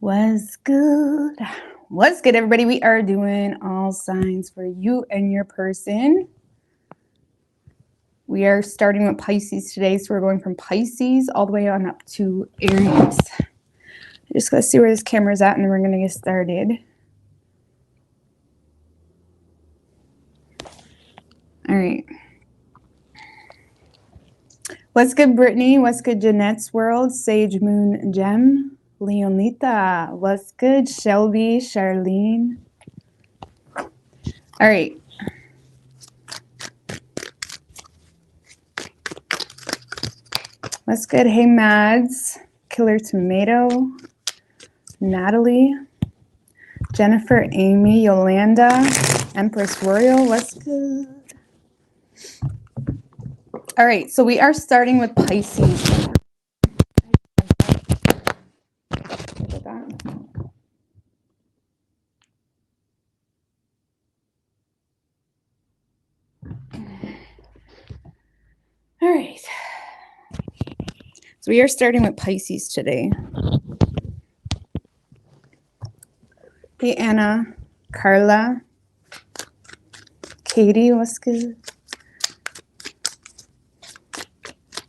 What's good? What's good, everybody? We are doing all signs for you and your person. We are starting with Pisces today, so we're going from Pisces all the way on up to Aries. Just gotta see where this camera's at, and then we're gonna get started. All right. What's good, Brittany? What's good, Jeanette's World? Sage Moon Gem. Leonita. What's good, Shelby? Charlene. All right. What's good? Hey, Mads. Killer Tomato. Natalie. Jennifer, Amy, Yolanda. Empress Royal. What's good? All right, so we are starting with Pisces. All right. So we are starting with Pisces today. Hey, Anna, Carla, Katie, what's good?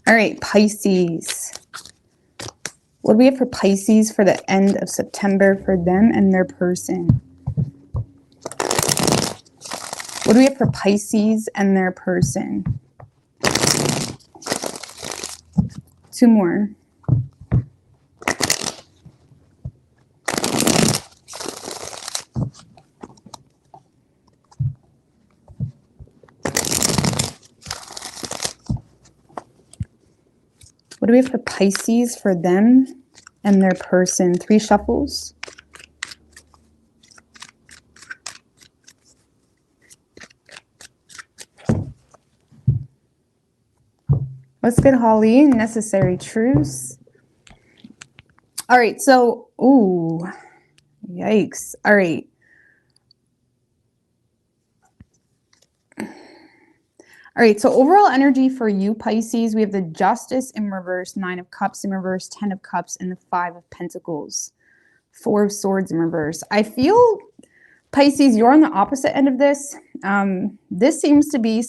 All right, Pisces. What do we have for Pisces for the end of September for them and their person? What do we have for Pisces and their person? Two more. What do we have for Pisces for them and their person? Three shuffles. What's good, Holly? Necessary truce. All right, so, ooh, yikes. All right. All right, so overall energy for you, Pisces, we have the Justice in reverse, 9 of Cups in reverse, 10 of Cups, and the 5 of Pentacles, 4 of Swords in reverse. I feel, Pisces, you're on the opposite end of this. This seems to be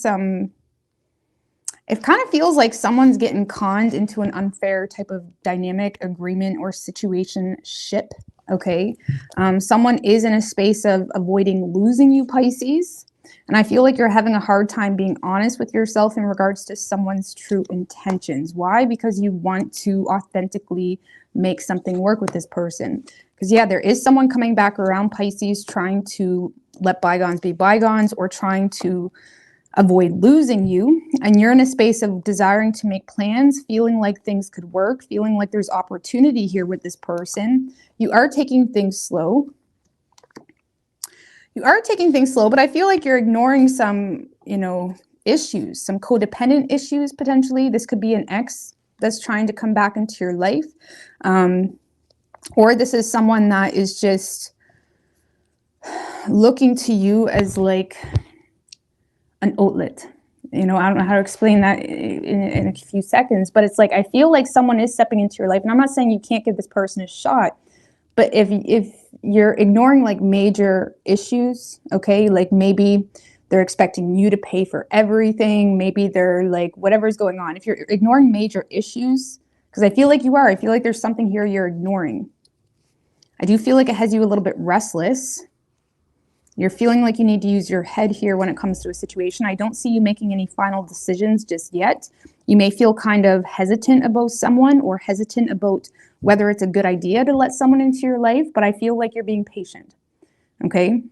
it kind of feels like someone's getting conned into an unfair type of dynamic, agreement, or situationship, okay? Someone is in a space of avoiding losing you, Pisces. And I feel like you're having a hard time being honest with yourself in regards to someone's true intentions. Why? Because you want to authentically make something work with this person. Because, yeah, there is someone coming back around, Pisces, trying to let bygones be bygones or trying to avoid losing you. And you're in a space of desiring to make plans, feeling like things could work, feeling like there's opportunity here with this person. You are taking things slow. But I feel like you're ignoring some, issues, some codependent issues, potentially. This could be an ex that's trying to come back into your life. Or this is someone that is just looking to you as like an outlet. I don't know how to explain that in a few seconds, but it's like, I feel like someone is stepping into your life. And I'm not saying you can't give this person a shot, but if you're ignoring like major issues, okay, like maybe they're expecting you to pay for everything. Maybe they're like, whatever's going on. If you're ignoring major issues, because I feel like you are, I feel like there's something here you're ignoring. I do feel like it has you a little bit restless. You're feeling like you need to use your head here when it comes to a situation. I don't see you making any final decisions just yet. You may feel kind of hesitant about someone or hesitant about whether it's a good idea to let someone into your life, but I feel like you're being patient, okay?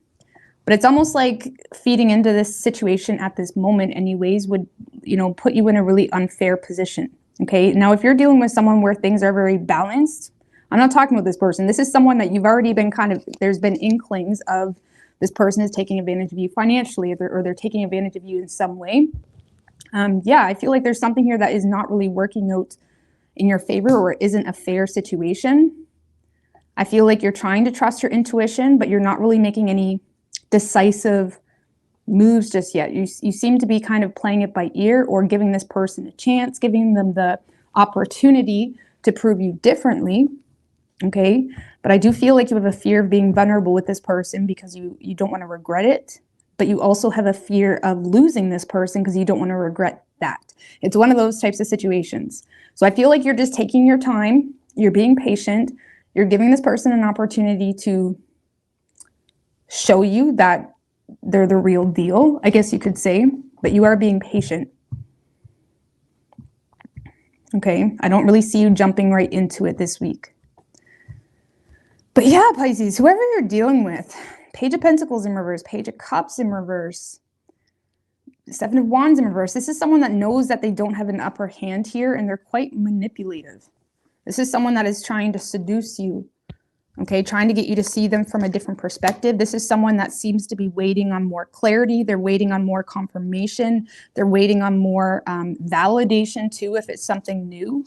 But it's almost like feeding into this situation at this moment anyways would, put you in a really unfair position, okay? Now, if you're dealing with someone where things are very balanced, I'm not talking about this person. This is someone that you've already been there's been inklings of this person is taking advantage of you financially, or they're taking advantage of you in some way. Yeah, I feel like there's something here that is not really working out in your favor or isn't a fair situation. I feel like you're trying to trust your intuition, but you're not really making any decisive moves just yet. You seem to be kind of playing it by ear or giving this person a chance, giving them the opportunity to prove you differently. okay? But I do feel like you have a fear of being vulnerable with this person because you don't want to regret it, but you also have a fear of losing this person because you don't want to regret that. It's one of those types of situations. So I feel like you're just taking your time, you're being patient, you're giving this person an opportunity to show you that they're the real deal, I guess you could say, but you are being patient. Okay, I don't really see you jumping right into it this week. But yeah, Pisces, whoever you're dealing with, Page of Pentacles in reverse, Page of Cups in reverse, Seven of Wands in reverse. This is someone that knows that they don't have an upper hand here and they're quite manipulative. This is someone that is trying to seduce you, okay, trying to get you to see them from a different perspective. This is someone that seems to be waiting on more clarity. They're waiting on more confirmation. They're waiting on more validation too, if it's something new.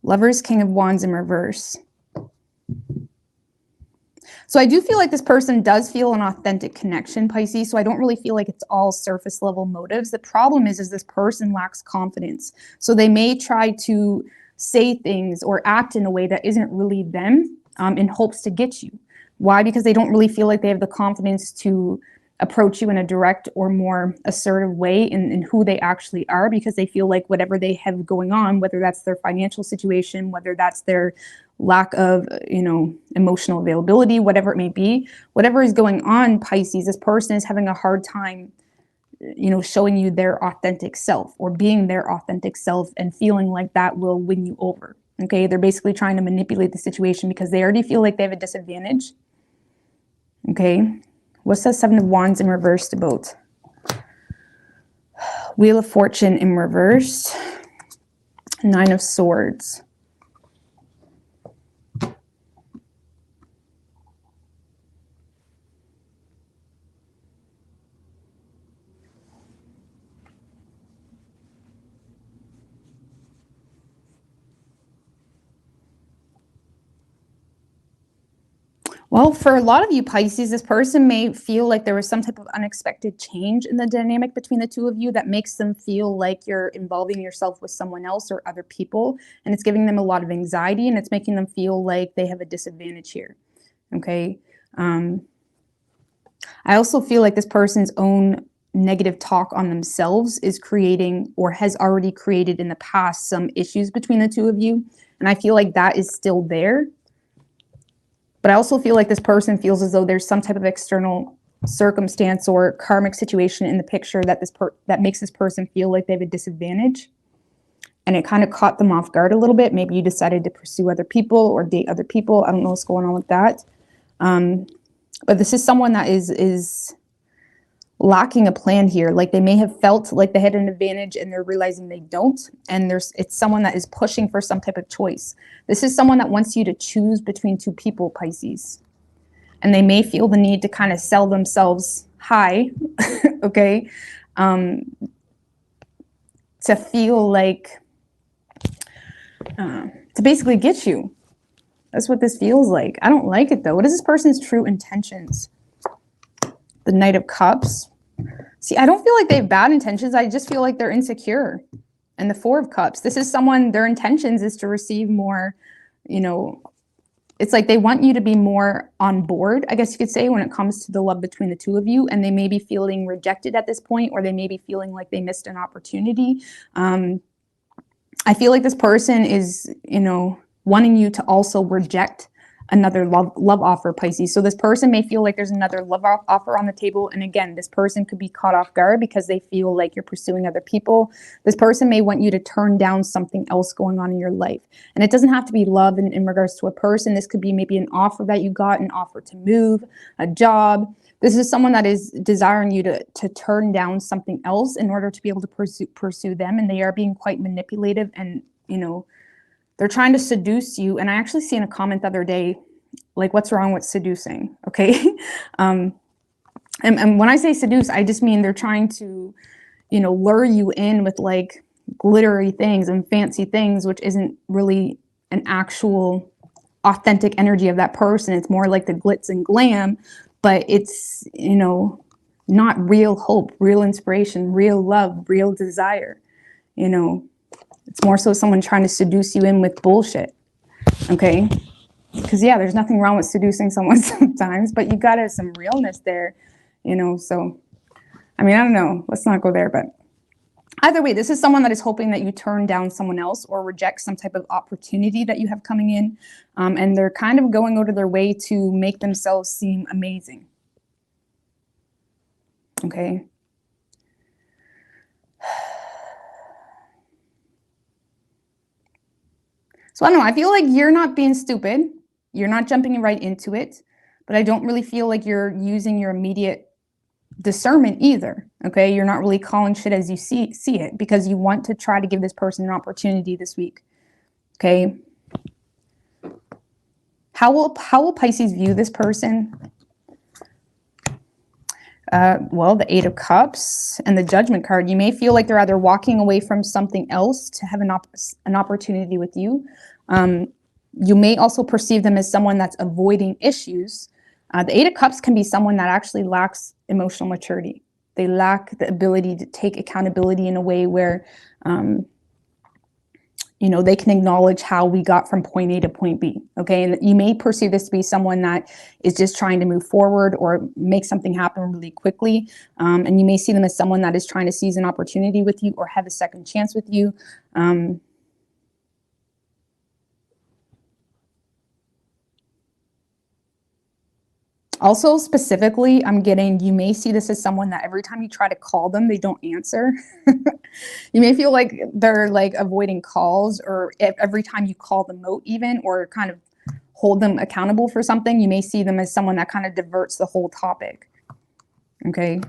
Lovers, King of Wands in reverse. So I do feel like this person does feel an authentic connection, Pisces. So I don't really feel like it's all surface level motives. The problem is this person lacks confidence. So they may try to say things or act in a way that isn't really them in hopes to get you. Why? Because they don't really feel like they have the confidence to approach you in a direct or more assertive way in who they actually are, because they feel like whatever they have going on, whether that's their financial situation, whether that's their lack of, emotional availability, whatever it may be, whatever is going on, Pisces, this person is having a hard time, showing you their authentic self or being their authentic self and feeling like that will win you over. Okay. They're basically trying to manipulate the situation because they already feel like they have a disadvantage. Okay. What's that Seven of Wands in reverse about? Wheel of Fortune in reverse. Nine of Swords. Well, for a lot of you Pisces, this person may feel like there was some type of unexpected change in the dynamic between the two of you that makes them feel like you're involving yourself with someone else or other people. And it's giving them a lot of anxiety and it's making them feel like they have a disadvantage here. Okay. I also feel like this person's own negative talk on themselves is creating or has already created in the past some issues between the two of you. And I feel like that is still there. But I also feel like this person feels as though there's some type of external circumstance or karmic situation in the picture that that makes this person feel like they have a disadvantage. And it kind of caught them off guard a little bit. Maybe you decided to pursue other people or date other people. I don't know what's going on with that. But this is someone that is lacking a plan here. Like they may have felt like they had an advantage and they're realizing they don't. And it's someone that is pushing for some type of choice. This is someone that wants you to choose between two people, Pisces. And they may feel the need to kind of sell themselves high, okay? To feel like, to basically get you. That's what this feels like. I don't like it though. What is this person's true intentions? The Knight of Cups. See, I don't feel like they have bad intentions. I just feel like they're insecure. And the Four of Cups. This is someone, their intentions is to receive more, it's like they want you to be more on board, I guess you could say, when it comes to the love between the two of you. And they may be feeling rejected at this point, or they may be feeling like they missed an opportunity. I feel like this person is, wanting you to also reject another love offer, Pisces. So this person may feel like there's another love offer on the table. And again, this person could be caught off guard because they feel like you're pursuing other people. This person may want you to turn down something else going on in your life. And it doesn't have to be love in regards to a person. This could be maybe an offer that you got, an offer to move, a job. This is someone that is desiring you to turn down something else in order to be able to pursue them. And they are being quite manipulative and, they're trying to seduce you. And I actually seen a comment the other day, like, what's wrong with seducing? Okay. And when I say seduce, I just mean they're trying to, lure you in with like glittery things and fancy things, which isn't really an actual authentic energy of that person. It's more like the glitz and glam, but it's, not real hope, real inspiration, real love, real desire, It's more so someone trying to seduce you in with bullshit. Okay. Because, yeah, there's nothing wrong with seducing someone sometimes, but you got to have some realness there, you know. So, I mean, I don't know. Let's not go there. But either way, this is someone that is hoping that you turn down someone else or reject some type of opportunity that you have coming in. And they're kind of going out of their way to make themselves seem amazing. Okay. So I don't know. I feel like you're not being stupid. You're not jumping right into it. But I don't really feel like you're using your immediate discernment either. Okay. You're not really calling shit as you see it because you want to try to give this person an opportunity this week. Okay. How will Pisces view this person? Well, the Eight of Cups and the Judgment card. You may feel like they're either walking away from something else to have an opportunity with you. You may also perceive them as someone that's avoiding issues. The Eight of Cups can be someone that actually lacks emotional maturity. They lack the ability to take accountability in a way where, you know, they can acknowledge how we got from point A to point B. Okay. And you may perceive this to be someone that is just trying to move forward or make something happen really quickly. And you may see them as someone that is trying to seize an opportunity with you or have a second chance with you. Also, specifically, I'm getting, you may see this as someone that every time you try to call them, they don't answer. You may feel like they're like avoiding calls, or every time you call them out even, or kind of hold them accountable for something, you may see them as someone that kind of diverts the whole topic. Okay.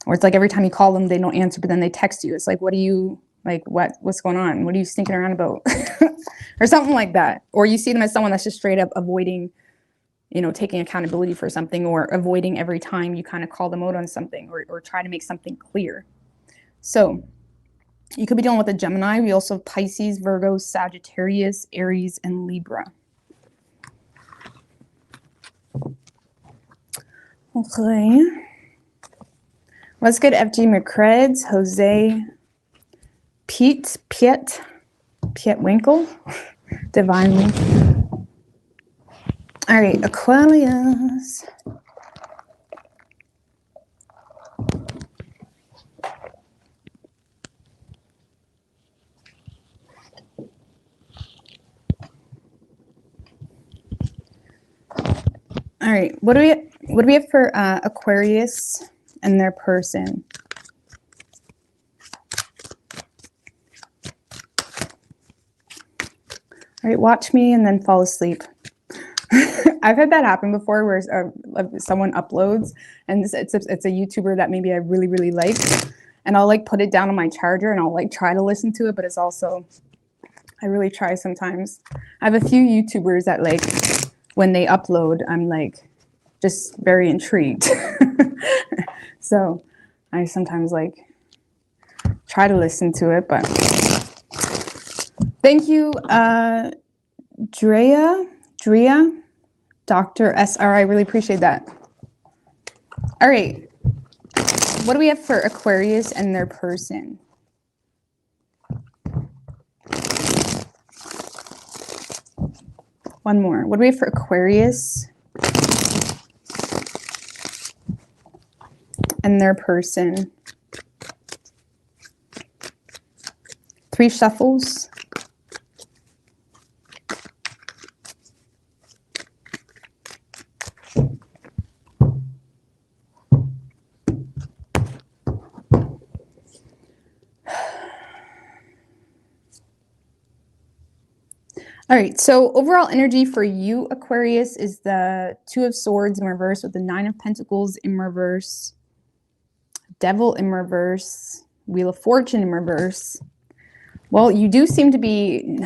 Or it's like every time you call them, they don't answer, but then they text you. It's like, what do you, like, what's going on? What are you sneaking around about? Or something like that. Or you see them as someone that's just straight up avoiding, you know, taking accountability for something, or avoiding every time you kind of call them out on something, or try to make something clear. So you could be dealing with a Gemini. We also have Pisces, Virgo, Sagittarius, Aries, and Libra. Okay. Let's get FG McCreds, Jose, Piet Winkle, Divinely. All right, Aquarius. All right, what do we have for Aquarius and their person? All right, watch me and then fall asleep. I've had that happen before, where someone uploads and it's a YouTuber that maybe I really, really like, and I'll like put it down on my charger and I'll like try to listen to it, but it's also, I really try sometimes. I have a few YouTubers that, like, when they upload, I'm like just very intrigued. So I sometimes like try to listen to it, but thank you, Drea, Dr. SR. I really appreciate that. All right. What do we have for Aquarius and their person? One more. What do we have for Aquarius and their person? 3 shuffles. All right, so overall energy for you, Aquarius, is the 2 of Swords in reverse with the 9 of Pentacles in reverse, Devil in reverse, Wheel of Fortune in reverse. Well, you do seem to be,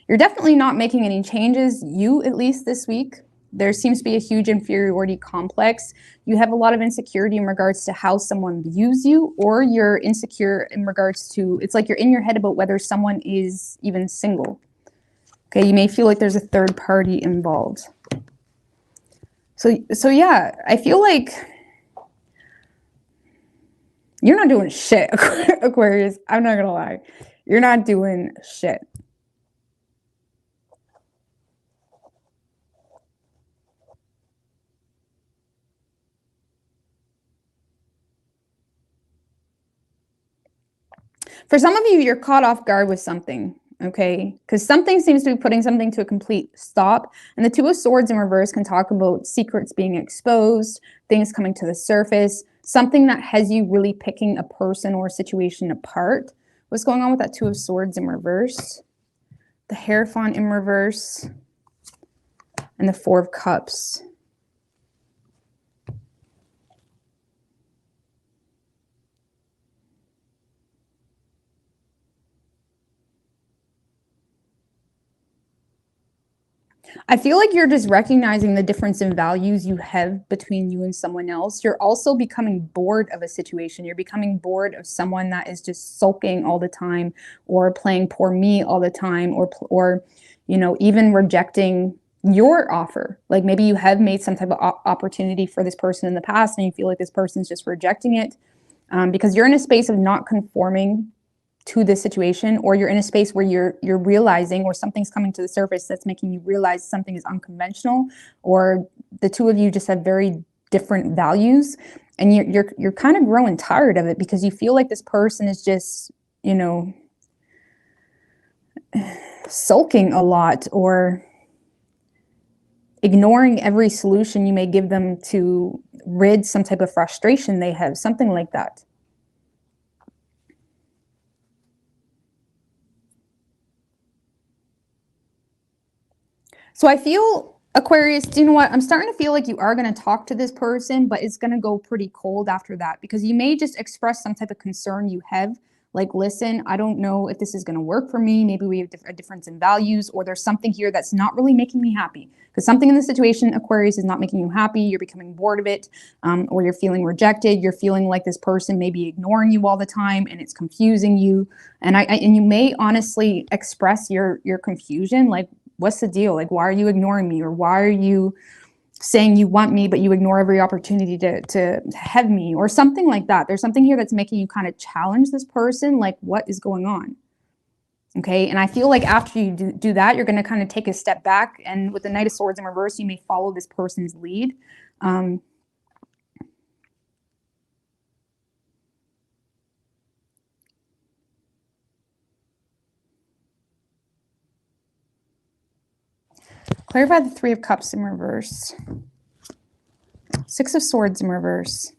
you're definitely not making any changes, you at least this week. There seems to be a huge inferiority complex. You have a lot of insecurity in regards to how someone views you, or you're insecure in regards to, it's like you're in your head about whether someone is even single. Okay, you may feel like there's a third party involved. So yeah, I feel like You're not doing shit, Aquarius. I'm not gonna lie. You're not doing shit. For some of you, you're caught off guard with something, okay? Because something seems to be putting something to a complete stop. And the Two of Swords in reverse can talk about secrets being exposed, things coming to the surface, something that has you really picking a person or a situation apart. What's going on with that Two of Swords in reverse? The Hierophant in reverse, and the Four of Cups. I feel like you're just recognizing the difference in values you have between you and someone else. You're also becoming bored of a situation. You're becoming bored of someone that is just sulking all the time, or playing poor me all the time, or you know, even rejecting your offer. Like maybe you have made some type of opportunity for this person in the past and you feel like this person's just rejecting it, because you're in a space of not conforming to this situation, or you're in a space where you're realizing, or something's coming to the surface that's making you realize something is unconventional, or the two of you just have very different values, and you're kind of growing tired of it because you feel like this person is just, you know, sulking a lot, or ignoring every solution you may give them to rid some type of frustration they have, something like that. So I feel, Aquarius, do you know what? I'm starting to feel like you are going to talk to this person, but it's going to go pretty cold after that, because you may just express some type of concern you have. Like, listen, I don't know if this is going to work for me. Maybe we have a difference in values, or there's something here that's not really making me happy. Because something in the situation, Aquarius, is not making you happy. You're becoming bored of it, or you're feeling rejected. You're feeling like this person may be ignoring you all the time, and it's confusing you. And and you may honestly express your confusion, like, what's the deal? Like, why are you ignoring me? Or why are you saying you want me, but you ignore every opportunity to have me, or something like that? There's something here that's making you kind of challenge this person. Like, what is going on? Okay. And I feel like after you do that, you're going to kind of take a step back. And with the Knight of Swords in reverse, you may follow this person's lead. Clarify the Three of Cups in reverse. Six of Swords in reverse.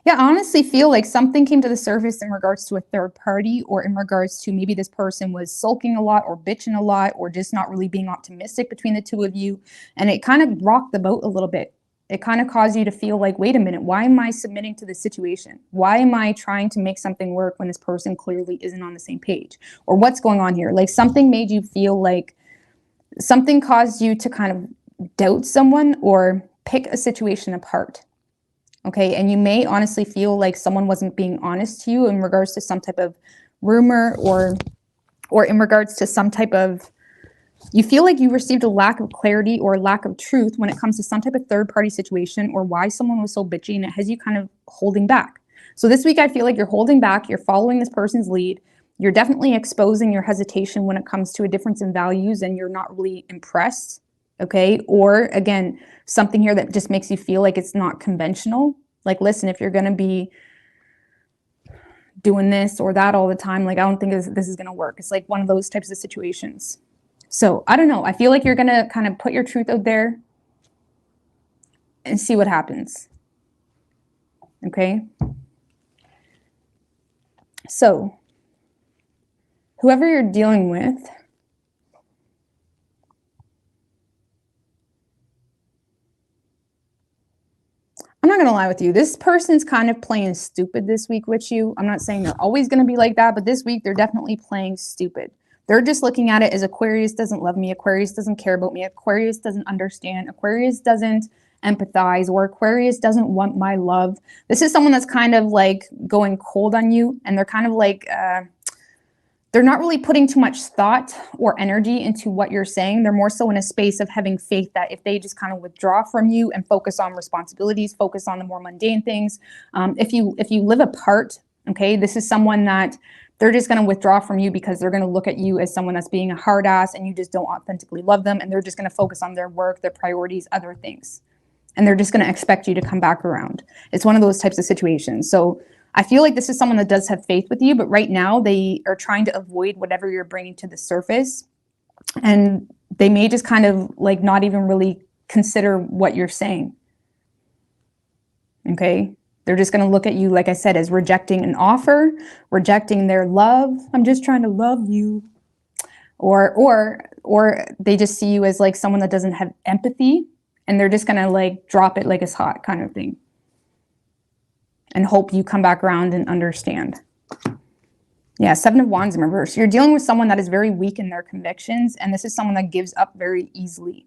Yeah, I honestly feel like something came to the surface in regards to a third party, or in regards to maybe this person was sulking a lot, or bitching a lot, or just not really being optimistic between the two of you. And it kind of rocked the boat a little bit. It kind of caused you to feel like, wait a minute, why am I submitting to this situation? Why am I trying to make something work when this person clearly isn't on the same page? Or what's going on here? Like, something made you feel like, something caused you to kind of doubt someone or pick a situation apart. Okay, and you may honestly feel like someone wasn't being honest to you in regards to some type of rumor, or in regards to some type of, you feel like you received a lack of clarity or lack of truth when it comes to some type of third party situation, or why someone was so bitchy, and it has you kind of holding back. So this week I feel like you're holding back, you're following this person's lead, you're definitely exposing your hesitation when it comes to a difference in values, and you're not really impressed. Okay, or again, something here that just makes you feel like it's not conventional. Like, listen, if you're going to be doing this or that all the time, like, I don't think this is going to work. It's like one of those types of situations. So I don't know. I feel like you're going to kind of put your truth out there and see what happens. Okay. So whoever you're dealing with, I'm not going to lie with you. This person's kind of playing stupid this week with you. I'm not saying they're always going to be like that, but this week they're definitely playing stupid. They're just looking at it as, Aquarius doesn't love me. Aquarius doesn't care about me. Aquarius doesn't understand. Aquarius doesn't empathize, or Aquarius doesn't want my love. This is someone that's kind of like going cold on you, and they're kind of like, they're not really putting too much thought or energy into what you're saying. They're more so in a space of having faith that if they just kind of withdraw from you and focus on responsibilities, focus on the more mundane things. If you live apart, okay, this is someone that they're just going to withdraw from you because they're going to look at you as someone that's being a hard ass and you just don't authentically love them. And they're just going to focus on their work, their priorities, other things. And they're just going to expect you to come back around. It's one of those types of situations. So I feel like this is someone that does have faith with you, but right now they are trying to avoid whatever you're bringing to the surface. And they may just kind of like not even really consider what you're saying. Okay? They're just going to look at you, like I said, as rejecting an offer, rejecting their love. I'm just trying to love you. Or they just see you as like someone that doesn't have empathy, and they're just going to like drop it like it's hot kind of thing. And hope you come back around and understand. Yeah, 7 of Wands in reverse. You're dealing with someone that is very weak in their convictions, and this is someone that gives up very easily.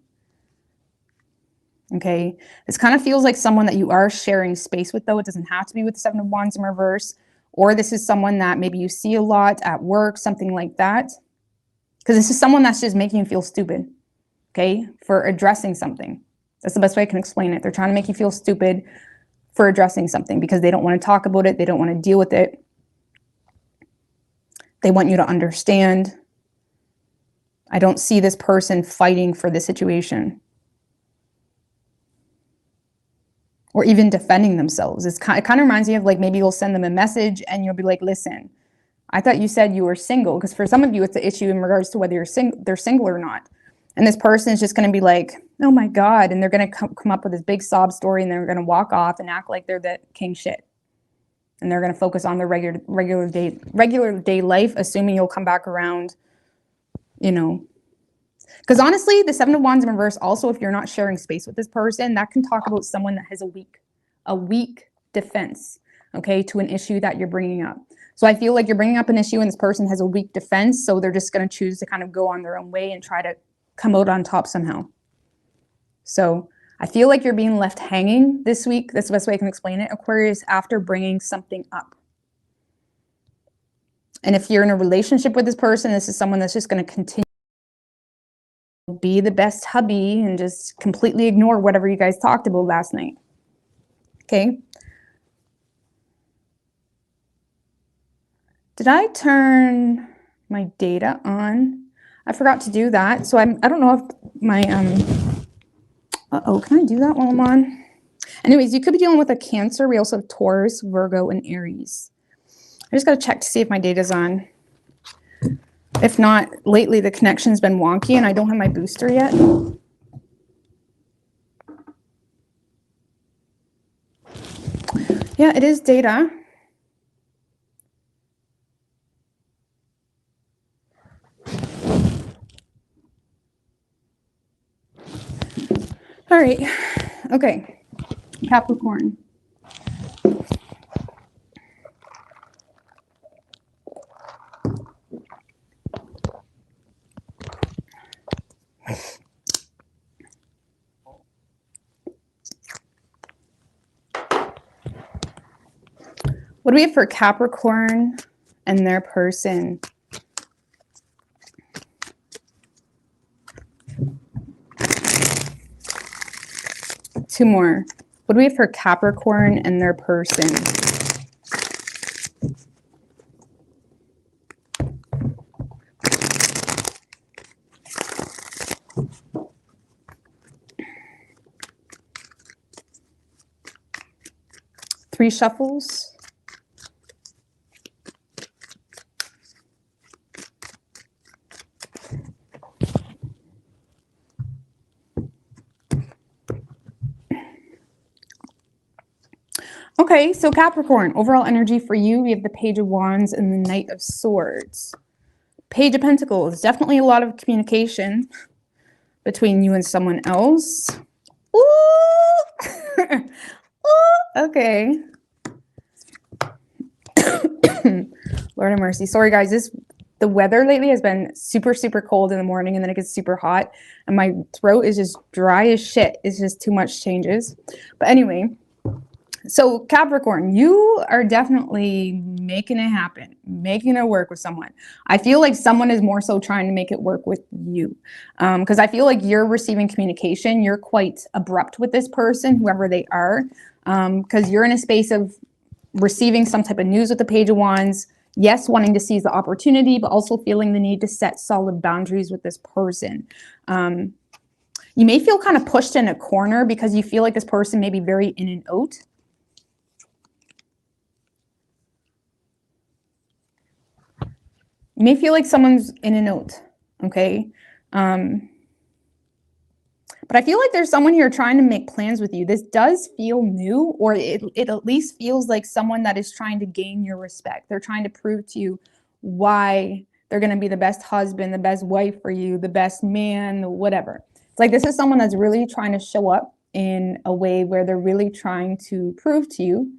Okay, this kind of feels like someone that you are sharing space with, though. It doesn't have to be with the 7 of Wands in reverse. Or this is someone that maybe you see a lot at work, something like that. Because this is someone that's just making you feel stupid, okay, for addressing something. That's the best way I can explain it. They're trying to make you feel stupid for addressing something because they don't want to talk about it. They don't want to deal with it. They want you to understand. I don't see this person fighting for the situation. Or even defending themselves. It kind of reminds me of like maybe you'll send them a message and you'll be like, listen, I thought you said you were single. Because for some of you, it's an issue in regards to whether they're single or not. And this person is just going to be like, oh my God. And they're going to come up with this big sob story and they're going to walk off and act like they're the king shit. And they're going to focus on their regular day life, assuming you'll come back around, you know. Because honestly, the 7 of Wands in reverse, also, if you're not sharing space with this person, that can talk about someone that has a weak defense, okay, to an issue that you're bringing up. So I feel like you're bringing up an issue and this person has a weak defense, so they're just going to choose to kind of go on their own way and try to come out on top somehow. So I feel like you're being left hanging this week. That's the best way I can explain it, Aquarius, after bringing something up. And if you're in a relationship with this person, this is someone that's just going to continue be the best hubby and just completely ignore whatever you guys talked about last night. Okay. Did I turn my data on? I forgot to do that. So I don't know if my, can I do that while I'm on? Anyways, you could be dealing with a Cancer. We also have Taurus, Virgo, and Aries. I just got to check to see if my data's on. If not, lately the connection's been wonky and I don't have my booster yet. Yeah, it is data. All right. Okay. Capricorn. What do we have for Capricorn and their person? Two more. What do we have for Capricorn and their person? Three shuffles. Okay, so Capricorn, overall energy for you, we have the Page of Wands and the Knight of Swords. Page of Pentacles, definitely a lot of communication between you and someone else. Ooh! Ooh, okay. Lord have mercy. Sorry, guys. The weather lately has been super, super cold in the morning, and then it gets super hot, and my throat is just dry as shit. It's just too much changes. But anyway, So Capricorn, you are definitely making it happen, making it work with someone. I feel like someone is more so trying to make it work with you. Because I feel like you're receiving communication. You're quite abrupt with this person, whoever they are. Because you're in a space of receiving some type of news with the Page of Wands. Yes, wanting to seize the opportunity, but also feeling the need to set solid boundaries with this person. You may feel kind of pushed in a corner because you feel like this person may be very in and out. You may feel like someone's in and out, okay? But I feel like there's someone here trying to make plans with you. This does feel new, or it at least feels like someone that is trying to gain your respect. They're trying to prove to you why they're going to be the best husband, the best wife for you, the best man, whatever. It's like this is someone that's really trying to show up in a way where they're really trying to prove to you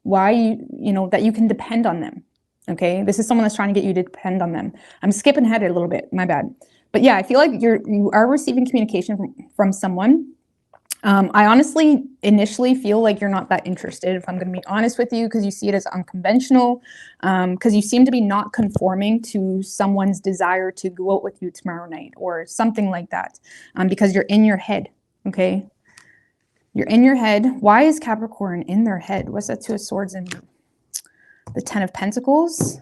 why you know that you can depend on them. Okay, this is someone that's trying to get you to depend on them. I'm skipping ahead a little bit, my bad. But yeah, I feel like you are receiving communication from someone. I honestly initially feel like you're not that interested, if I'm going to be honest with you, because you see it as unconventional, because you seem to be not conforming to someone's desire to go out with you tomorrow night or something like that, because you're in your head, okay? You're in your head. Why is Capricorn in their head? What's that Two of Swords and the Ten of Pentacles?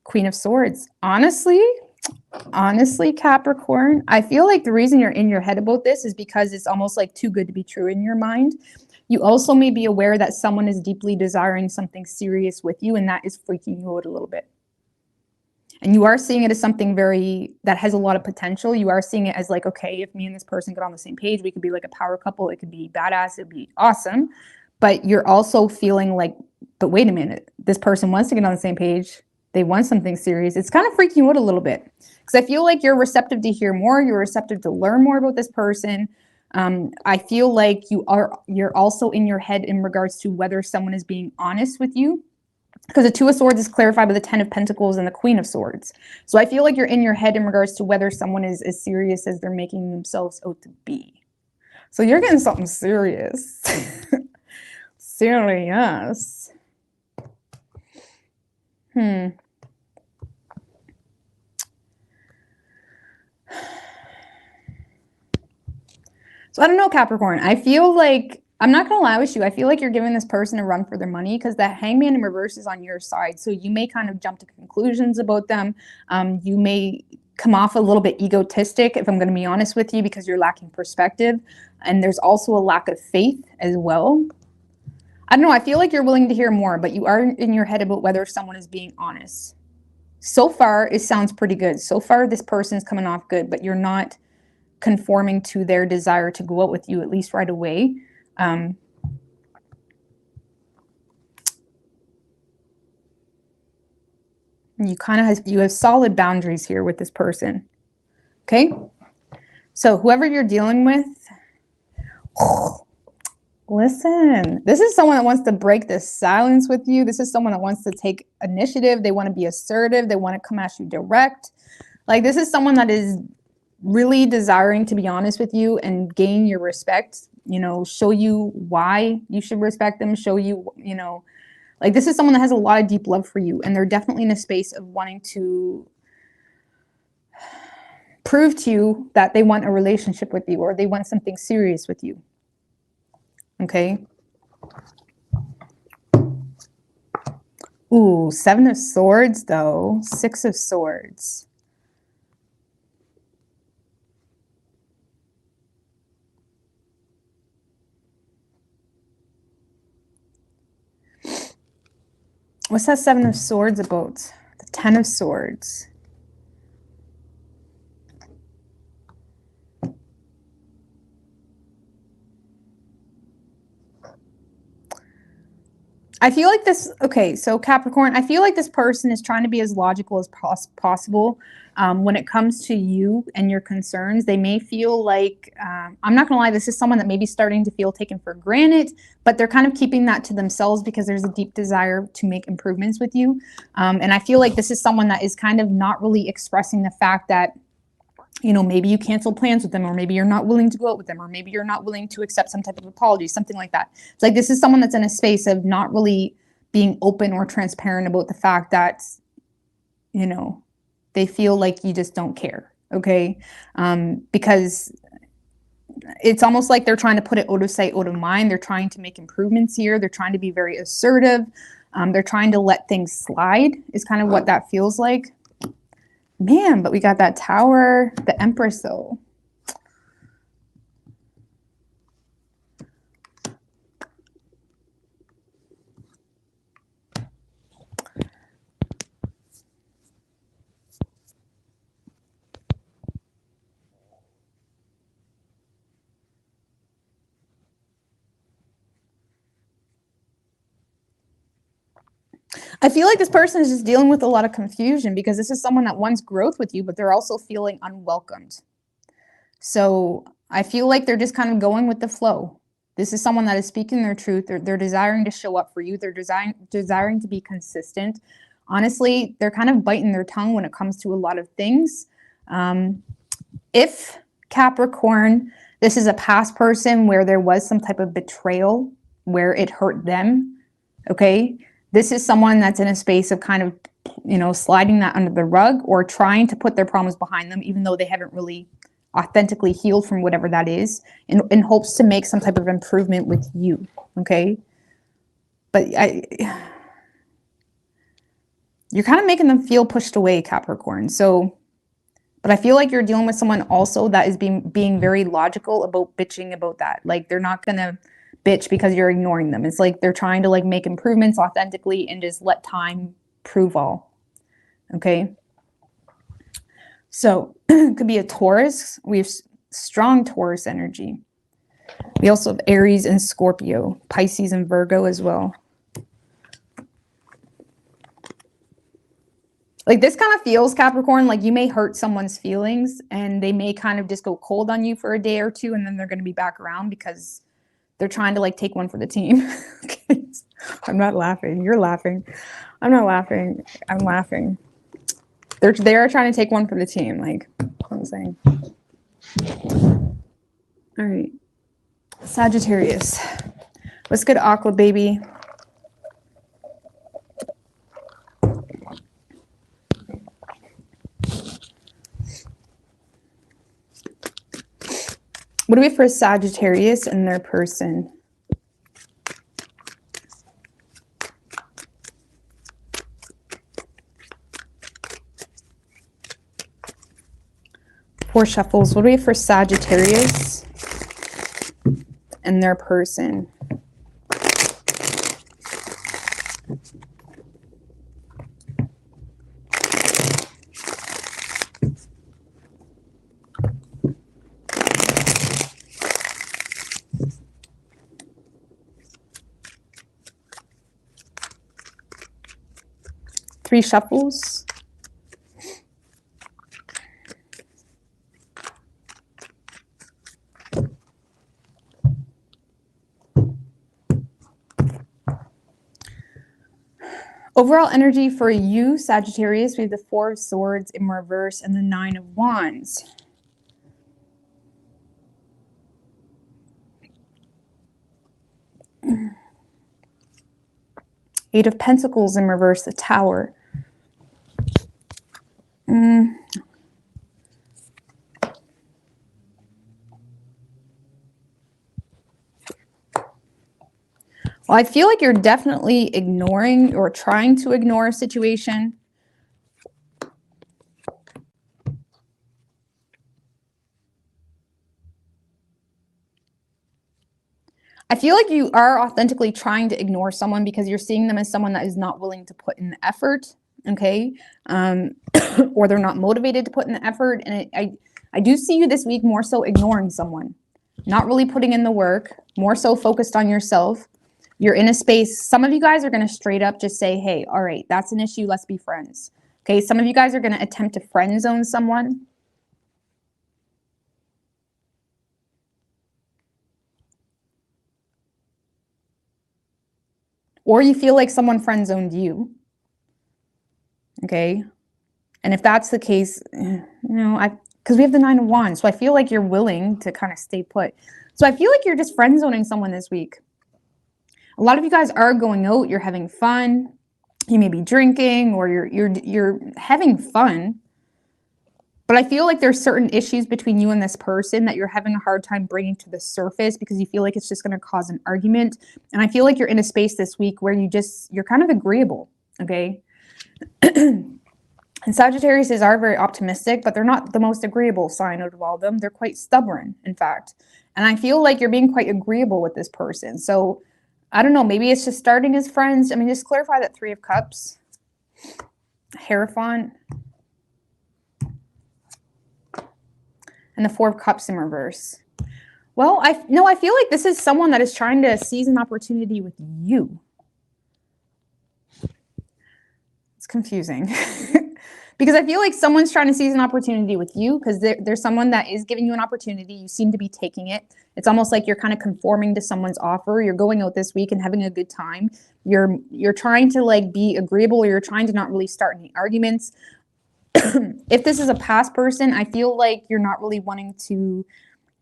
Queen of Swords. Honestly, Capricorn, I feel like the reason you're in your head about this is because it's almost like too good to be true in your mind. You also may be aware that someone is deeply desiring something serious with you, and that is freaking you out a little bit. And you are seeing it as something that has a lot of potential. You are seeing it as like, okay, if me and this person get on the same page, we could be like a power couple. It could be badass. It'd be awesome. But you're also feeling like, but wait a minute, this person wants to get on the same page. They want something serious. It's kind of freaking you out a little bit. Because I feel like you're receptive to hear more. You're receptive to learn more about this person. I feel like you're also in your head in regards to whether someone is being honest with you. Because the Two of Swords is clarified by the Ten of Pentacles and the Queen of Swords. So I feel like you're in your head in regards to whether someone is as serious as they're making themselves out to be. So you're getting something serious. Serious. So I don't know, Capricorn. I feel like, I'm not going to lie with you, I feel like you're giving this person a run for their money because that Hangman in reverse is on your side. So you may kind of jump to conclusions about them. You may come off a little bit egotistic, if I'm going to be honest with you, because you're lacking perspective. And there's also a lack of faith as well. I don't know. I feel like you're willing to hear more, but you are in your head about whether someone is being honest. So far, it sounds pretty good. So far, this person's coming off good, but you're not conforming to their desire to go out with you, at least right away. You have solid boundaries here with this person. Okay? So whoever you're dealing with, listen, this is someone that wants to break this silence with you. This is someone that wants to take initiative. They want to be assertive. They want to come at you direct. Like, this is someone that is really desiring to be honest with you and gain your respect, you know, show you why you should respect them, show you, you know, like, this is someone that has a lot of deep love for you, and they're definitely in a space of wanting to prove to you that they want a relationship with you, or they want something serious with you. Okay. Ooh, Seven of Swords though. Six of Swords. What's that Seven of Swords about? The Ten of Swords. I feel like this, okay, so Capricorn, I feel like this person is trying to be as logical as possible when it comes to you and your concerns. They may feel like, I'm not going to lie, this is someone that may be starting to feel taken for granted, but they're kind of keeping that to themselves because there's a deep desire to make improvements with you. And I feel like this is someone that is kind of not really expressing the fact that You know, maybe you cancel plans with them, or maybe you're not willing to go out with them, or maybe you're not willing to accept some type of apology, something like that. It's like this is someone that's in a space of not really being open or transparent about the fact that, you know, they feel like you just don't care, okay? Because it's almost like they're trying to put it out of sight, out of mind. They're trying to make improvements here. They're trying to be very assertive. They're trying to let things slide is kind of what that feels like. Man, but we got that Tower, the Empress though. I feel like this person is just dealing with a lot of confusion because this is someone that wants growth with you, but they're also feeling unwelcomed. So I feel like they're just kind of going with the flow. This is someone that is speaking their truth. They're desiring to show up for you. They're desiring to be consistent. Honestly, they're kind of biting their tongue when it comes to a lot of things. If Capricorn, this is a past person where there was some type of betrayal where it hurt them, okay? This is someone that's in a space of kind of, you know, sliding that under the rug or trying to put their problems behind them, even though they haven't really authentically healed from whatever that is, in hopes to make some type of improvement with you, okay? But you're kind of making them feel pushed away, Capricorn. So, but I feel like you're dealing with someone also that is being very logical about bitching about that. Like they're not gonna bitch because you're ignoring them. It's like they're trying to like make improvements authentically and just let time prove all. Okay. So it could be a Taurus. We have strong Taurus energy. We also have Aries and Scorpio, Pisces and Virgo as well. Like this kind of feels, Capricorn, like you may hurt someone's feelings and they may kind of just go cold on you for a day or two and then they're going to be back around because they're trying to like take one for the team. Okay. I'm not laughing. You're laughing. I'm not laughing. I'm laughing. They're trying to take one for the team. Like I'm saying. All right. Sagittarius. What's good, Aqua baby? What do we have for Sagittarius and their person? Four shuffles. What do we have for Sagittarius and their person? Three shuffles. Overall energy for you, Sagittarius, we have the Four of Swords in reverse and the Nine of Wands. Eight of Pentacles in reverse, the Tower. Well, I feel like you're definitely ignoring or trying to ignore a situation. I feel like you are authentically trying to ignore someone because you're seeing them as someone that is not willing to put in the effort, okay? Or they're not motivated to put in the effort. And I do see you this week more so ignoring someone, not really putting in the work, more so focused on yourself. You're in a space. Some of you guys are going to straight up just say, hey, all right, that's an issue. Let's be friends. Okay, some of you guys are going to attempt to friend zone someone. Or you feel like someone friend zoned you. Okay. And if that's the case, you know, because we have the 9 of Wands. So I feel like you're willing to kind of stay put. So I feel like you're just friend zoning someone this week. A lot of you guys are going out. You're having fun. You may be drinking, or you're having fun. But I feel like there's certain issues between you and this person that you're having a hard time bringing to the surface because you feel like it's just going to cause an argument. And I feel like you're in a space this week where you're kind of agreeable, okay? And Sagittariuses are very optimistic, but they're not the most agreeable sign out of all of them. They're quite stubborn, in fact. And I feel like you're being quite agreeable with this person. So I don't know, maybe it's just starting as friends. I mean, just clarify that 3 of Cups, Hierophant, and the 4 of Cups in reverse. Well, I feel like this is someone that is trying to seize an opportunity with you. It's confusing. Because I feel like someone's trying to seize an opportunity with you because there's someone that is giving you an opportunity. You seem to be taking it. It's almost like you're kind of conforming to someone's offer. You're going out this week and having a good time. You're trying to like be agreeable, or you're trying to not really start any arguments. If this is a past person, I feel like you're not really wanting to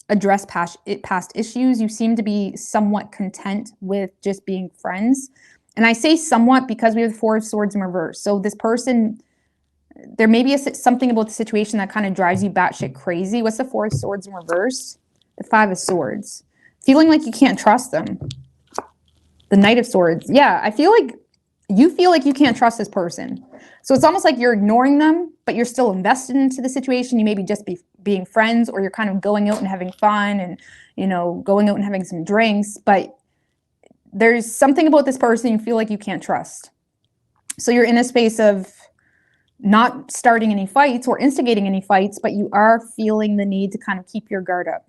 address past issues. You seem to be somewhat content with just being friends. And I say somewhat because we have the 4 of Swords in reverse. So this person, there may be something about the situation that kind of drives you batshit crazy. What's the 4 of Swords in reverse? The 5 of Swords. Feeling like you can't trust them. The Knight of Swords. Yeah, I feel like you can't trust this person. So it's almost like you're ignoring them, but you're still invested into the situation. You may be just being friends, or you're kind of going out and having fun and, going out and having some drinks. But there's something about this person you feel like you can't trust. So you're in a space of not starting any fights or instigating any fights, but you are feeling the need to kind of keep your guard up.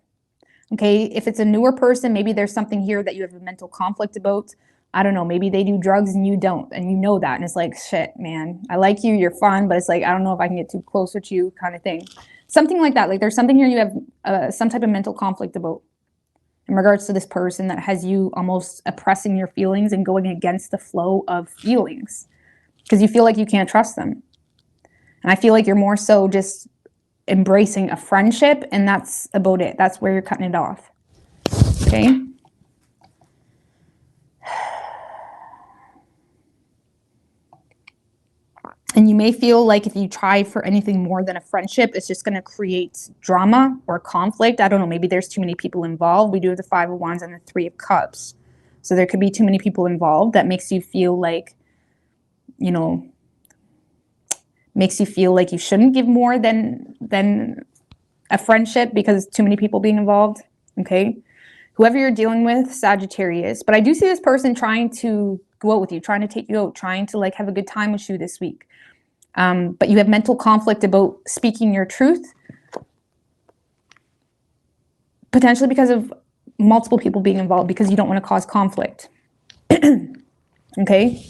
Okay, if it's a newer person, maybe there's something here that you have a mental conflict about. I don't know, maybe they do drugs and you don't, and you know that, and it's like, shit, man, I like you, you're fun, but it's like, I don't know if I can get too close with you, kind of thing. Something like that. Like there's something here you have some type of mental conflict about in regards to this person that has you almost oppressing your feelings and going against the flow of feelings because you feel like you can't trust them. And I feel like you're more so just embracing a friendship, and that's about it. That's where you're cutting it off. Okay? And you may feel like if you try for anything more than a friendship, it's just going to create drama or conflict. I don't know. Maybe there's too many people involved. We do have the 5 of Wands and the 3 of Cups. So there could be too many people involved. That makes you feel like, makes you feel like you shouldn't give more than a friendship because too many people being involved. Okay? Whoever you're dealing with, Sagittarius. But I do see this person trying to go out with you, trying to take you out, trying to like have a good time with you this week. But you have mental conflict about speaking your truth, potentially because of multiple people being involved, because you don't want to cause conflict. Okay?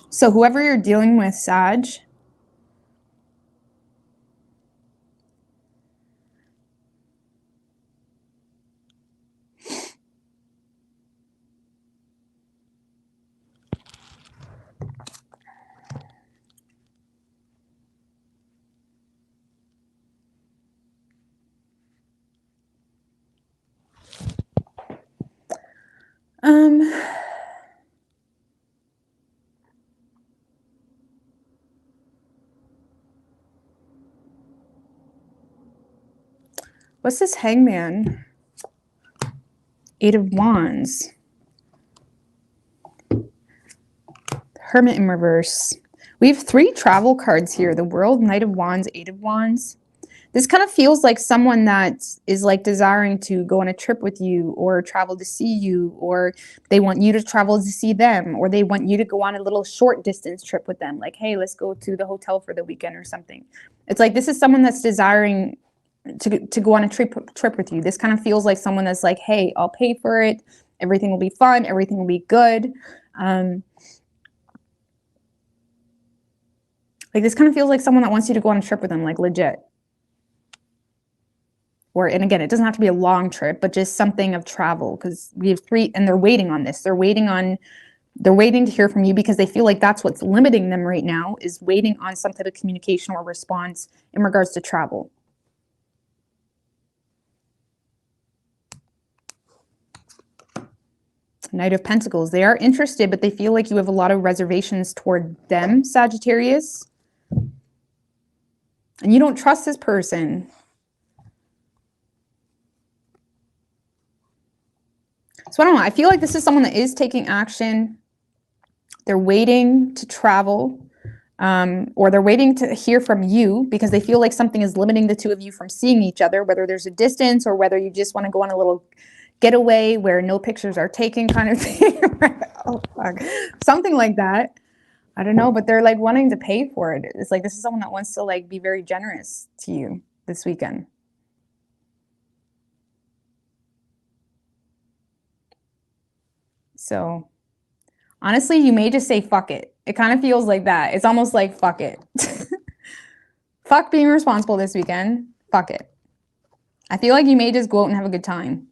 So whoever you're dealing with, Sag, what's this Hangman? 8 of Wands. Hermit in reverse. We have 3 travel cards here. The World, Knight of Wands, 8 of Wands. This kind of feels like someone that is like desiring to go on a trip with you or travel to see you, or they want you to travel to see them, or they want you to go on a little short distance trip with them. Like, hey, let's go to the hotel for the weekend or something. It's like this is someone that's desiring to go on a trip with you. This kind of feels like someone that's like, hey, I'll pay for it. Everything will be fun. Everything will be good. Like this kind of feels like someone that wants you to go on a trip with them, like legit. And again, it doesn't have to be a long trip, but just something of travel, because we have 3, and they're waiting on this. They're waiting on They're waiting to hear from you because they feel like that's what's limiting them right now, is waiting on some type of communication or response in regards to travel. Knight of Pentacles. They are interested, but they feel like you have a lot of reservations toward them, Sagittarius. And you don't trust this person. So I don't know. I feel like this is someone that is taking action. They're waiting to travel, or they're waiting to hear from you because they feel like something is limiting the two of you from seeing each other, whether there's a distance or whether you just want to go on a little getaway where no pictures are taken kind of thing. Oh, fuck. Something like that. I don't know, but they're like wanting to pay for it. It's like this is someone that wants to like be very generous to you this weekend. So honestly, you may just say fuck it. It kind of feels like that. It's almost like fuck it. Fuck being responsible this weekend. Fuck it. I feel like you may just go out and have a good time.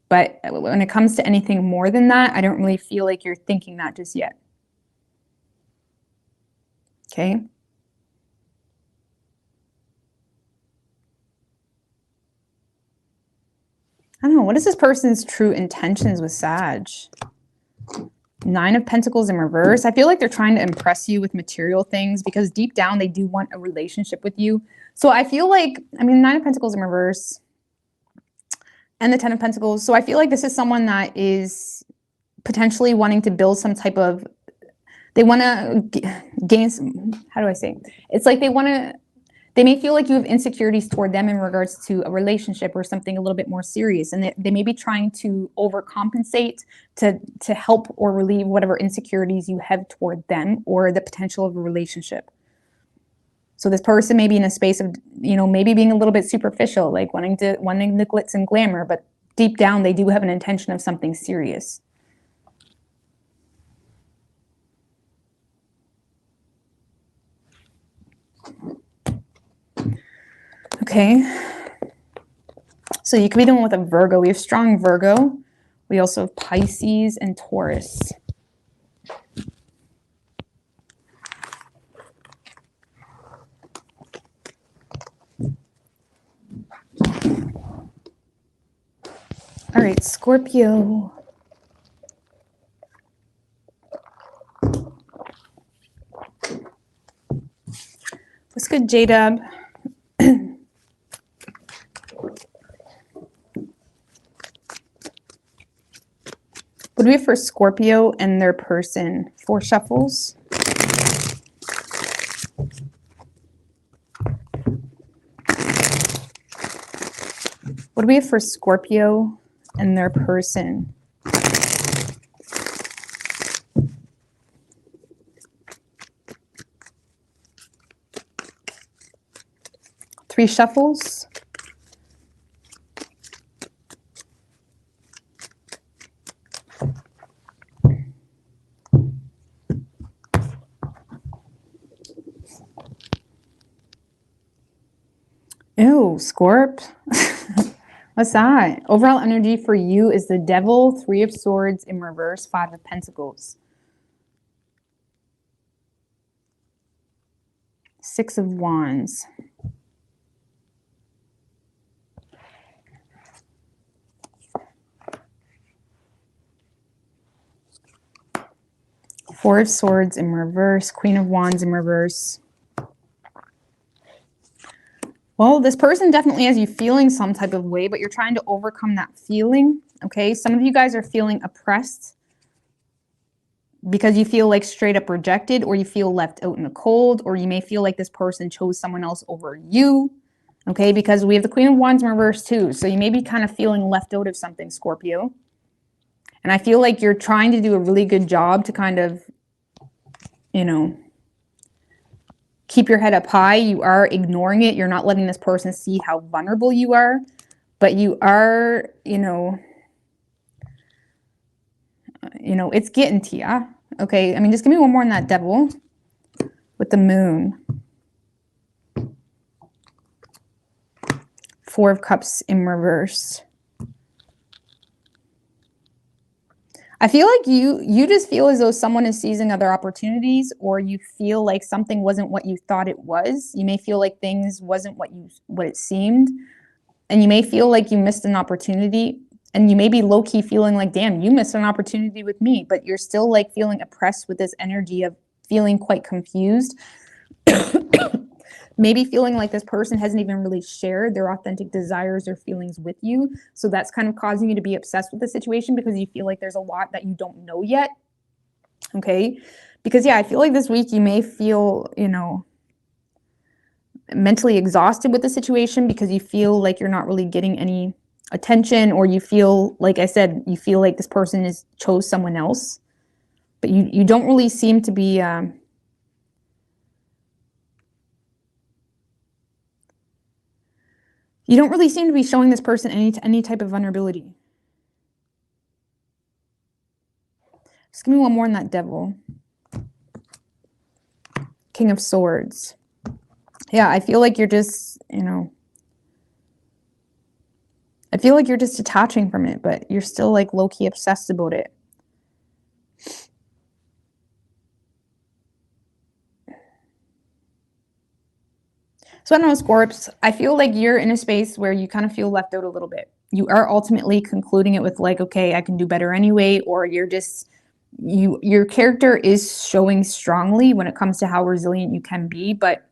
But when it comes to anything more than that, I don't really feel like you're thinking that just yet. Okay? I don't know. What is this person's true intentions with Sag? Nine of Pentacles in reverse. I feel like they're trying to impress you with material things because deep down they do want a relationship with you. So I feel like, I mean, Nine of Pentacles in reverse and the Ten of Pentacles. So I feel like this is someone that is potentially wanting to build some type of, they want to gain some, how do I say? It's like they may feel like you have insecurities toward them in regards to a relationship or something a little bit more serious. And they may be trying to overcompensate to help or relieve whatever insecurities you have toward them or the potential of a relationship. So this person may be in a space of, you know, maybe being a little bit superficial, like wanting the glitz and glamour, but deep down they do have an intention of something serious. Okay. So you could be dealing with a Virgo. We have strong Virgo. We also have Pisces and Taurus. All right, Scorpio. What's good, J-Dub? What do we have for Scorpio and their person? 4 shuffles. What do we have for Scorpio and their person? Three shuffles. Ew, Scorp. What's that? Overall energy for you is the Devil, 3 of Swords in reverse, 5 of Pentacles. 6 of Wands. Four of Swords in reverse, Queen of Wands in reverse. Well, this person definitely has you feeling some type of way, but you're trying to overcome that feeling, okay? Some of you guys are feeling oppressed because you feel like straight up rejected, or you feel left out in the cold, or you may feel like this person chose someone else over you, okay? Because we have the Queen of Wands in reverse too, so you may be kind of feeling left out of something, Scorpio. And I feel like you're trying to do a really good job to kind of, you know, keep your head up high. You are ignoring it. You're not letting this person see how vulnerable you are, but you are, you know, it's getting to you. Okay, I mean, just give me one more on that Devil with the Moon. 4 of Cups in reverse. I feel like you just feel as though someone is seizing other opportunities, or you feel like something wasn't what you thought it was. You may feel like things wasn't what it seemed, and you may feel like you missed an opportunity, and you may be low-key feeling like, damn, you missed an opportunity with me, but you're still like feeling oppressed with this energy of feeling quite confused. Maybe feeling like this person hasn't even really shared their authentic desires or feelings with you. So that's kind of causing you to be obsessed with the situation because you feel like there's a lot that you don't know yet. Okay. Because yeah, I feel like this week you may feel, mentally exhausted with the situation because you feel like you're not really getting any attention, or you feel, like I said, you feel like this person chose someone else, but you don't really seem to be, you don't really seem to be showing this person any type of vulnerability. Just give me one more on that devil. King of Swords. Yeah, I feel like you're just, I feel like you're just detaching from it, but you're still like low-key obsessed about it. So I don't know, Scorps, I feel like you're in a space where you kind of feel left out a little bit. You are ultimately concluding it with like, okay, I can do better anyway, or you're just, your character is showing strongly when it comes to how resilient you can be, but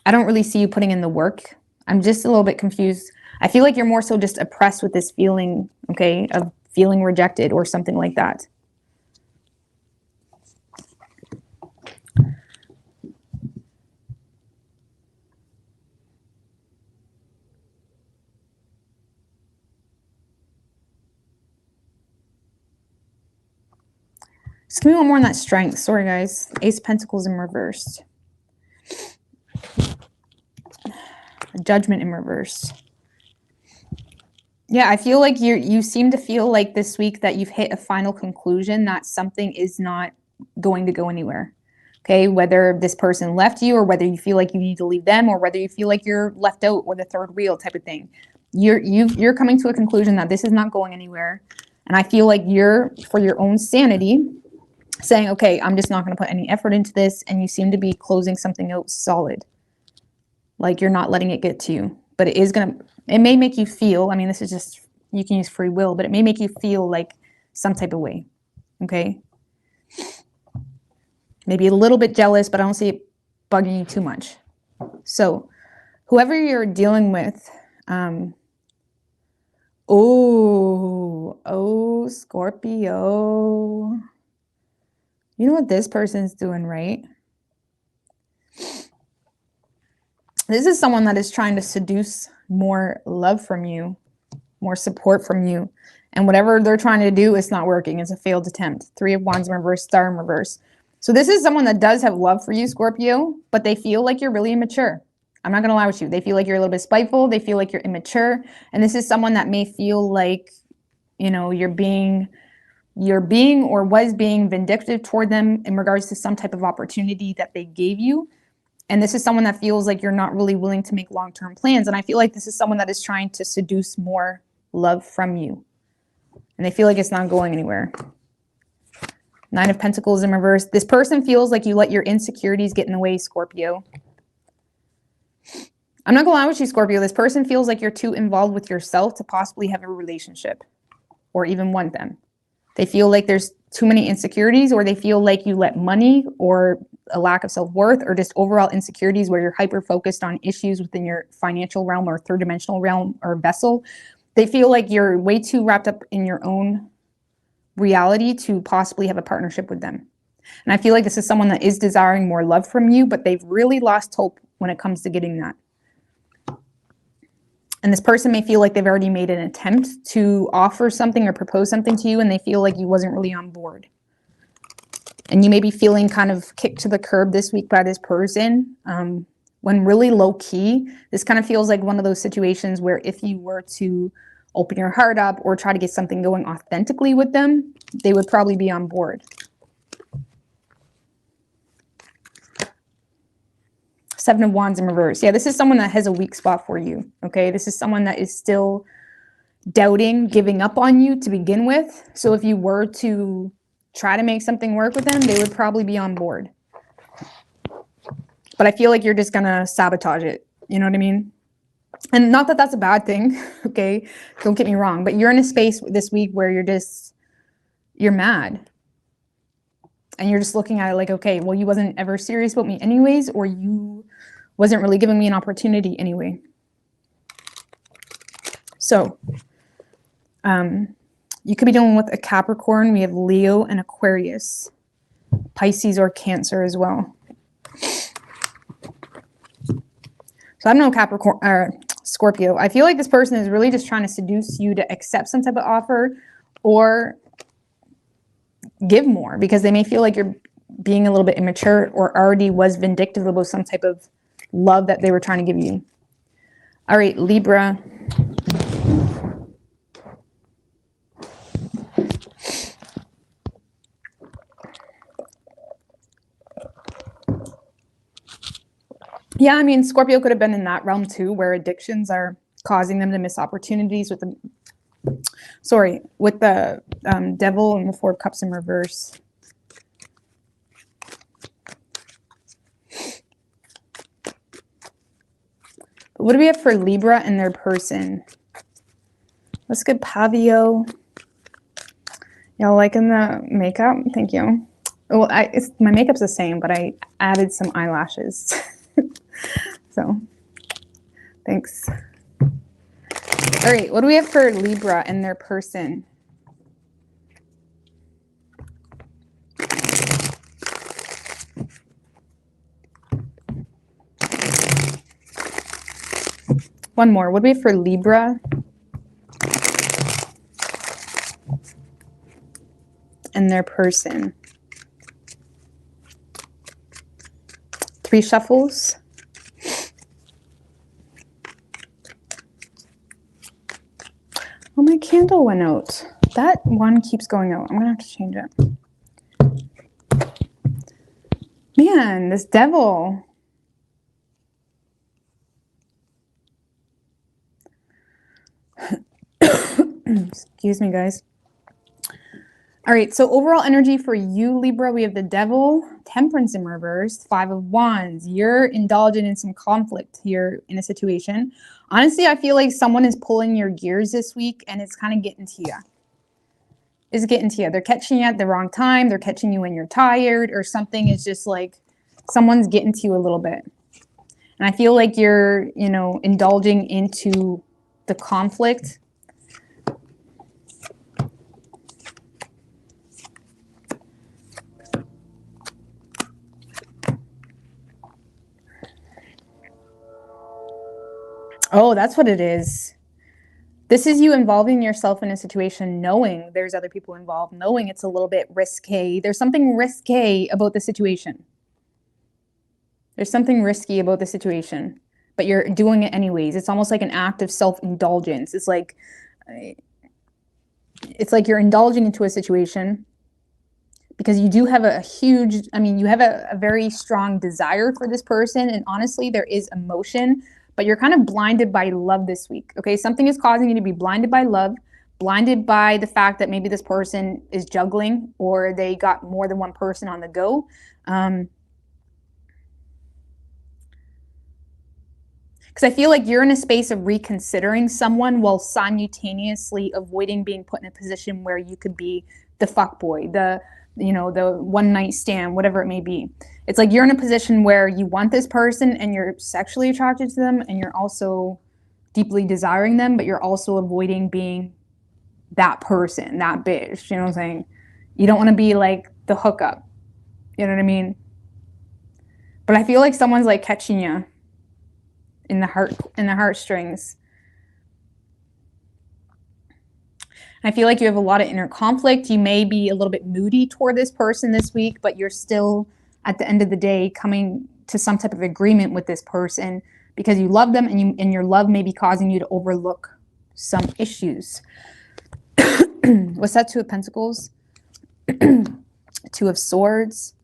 I don't really see you putting in the work. I'm just a little bit confused. I feel like you're more so just oppressed with this feeling, okay, of feeling rejected or something like that. Just give me one more on that strength. Sorry, guys. Ace of Pentacles in reverse. Judgment in reverse. Yeah, I feel like you seem to feel like this week that you've hit a final conclusion that something is not going to go anywhere. Okay, whether this person left you, or whether you feel like you need to leave them, or whether you feel like you're left out or the third wheel type of thing. You're coming to a conclusion that this is not going anywhere. And I feel like you're, for your own sanity, saying, okay, I'm just not going to put any effort into this. And you seem to be closing something out solid. Like you're not letting it get to you. But it may make you feel, I mean, this is just, you can use free will, but it may make you feel like some type of way. Okay. Maybe a little bit jealous, but I don't see it bugging you too much. So whoever you're dealing with, oh, Scorpio. You know what this person's doing, right? This is someone that is trying to seduce more love from you, more support from you. And whatever they're trying to do, it's not working. It's a failed attempt. 3 of Wands in reverse, Star in reverse. So this is someone that does have love for you, Scorpio, but they feel like you're really immature. I'm not going to lie with you. They feel like you're a little bit spiteful. They feel like you're immature. And this is someone that may feel like, you're being or was being vindictive toward them in regards to some type of opportunity that they gave you. And this is someone that feels like you're not really willing to make long-term plans. And I feel like this is someone that is trying to seduce more love from you. And they feel like it's not going anywhere. 9 of Pentacles in reverse. This person feels like you let your insecurities get in the way, Scorpio. I'm not going to lie with you, Scorpio. This person feels like you're too involved with yourself to possibly have a relationship or even want them. They feel like there's too many insecurities, or they feel like you let money or a lack of self-worth or just overall insecurities where you're hyper-focused on issues within your financial realm or third-dimensional realm or vessel. They feel like you're way too wrapped up in your own reality to possibly have a partnership with them. And I feel like this is someone that is desiring more love from you, but they've really lost hope when it comes to getting that. And this person may feel like they've already made an attempt to offer something or propose something to you, and they feel like you wasn't really on board. And you may be feeling kind of kicked to the curb this week by this person, when really low key. This kind of feels like one of those situations where if you were to open your heart up or try to get something going authentically with them, they would probably be on board. 7 of Wands in reverse. Yeah, this is someone that has a weak spot for you, okay? This is someone that is still doubting, giving up on you to begin with. So if you were to try to make something work with them, they would probably be on board. But I feel like you're just going to sabotage it. You know what I mean? And not that that's a bad thing, okay? Don't get me wrong. But you're in a space this week where you're mad. And you're just looking at it like, okay, well, you wasn't ever serious about me anyways, or you wasn't really giving me an opportunity anyway. So, you could be dealing with a Capricorn. We have Leo and Aquarius, Pisces or Cancer as well. So I don't know, Capricorn or Scorpio. I feel like this person is really just trying to seduce you to accept some type of offer or give more, because they may feel like you're being a little bit immature or already was vindictive about some type of love that they were trying to give you. All right, Libra. Yeah, I mean, Scorpio could have been in that realm too, where addictions are causing them to miss opportunities with the, Devil and the Four of Cups in reverse. But what do we have for Libra and their person? Let's get Pavio. Y'all liking the makeup? Thank you. Well, my makeup's the same, but I added some eyelashes. So, thanks. All right, what do we have for Libra and their person? One more. What do we have for Libra and their person? 3 shuffles. Oh, my candle went out. That one keeps going out. I'm going to have to change it. Man, this Devil. Excuse me, guys. All right, so overall energy for you, Libra, we have the Devil, Temperance in reverse, 5 of Wands. You're indulging in some conflict here in a situation. Honestly, I feel like someone is pulling your gears this week, and it's kind of getting to you. It's getting to you. They're catching you at the wrong time. They're catching you when you're tired, or something is just like someone's getting to you a little bit. And I feel like you're, indulging into the conflict. Oh, that's what it is. This is you involving yourself in a situation knowing there's other people involved, knowing it's a little bit risque. There's something risque about the situation. There's something risky about the situation, but you're doing it anyways. It's almost like an act of self-indulgence. It's like you're indulging into a situation because you do have you have a very strong desire for this person. And honestly, there is emotion, but you're kind of blinded by love this week. Okay, something is causing you to be blinded by love, blinded by the fact that maybe this person is juggling or they got more than one person on the go. Because I feel like you're in a space of reconsidering someone while simultaneously avoiding being put in a position where you could be the fuckboy, the one night stand, whatever it may be. It's like you're in a position where you want this person and you're sexually attracted to them and you're also deeply desiring them, but you're also avoiding being that person, that bitch. You know what I'm saying? You don't want to be like the hookup. You know what I mean? But I feel like someone's like catching you in the heartstrings. I feel like you have a lot of inner conflict. You may be a little bit moody toward this person this week, but you're still, at the end of the day, coming to some type of agreement with this person because you love them, and your love may be causing you to overlook some issues. What's that? 2 of Pentacles? 2 of Swords.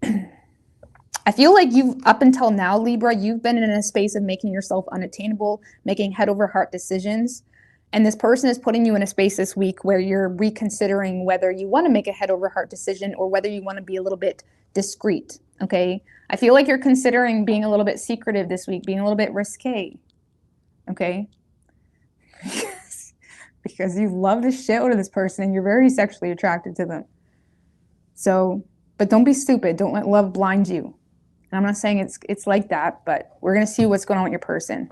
I feel like up until now, Libra, you've been in a space of making yourself unattainable, making head over heart decisions. And this person is putting you in a space this week where you're reconsidering whether you want to make a head over heart decision or whether you want to be a little bit discreet. Okay. I feel like you're considering being a little bit secretive this week, being a little bit risque. Okay. Because you love the shit out of this person and you're very sexually attracted to them. So, but don't be stupid. Don't let love blind you. And I'm not saying it's like that, but we're going to see what's going on with your person.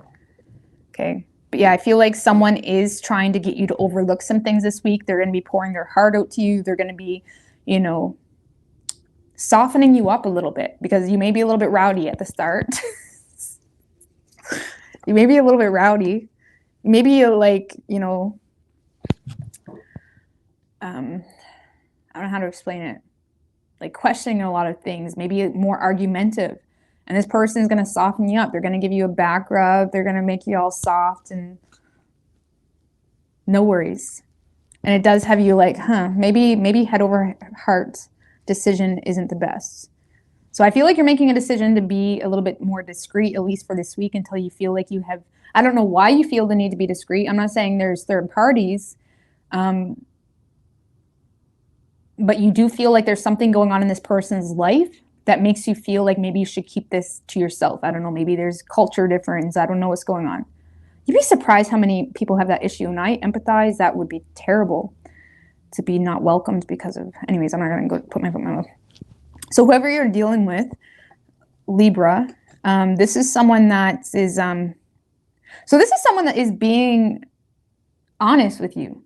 Okay. But yeah, I feel like someone is trying to get you to overlook some things this week. They're going to be pouring their heart out to you. They're going to be, you know, softening you up a little bit because you may be a little bit rowdy at the start. You may be a little bit rowdy. Maybe you're like, you know, I don't know how to explain it. Like questioning a lot of things, maybe more argumentative. And this person is going to soften you up. They're going to give you a back rub. They're going to make you all soft and no worries. And it does have you like, maybe head over heart decision isn't the best. So I feel like you're making a decision to be a little bit more discreet, at least for this week, until you feel like you have, I don't know why you feel the need to be discreet. I'm not saying there's third parties, but you do feel like there's something going on in this person's life that makes you feel like maybe you should keep this to yourself. I don't know, maybe there's culture difference. I don't know what's going on. You'd be surprised how many people have that issue. And I empathize. That would be terrible to be not welcomed because of, anyways, I'm not going to go put my foot in my mouth. So whoever you're dealing with, Libra, this is someone that is, so this is someone that is being honest with you.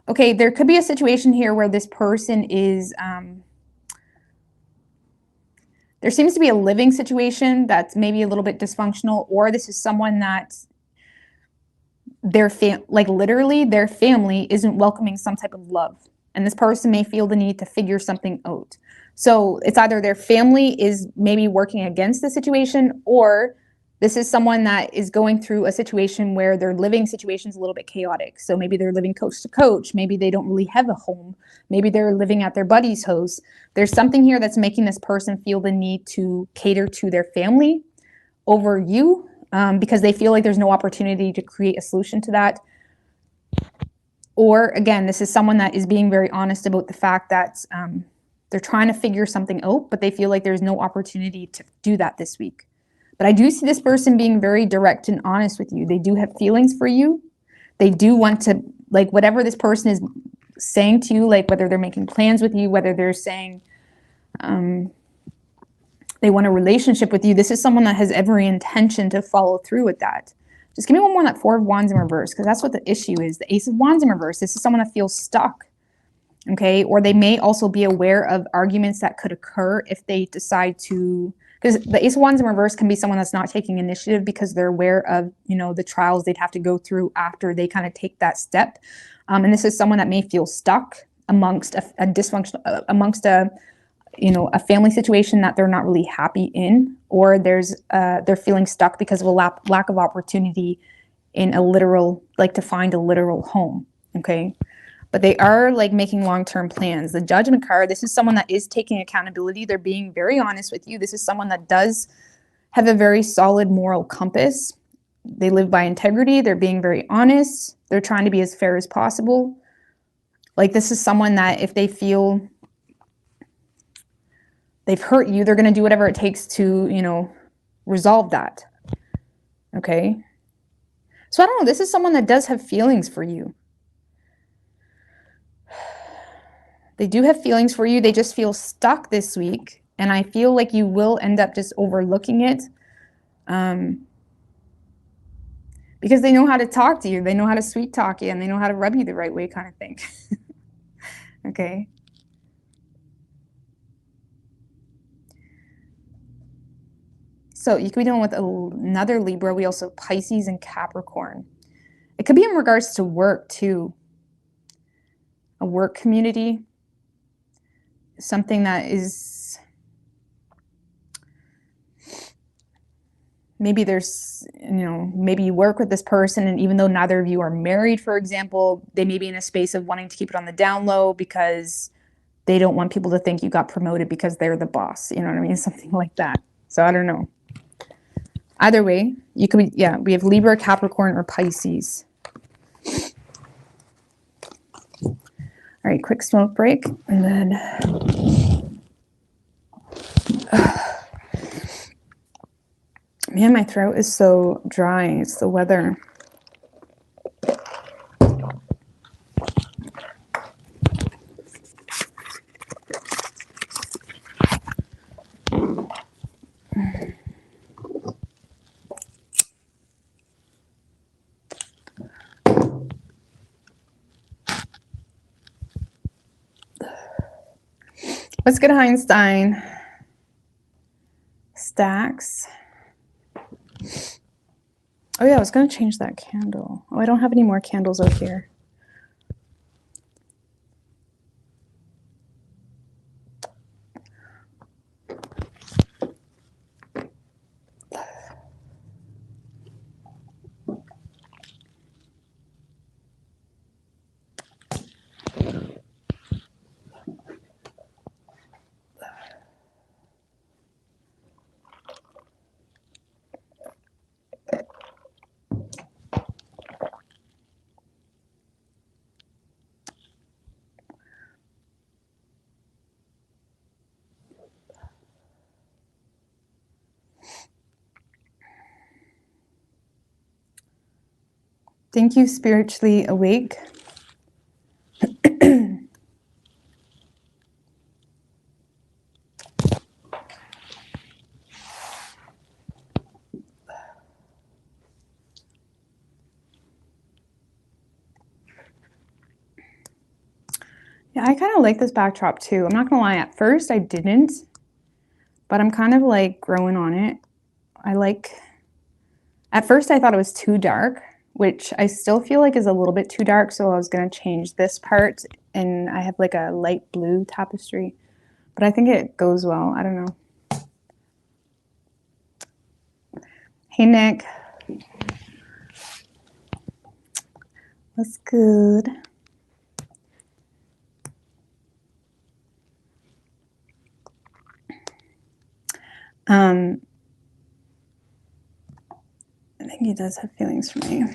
Okay, there could be a situation here where this person is, there seems to be a living situation that's maybe a little bit dysfunctional, or this is someone that literally their family isn't welcoming some type of love. And this person may feel the need to figure something out. So it's either their family is maybe working against the situation, or this is someone that is going through a situation where their living situation is a little bit chaotic. So maybe they're living coach to coach. Maybe they don't really have a home. Maybe they're living at their buddy's house. There's something here that's making this person feel the need to cater to their family over you, because they feel like there's no opportunity to create a solution to that. Or again, this is someone that is being very honest about the fact that they're trying to figure something out, but they feel like there's no opportunity to do that this week. But I do see this person being very direct and honest with you. They do have feelings for you. They do want to, like, whatever this person is saying to you, like whether they're making plans with you, whether they're saying they want a relationship with you, this is someone that has every intention to follow through with that. Just give me one more on that Four of Wands in reverse, because that's what the issue is. The Ace of Wands in reverse. This is someone that feels stuck. Okay. Or they may also be aware of arguments that could occur if they decide to, because the Ace of Wands in reverse can be someone that's not taking initiative because they're aware of, you know, the trials they'd have to go through after they kind of take that step. And this is someone that may feel stuck amongst a dysfunctional, amongst a, you know, a family situation that they're not really happy in, or they're feeling stuck because of a lack of opportunity in a literal, like to find a literal home. Okay. But they are like making long-term plans. The Judgment card, this is someone that is taking accountability. They're being very honest with you. This is someone that does have a very solid moral compass. They live by integrity. They're being very honest. They're trying to be as fair as possible. Like this is someone that if they feel they've hurt you, they're going to do whatever it takes to, you know, resolve that. Okay. So I don't know. This is someone that does have feelings for you. They do have feelings for you. They just feel stuck this week. And I feel like you will end up just overlooking it. Because they know how to talk to you. They know how to sweet talk you, and they know how to rub you the right way, kind of thing. Okay. So you could be dealing with another Libra. We also have Pisces and Capricorn. It could be in regards to work too. A work community. Something that is, maybe there's, you know, maybe you work with this person and even though neither of you are married, for example, they may be in a space of wanting to keep it on the down low because they don't want people to think you got promoted because they're the boss. You know what I mean? Something like that. So I don't know. Either way, you could be, yeah, we have Libra, Capricorn, or Pisces. All right, quick smoke break, and then man, my throat is so dry. It's the weather. Let's get Einstein. Stacks. Oh yeah, I was gonna change that candle. Oh, I don't have any more candles out here. Thank you, spiritually awake. Yeah, I kind of like this backdrop too. I'm not gonna lie, at first I didn't, but I'm kind of like growing on it. At first I thought it was too dark, which I still feel like is a little bit too dark, so I was gonna change this part, and I have like a light blue tapestry, but I think it goes well. I don't know. Hey, Nick. What's good? I think he does have feelings for me.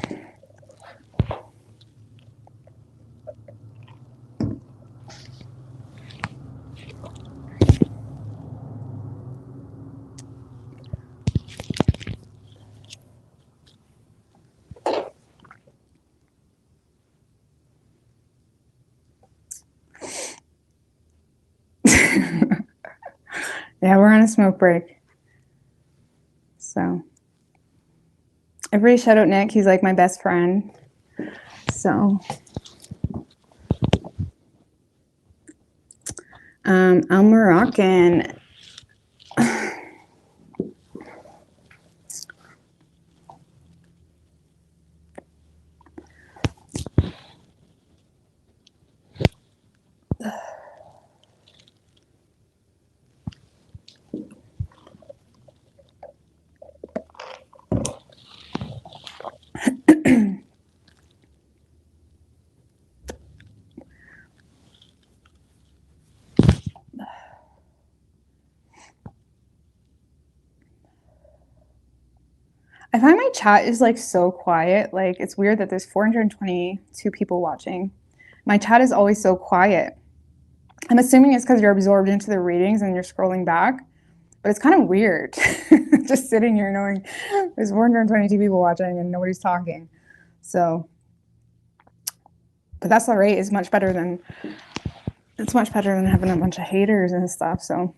Yeah, we're on a smoke break. So everybody shout out Nick. He's like my best friend. So I'm Moroccan. I find my chat is like so quiet. Like it's weird that there's 422 people watching. My chat is always so quiet. I'm assuming it's because you're absorbed into the readings and you're scrolling back, but it's kind of weird just sitting here knowing there's 422 people watching and nobody's talking. So, but that's all right. It's much better than having a bunch of haters and stuff. So.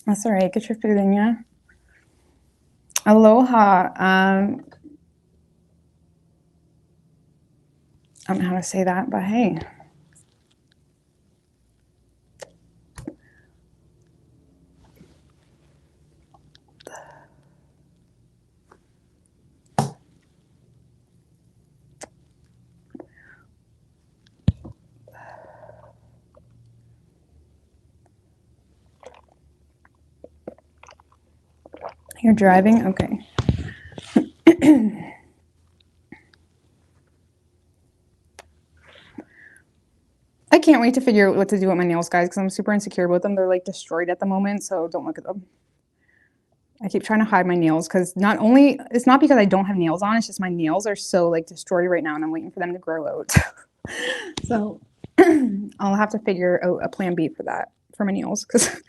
That's all right. Get your food in, yeah. Aloha. I don't know how to say that, but hey. You're driving? Okay. can't wait to figure out what to do with my nails, guys, because I'm super insecure about them. They're like destroyed at the moment, so don't look at them. I keep trying to hide my nails because it's not because I don't have nails on, it's just my nails are so like destroyed right now and I'm waiting for them to grow out. So I'll have to figure out a plan B for that, for my nails, because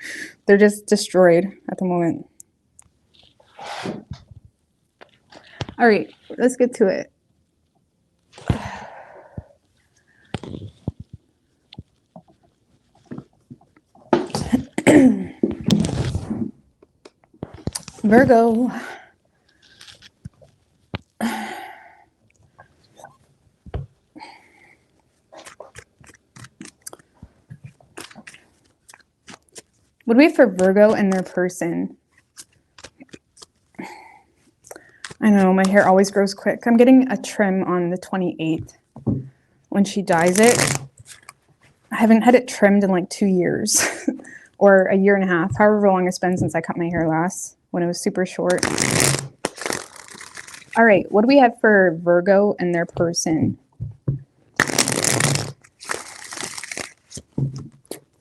they're just destroyed at the moment. All right, let's get to it. Virgo. What do we have for Virgo and their person? I know, my hair always grows quick. I'm getting a trim on the 28th when she dyes it. I haven't had it trimmed in like 2 years or a year and a half, however long it's been since I cut my hair last, when it was super short. All right, what do we have for Virgo and their person?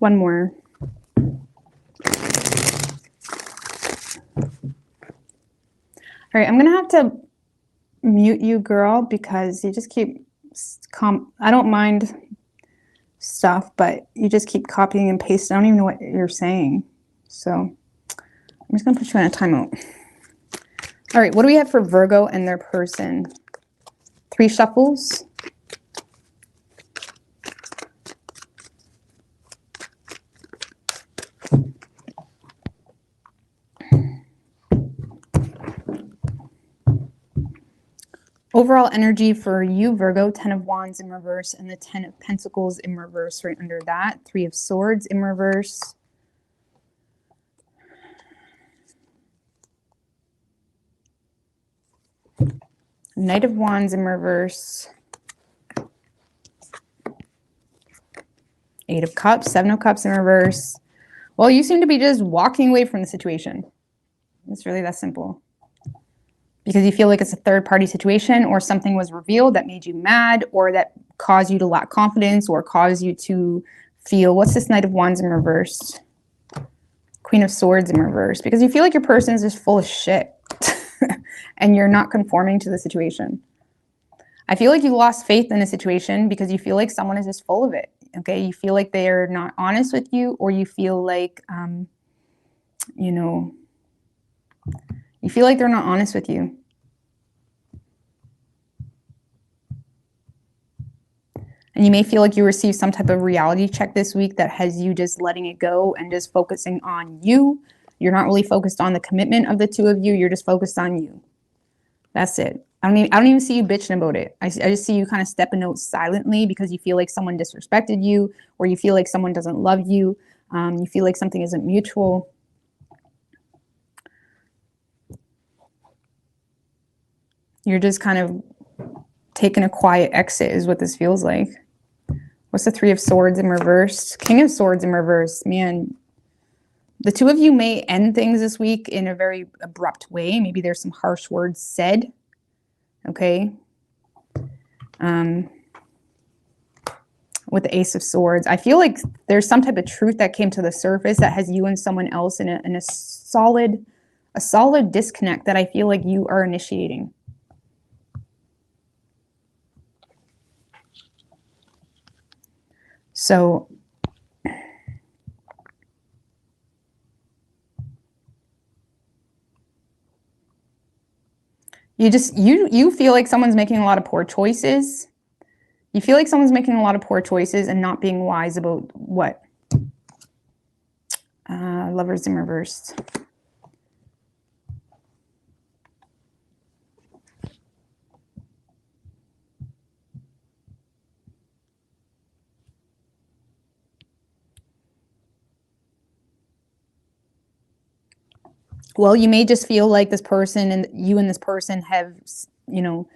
One more. All right, I'm gonna have to mute you, girl, because you just keep I don't mind stuff, but you just keep copying and pasting. I don't even know what you're saying. So I'm just gonna put you on a timeout. All right, what do we have for Virgo and their person? 3 shuffles. Overall energy for you, Virgo, 10 of Wands in reverse and the 10 of Pentacles in reverse right under that. 3 of Swords in reverse. Knight of Wands in reverse. 8 of Cups, 7 of Cups in reverse. Well, you seem to be just walking away from the situation. It's really that simple. Because you feel like it's a third-party situation or something was revealed that made you mad or that caused you to lack confidence or caused you to feel, what's this Knight of Wands in reverse? Queen of Swords in reverse. Because you feel like your person is just full of shit and you're not conforming to the situation. I feel like you lost faith in a situation because you feel like someone is just full of it, okay? You feel like they are not honest with you, or you feel like, you know, you feel like they're not honest with you. And you may feel like you received some type of reality check this week that has you just letting it go and just focusing on you. You're not really focused on the commitment of the two of you. You're just focused on you. That's it. I don't even see you bitching about it. I just see you kind of stepping out silently because you feel like someone disrespected you, or you feel like someone doesn't love you. You feel like something isn't mutual. You're just kind of taking a quiet exit is what this feels like. What's the 3 of Swords in reverse? King of Swords in reverse. Man, the two of you may end things this week in a very abrupt way. Maybe there's some harsh words said. Okay. With the Ace of Swords, I feel like there's some type of truth that came to the surface that has you and someone else in a solid disconnect that I feel like you are initiating. So you feel like someone's making a lot of poor choices. You feel like someone's making a lot of poor choices and not being wise about what? Lovers in reverse. Well, you may just feel like this person and you and this person have, you know,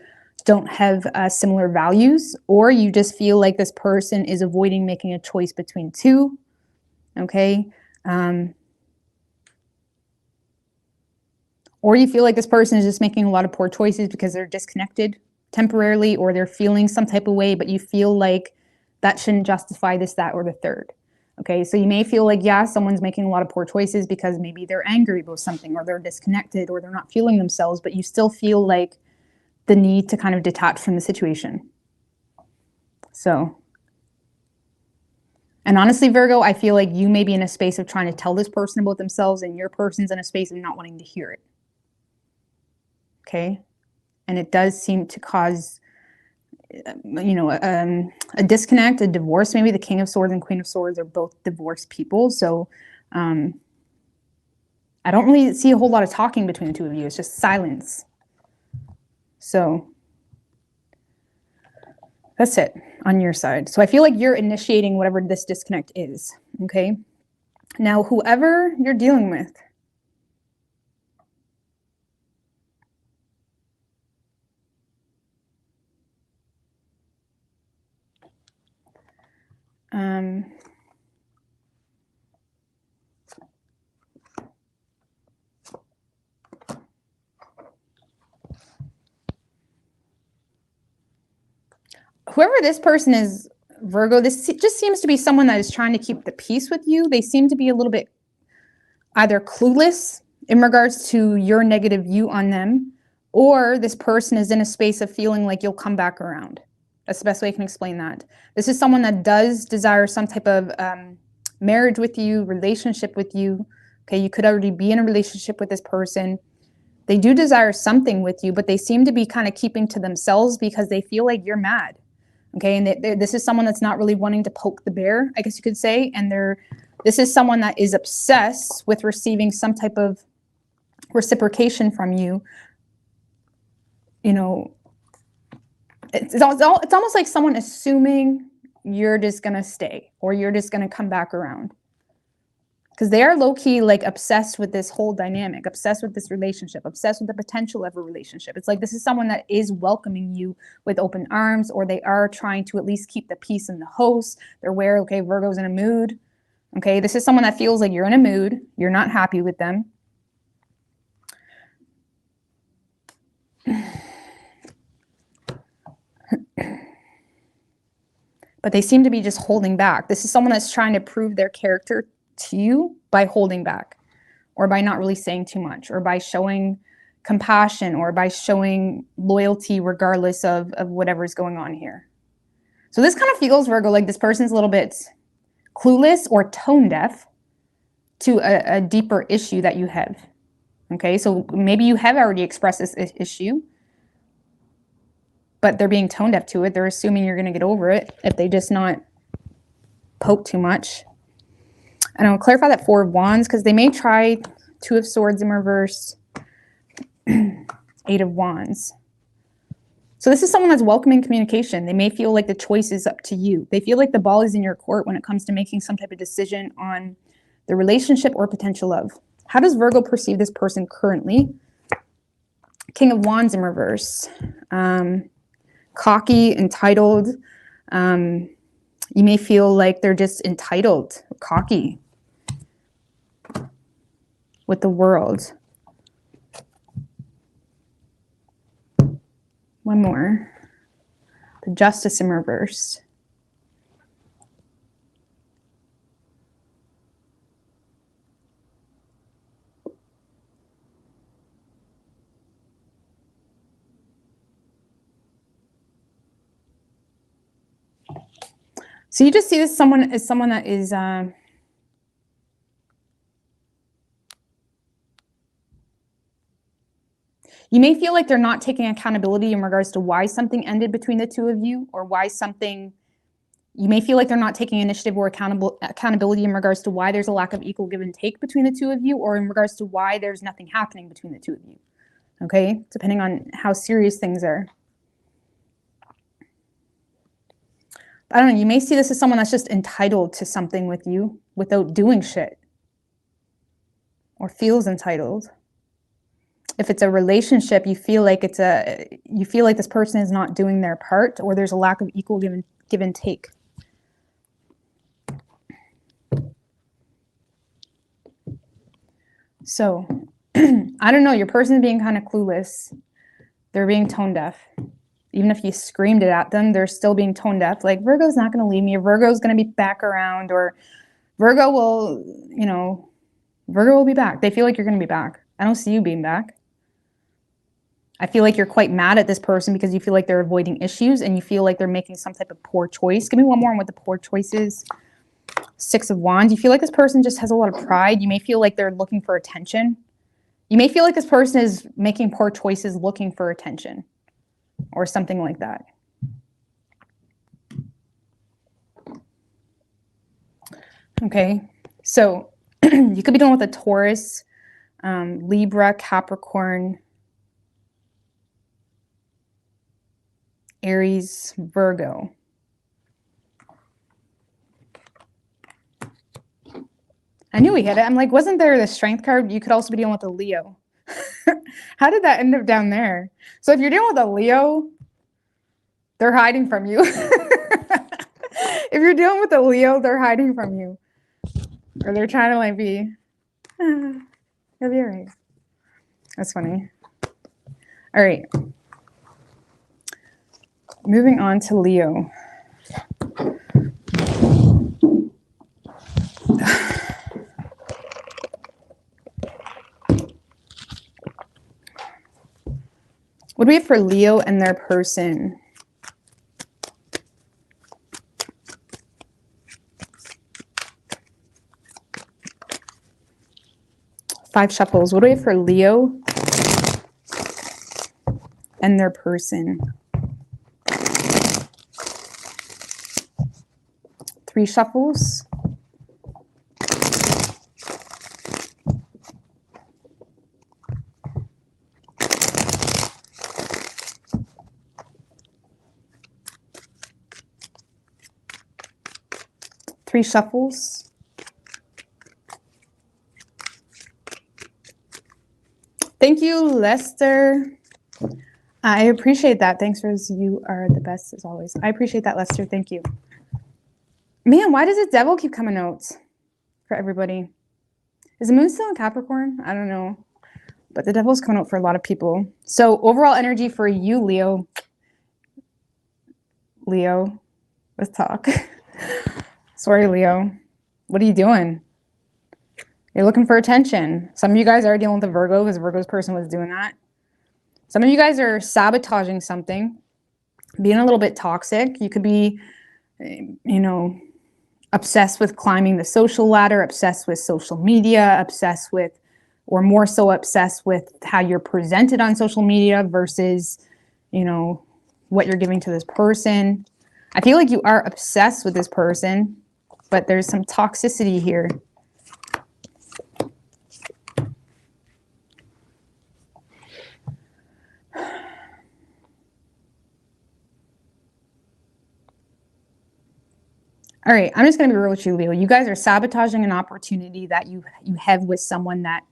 don't have similar values, or you just feel like this person is avoiding making a choice between two. Okay. Or you feel like this person is just making a lot of poor choices because they're disconnected temporarily, or they're feeling some type of way, but you feel like that shouldn't justify this, that, or the third. Okay, so you may feel like, yeah, someone's making a lot of poor choices because maybe they're angry about something, or they're disconnected, or they're not feeling themselves, but you still feel like the need to kind of detach from the situation. So, and honestly, Virgo, I feel like you may be in a space of trying to tell this person about themselves, and your person's in a space of not wanting to hear it. Okay, and it does seem to cause, you know, a disconnect, a divorce. Maybe the King of Swords and Queen of Swords are both divorced people. So I don't really see a whole lot of talking between the two of you. It's just silence. So that's it on your side. So I feel like you're initiating whatever this disconnect is. Okay. Now, whoever you're dealing with, whoever this person is, Virgo, this just seems to be someone that is trying to keep the peace with you. They seem to be a little bit either clueless in regards to your negative view on them, or this person is in a space of feeling like you'll come back around. That's the best way I can explain that. This is someone that does desire some type of marriage with you, relationship with you. Okay, you could already be in a relationship with this person. They do desire something with you, but they seem to be kind of keeping to themselves because they feel like you're mad. Okay, and this is someone that's not really wanting to poke the bear, I guess you could say, and this is someone that is obsessed with receiving some type of reciprocation from you. You know, it's almost like someone assuming you're just going to stay or you're just going to come back around. Because they are low-key like obsessed with this whole dynamic, obsessed with this relationship, obsessed with the potential of a relationship. It's like this is someone that is welcoming you with open arms, or they are trying to at least keep the peace in the house. They're aware, okay, Virgo's in a mood. Okay, this is someone that feels like you're in a mood, you're not happy with them. But they seem to be just holding back. This is someone that's trying to prove their character to you by holding back, or by not really saying too much, or by showing compassion, or by showing loyalty regardless of whatever's going on here. So this kind of feels, Virgo, like this person's a little bit clueless or tone deaf to a deeper issue that you have. Okay, so maybe you have already expressed this issue, but they're being tone deaf to it. They're assuming you're going to get over it if they just not poke too much. And I'll clarify that Four of Wands, because they may try Two of Swords in reverse, Eight of Wands. So this is someone that's welcoming communication. They may feel like the choice is up to you. They feel like the ball is in your court when it comes to making some type of decision on the relationship or potential love. How does Virgo perceive this person currently? King of Wands in reverse. Cocky, entitled. You may feel like they're just entitled, cocky with the world. One more. The Justice in reverse. So you just see this someone as someone that is you may feel like they're not taking accountability in regards to why something ended between the two of you, or why something, you may feel like they're not taking initiative or accountability in regards to why there's a lack of equal give and take between the two of you, or in regards to why there's nothing happening between the two of you. Okay, depending on how serious things are. I don't know, you may see this as someone that's just entitled to something with you without doing shit, or feels entitled. If it's a relationship, you feel like this person is not doing their part, or there's a lack of equal give and take. So, I don't know, your person's being kind of clueless. They're being tone deaf. Even if you screamed it at them, they're still being tone deaf. Like, Virgo's not going to leave me, or Virgo's going to be back around, or Virgo will, you know, Virgo will be back. They feel like you're going to be back. I don't see you being back. I feel like you're quite mad at this person because you feel like they're avoiding issues and you feel like they're making some type of poor choice. Give me one more on what the poor choice is. Six of Wands. You feel like this person just has a lot of pride. You may feel like they're looking for attention. You may feel like this person is making poor choices looking for attention or something like that. Okay, so you could be dealing with a Taurus, Libra, Capricorn, Aries, Virgo. I knew we hit it. I'm like, wasn't there the Strength card? You could also be dealing with a Leo. How did that end up down there? So if you're dealing with a Leo, they're hiding from you. If you're dealing with a Leo, they're hiding from you. Or they're trying to like be, you'll be all right. That's funny. All right. Moving on to Leo. What do we have for Leo and their person? Five shuffles. What do we have for Leo and their person? Three shuffles. Three shuffles. Thank you, Lester. I appreciate that. Thanks, Rose. You are the best as always. I appreciate that, Lester. Thank you. Man, why does the devil keep coming out for everybody? Is the moon still in Capricorn? I don't know. But the devil's coming out for a lot of people. So overall energy for you, Leo. Leo, let's talk. Sorry, Leo. What are you doing? You're looking for attention. Some of you guys are dealing with a Virgo because Virgo's person was doing that. Some of you guys are sabotaging something, being a little bit toxic. You could be, you know, obsessed with climbing the social ladder, obsessed with social media, obsessed with, or more so obsessed with how you're presented on social media versus, you know, what you're giving to this person. I feel like you are obsessed with this person, but there's some toxicity here. All right, I'm just going to be real with you, Leo. You guys are sabotaging an opportunity that you have with someone that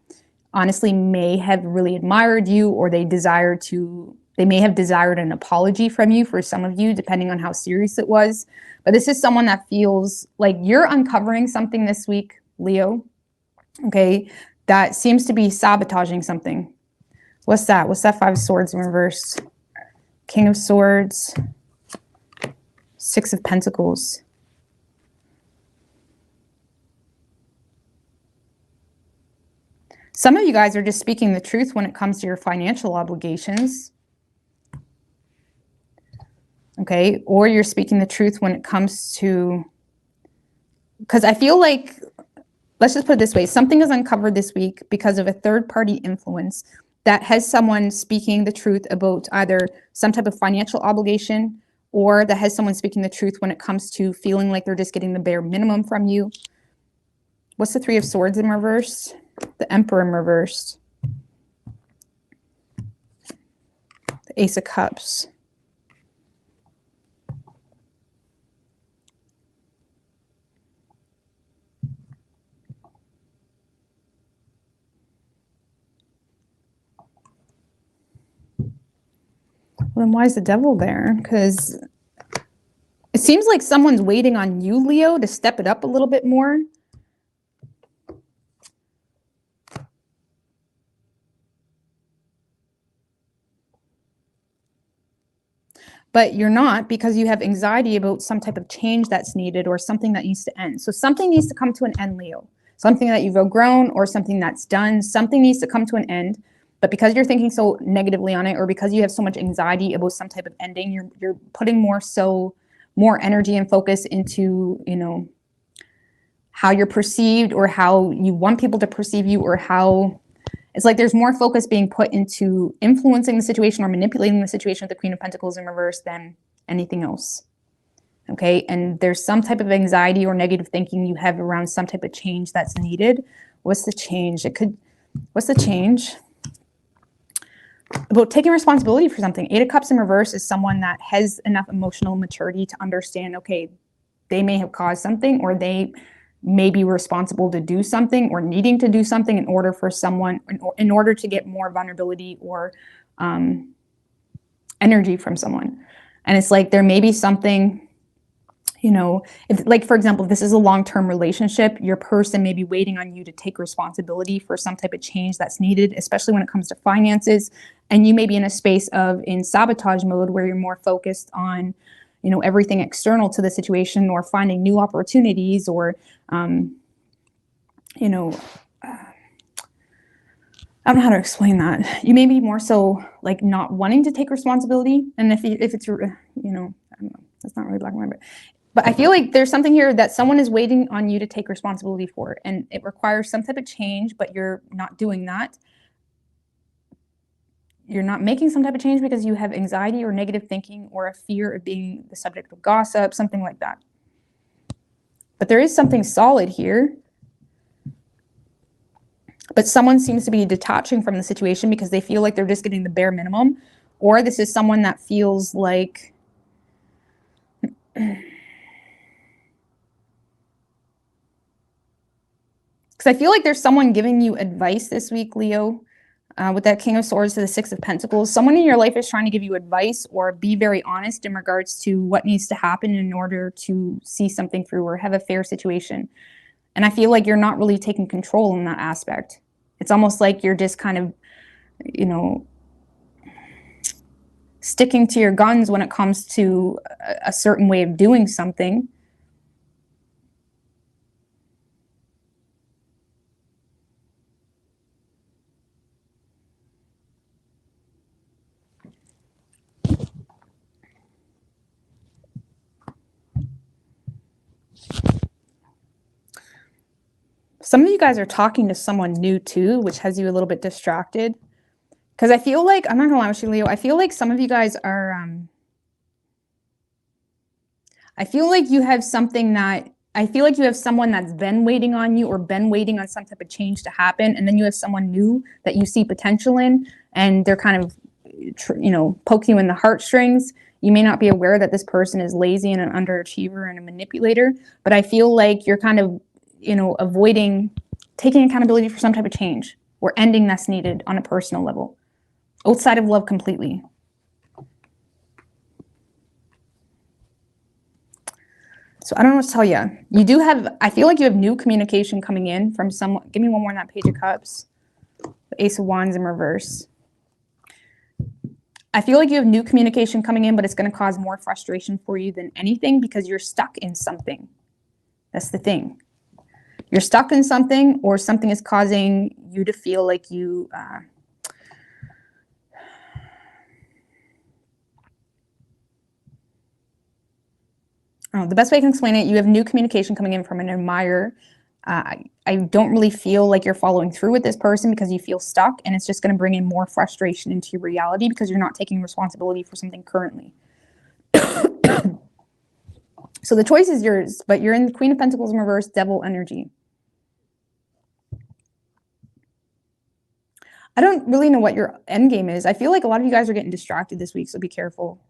honestly may have really admired you, or they may have desired an apology from you for some of you, depending on how serious it was. But this is someone that feels like you're uncovering something this week, Leo, okay, that seems to be sabotaging something. What's that? What's that? Five of Swords in reverse. King of Swords. Six of Pentacles. Some of you guys are just speaking the truth when it comes to your financial obligations. Okay, or you're speaking the truth when it comes to, because I feel like, let's just put it this way, something is uncovered this week because of a third-party influence that has someone speaking the truth about either some type of financial obligation, or that has someone speaking the truth when it comes to feeling like they're just getting the bare minimum from you. What's the Three of Swords in reverse? The Emperor in reverse. The Ace of Cups. Well, then why is the devil there? Because it seems like someone's waiting on you, Leo, to step it up a little bit more. but you're not, because you have anxiety about some type of change that's needed or something that needs to end. So something needs to come to an end, Leo. Something that you've outgrown or something that's done, something needs to come to an end. But because you're thinking so negatively on it, or because you have so much anxiety about some type of ending, you're putting more energy and focus into, how you're perceived, or how you want people to perceive you, or how it's like there's more focus being put into influencing the situation or manipulating the situation with the Queen of Pentacles in reverse than anything else. Okay, and there's some type of anxiety or negative thinking you have around some type of change that's needed. What's the change? What's the change? About taking responsibility for something. 8 of Cups in reverse is someone that has enough emotional maturity to understand, okay, they may have caused something, or they may be responsible to do something, or needing to do something in order to get more vulnerability or energy from someone. And it's like there may be something, if, like, for example, if this is a long-term relationship, your person may be waiting on you to take responsibility for some type of change that's needed, especially when it comes to finances. And you may be in a space in sabotage mode, where you're more focused on, everything external to the situation, or finding new opportunities, or, I don't know how to explain that. You may be more so like not wanting to take responsibility. And if it's, I don't know, that's not really black and white, but I feel like there's something here that someone is waiting on you to take responsibility for, and it requires some type of change, but you're not doing that. You're not making some type of change because you have anxiety or negative thinking, or a fear of being the subject of gossip, something like that. But there is something solid here. But someone seems to be detaching from the situation because they feel like they're just getting the bare minimum. Or this is someone that feels like, because I feel like there's someone giving you advice this week, Leo, with that King of Swords to the 6 of Pentacles. Someone in your life is trying to give you advice or be very honest in regards to what needs to happen in order to see something through or have a fair situation. And I feel like you're not really taking control in that aspect. It's almost like you're just kind of, sticking to your guns when it comes to a certain way of doing something. Some of you guys are talking to someone new too, which has you a little bit distracted. Because I feel like, I'm not gonna lie with you, Leo, I feel like some of you guys are, I feel like you have someone that's been waiting on you, or been waiting on some type of change to happen. And then you have someone new that you see potential in, and they're kind of, poking you in the heartstrings. You may not be aware that this person is lazy and an underachiever and a manipulator, but I feel like you're kind of, avoiding taking accountability for some type of change or ending that's needed on a personal level, outside of love completely. So I don't know what to tell you. I feel like you have new communication coming in from someone. Give me one more on that Page of Cups. The Ace of Wands in reverse. I feel like you have new communication coming in, but it's going to cause more frustration for you than anything, because you're stuck in something. That's the thing. You're stuck in something, or something is causing you to feel like you, the best way I can explain it, you have new communication coming in from an admirer. I don't really feel like you're following through with this person because you feel stuck, and it's just going to bring in more frustration into your reality because you're not taking responsibility for something currently. So the choice is yours, but you're in the Queen of Pentacles in reverse, Devil energy. I don't really know what your end game is. I feel like a lot of you guys are getting distracted this week, so be careful.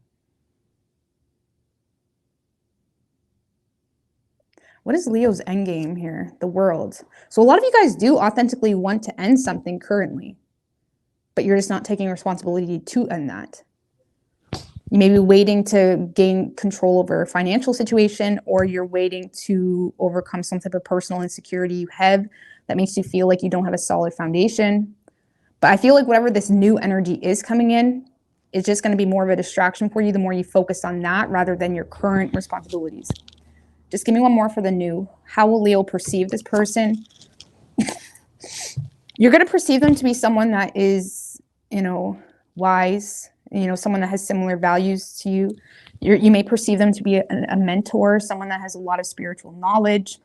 What is Leo's end game here? The World. So a lot of you guys do authentically want to end something currently, but you're just not taking responsibility to end that. You may be waiting to gain control over a financial situation, or you're waiting to overcome some type of personal insecurity you have that makes you feel like you don't have a solid foundation. But I feel like whatever this new energy is coming in, is just going to be more of a distraction for you the more you focus on that rather than your current responsibilities. Just give me one more for the new. How will Leo perceive this person? You're going to perceive them to be someone that is, wise, someone that has similar values to you. You may perceive them to be a mentor, someone that has a lot of spiritual knowledge.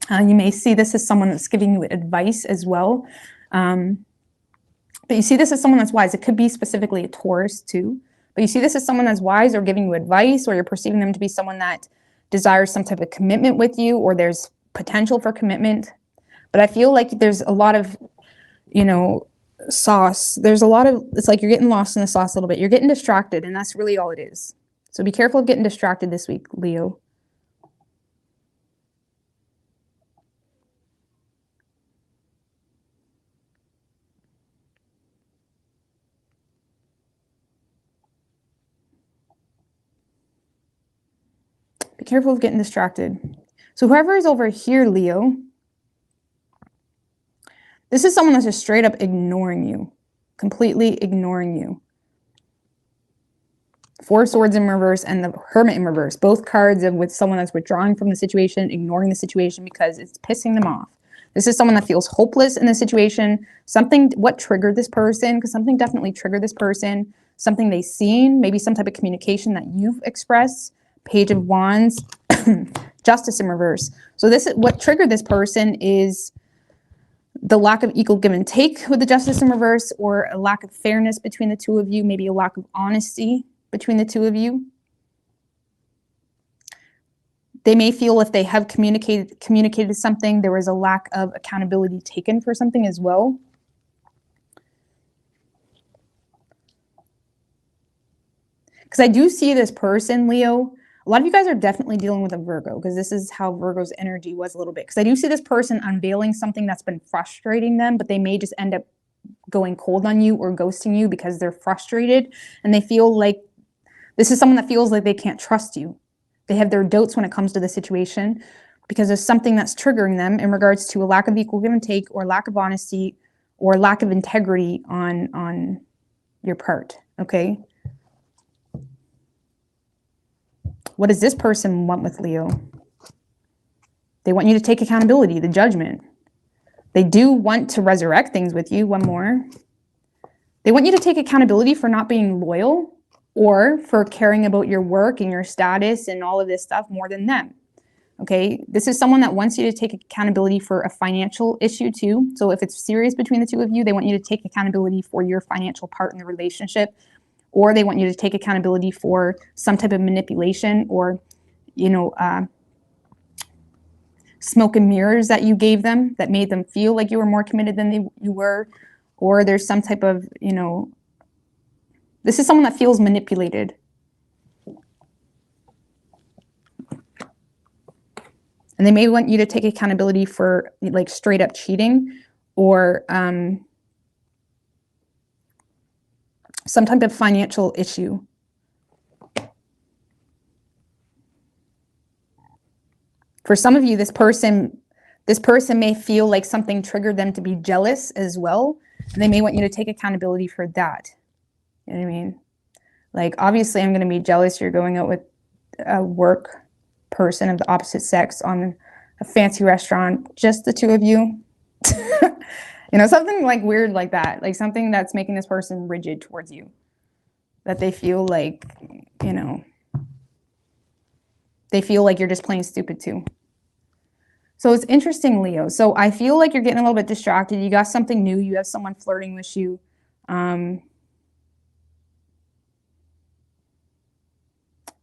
You may see this as someone that's giving you advice as well. But you see this as someone that's wise. It could be specifically a Taurus too. But you see this as someone that's wise or giving you advice, or you're perceiving them to be someone that desires some type of commitment with you, or there's potential for commitment. But I feel like there's a lot of, sauce. It's like you're getting lost in the sauce a little bit. You're getting distracted, and that's really all it is. So be careful of getting distracted this week, Leo. Be careful of getting distracted. So whoever is over here, Leo, this is someone that's just straight up ignoring you, completely ignoring you. Four Swords in reverse and the Hermit in reverse. Both cards of with someone that's withdrawing from the situation, ignoring the situation because it's pissing them off. This is someone that feels hopeless in the situation. What triggered this person? Because something definitely triggered this person. Something they've seen, maybe some type of communication that you've expressed. Page of Wands, Justice in reverse. So what triggered this person is the lack of equal give and take with the Justice in reverse, or a lack of fairness between the two of you, maybe a lack of honesty between the two of you. They may feel if they have communicated something, there was a lack of accountability taken for something as well. Because I do see this person, Leo, a lot of you guys are definitely dealing with a Virgo, because this is how Virgo's energy was a little bit. Because I do see this person unveiling something that's been frustrating them, but they may just end up going cold on you or ghosting you because they're frustrated, and they feel like this is someone that feels like they can't trust you. They have their doubts when it comes to the situation because there's something that's triggering them in regards to a lack of equal give and take, or lack of honesty, or lack of integrity on your part, okay? What does this person want with Leo? They want you to take accountability, the Judgment. They do want to resurrect things with you. One more. They want you to take accountability for not being loyal, or for caring about your work and your status and all of this stuff more than them. Okay, this is someone that wants you to take accountability for a financial issue too. So if it's serious between the two of you, they want you to take accountability for your financial part in the relationship, or they want you to take accountability for some type of manipulation, or, smoke and mirrors that you gave them that made them feel like you were more committed than you were, or there's some type of, this is someone that feels manipulated. And they may want you to take accountability for like straight up cheating, or some type of financial issue. For some of you, this person may feel like something triggered them to be jealous as well. And they may want you to take accountability for that. You know what I mean? Like, obviously, I'm going to be jealous. You're going out with a work person of the opposite sex on a fancy restaurant, just the two of you. Something like weird like that. Like something that's making this person rigid towards you. That they feel like, they feel like you're just playing stupid too. So it's interesting, Leo. So I feel like you're getting a little bit distracted. You got something new. You have someone flirting with you.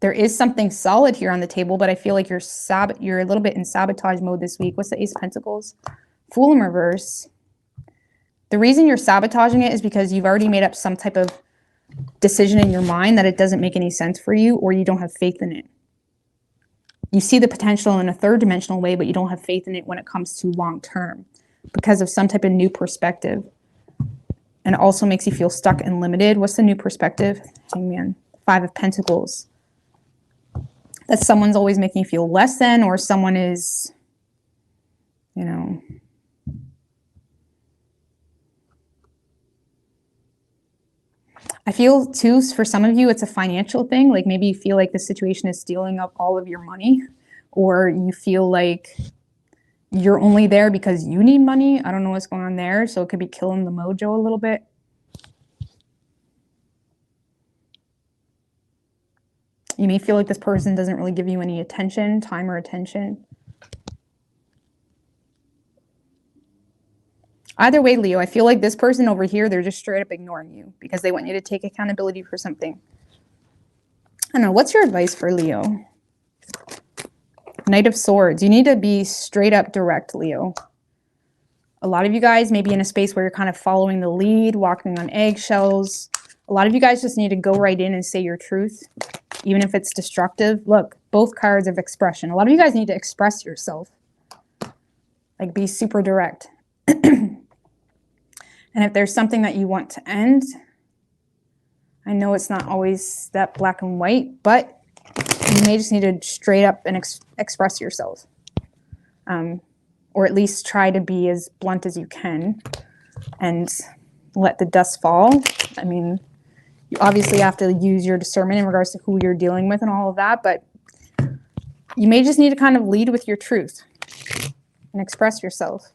There is something solid here on the table, but I feel like you're a little bit in sabotage mode this week. What's the Ace of Pentacles? Fool in reverse. The reason you're sabotaging it is because you've already made up some type of decision in your mind that it doesn't make any sense for you, or you don't have faith in it. You see the potential in a third dimensional way, but you don't have faith in it when it comes to long term because of some type of new perspective. And it also makes you feel stuck and limited. What's the new perspective? Hangman. Five of Pentacles. That someone's always making you feel less than, or someone is, I feel too, for some of you, it's a financial thing. Like maybe you feel like the situation is stealing up all of your money, or you feel like you're only there because you need money. I don't know what's going on there. So it could be killing the mojo a little bit. You may feel like this person doesn't really give you any attention, time or attention. Either way, Leo, I feel like this person over here, they're just straight up ignoring you because they want you to take accountability for something. I don't know. What's your advice for Leo? Knight of Swords. You need to be straight up direct, Leo. A lot of you guys may be in a space where you're kind of following the lead, walking on eggshells. A lot of you guys just need to go right in and say your truth, even if it's destructive. Look, both cards of expression. A lot of you guys need to express yourself. Like, be super direct. And if there's something that you want to end, I know it's not always that black and white, but you may just need to straight up and express yourself. Or at least try to be as blunt as you can and let the dust fall. I mean, you obviously have to use your discernment in regards to who you're dealing with and all of that, but you may just need to kind of lead with your truth and express yourself.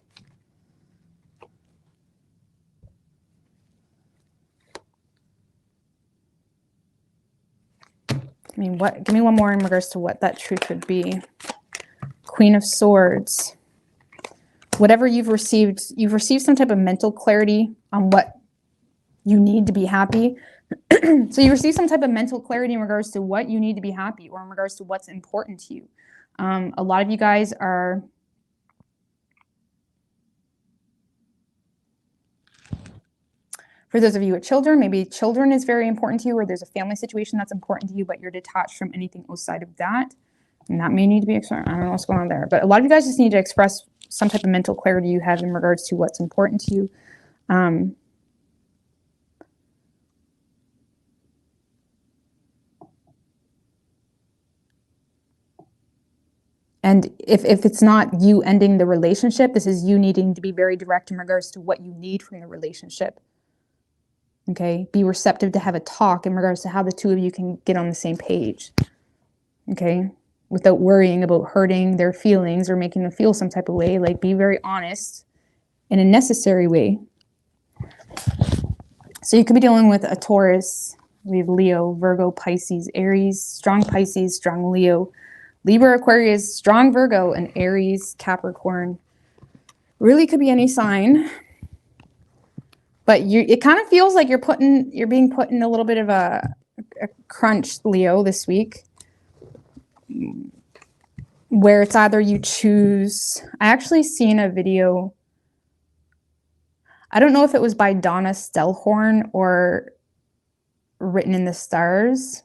I mean, what? Give me one more in regards to what that truth would be. Queen of Swords. Whatever you've received some type of mental clarity on what you need to be happy. So you receive some type of mental clarity in regards to what you need to be happy, or in regards to what's important to you. A lot of you guys are... For those of you with children, maybe children is very important to you, or there's a family situation that's important to you, but you're detached from anything outside of that. And that may need to be expressed. I don't know what's going on there. But a lot of you guys just need to express some type of mental clarity you have in regards to what's important to you. And if it's not you ending the relationship, this is you needing to be very direct in regards to what you need from the relationship. Okay, be receptive to have a talk in regards to how the two of you can get on the same page. Okay, without worrying about hurting their feelings or making them feel some type of way. Like, be very honest in a necessary way. So you could be dealing with a Taurus. We have Leo, Virgo, Pisces, Aries, strong Pisces, strong Leo, Libra, Aquarius, strong Virgo, and Aries, Capricorn. Really could be any sign. But it kind of feels like you're being put in a little bit of a crunch, Leo, this week, where it's either you choose... I actually seen a video, I don't know if it was by Donna Stellhorn or Written in the Stars,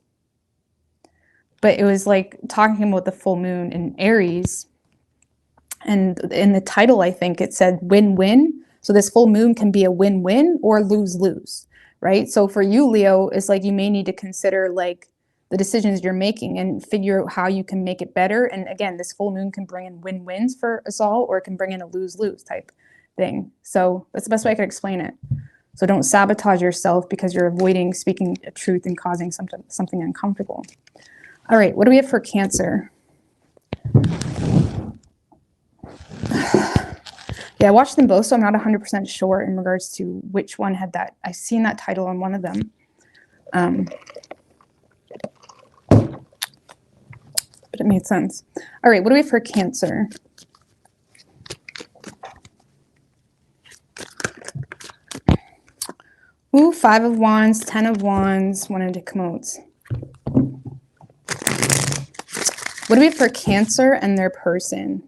but it was like talking about the full moon in Aries, and in the title, I think it said win-win. So this full moon can be a win-win or lose-lose, right? So for you, Leo, it's like you may need to consider like the decisions you're making and figure out how you can make it better. And again, this full moon can bring in win-wins for us all, or it can bring in a lose-lose type thing. So that's the best way I could explain it. So don't sabotage yourself because you're avoiding speaking the truth and causing something uncomfortable. All right, what do we have for Cancer? Yeah, I watched them both, so I'm not 100% sure in regards to which one had that. I've seen that title on one of them. But it made sense. All right, what do we have for Cancer? Ooh, 5 of Wands, 10 of Wands, wanted to come out. What do we have for Cancer and their person?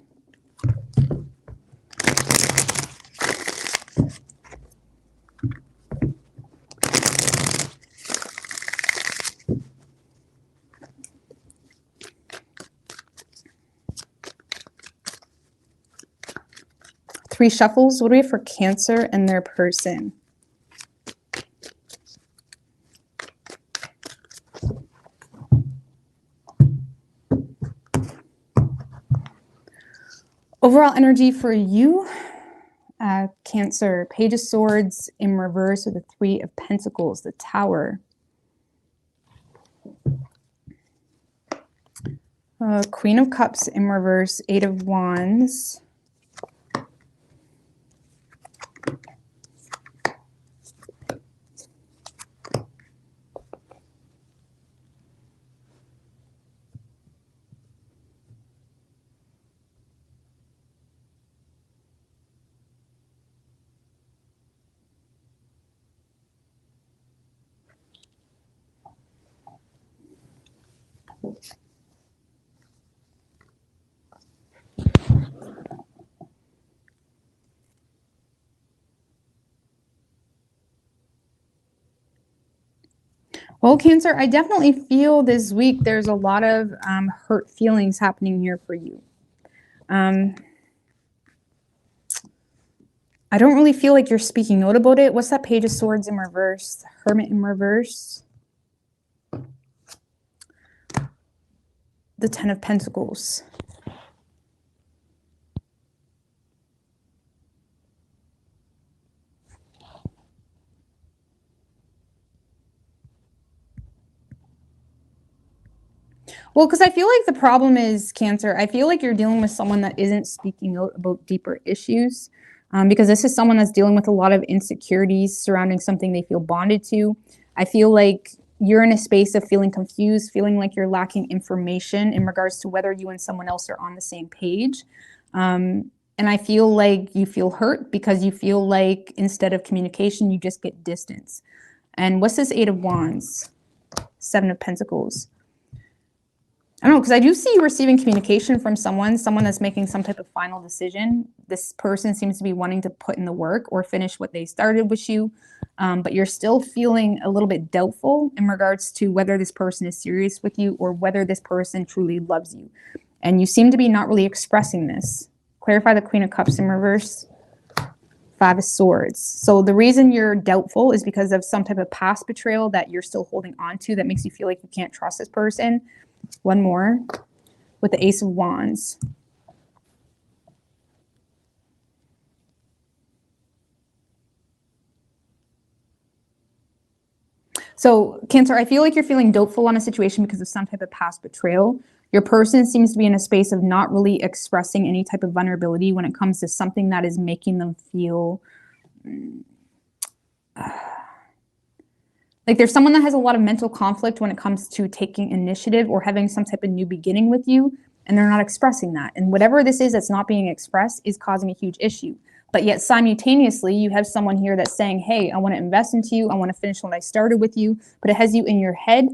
Three shuffles. What do we have for Cancer and their person? Overall energy for you, Cancer, Page of Swords in reverse with the 3 of Pentacles, the Tower. Queen of Cups in reverse, Eight of Wands. Well, Cancer, I definitely feel this week there's a lot of hurt feelings happening here for you. I don't really feel like you're speaking out about it. What's that Page of Swords in reverse? Hermit in reverse. The Ten of Pentacles. Well, because I feel like the problem is, Cancer, I feel like you're dealing with someone that isn't speaking out about deeper issues, because this is someone that's dealing with a lot of insecurities surrounding something they feel bonded to. I feel like you're in a space of feeling confused, feeling like you're lacking information in regards to whether you and someone else are on the same page. And I feel like you feel hurt because you feel like instead of communication, you just get distance. And what's this Eight of Wands? Seven of Pentacles. I don't know, because I do see you receiving communication from someone that's making some type of final decision. This person seems to be wanting to put in the work or finish what they started with you, but you're still feeling a little bit doubtful in regards to whether this person is serious with you or whether this person truly loves you. And you seem to be not really expressing this. Clarify the Queen of Cups in reverse. Five of Swords. So the reason you're doubtful is because of some type of past betrayal that you're still holding on to that makes you feel like you can't trust this person. One more with the Ace of Wands. So Cancer, I feel like you're feeling doubtful on a situation because of some type of past betrayal. Your person seems to be in a space of not really expressing any type of vulnerability when it comes to something that is making them feel like there's someone that has a lot of mental conflict when it comes to taking initiative or having some type of new beginning with you, and they're not expressing that. And whatever this is that's not being expressed is causing a huge issue. But yet simultaneously, you have someone here that's saying, hey, I want to invest into you. I want to finish what I started with you. But it has you in your head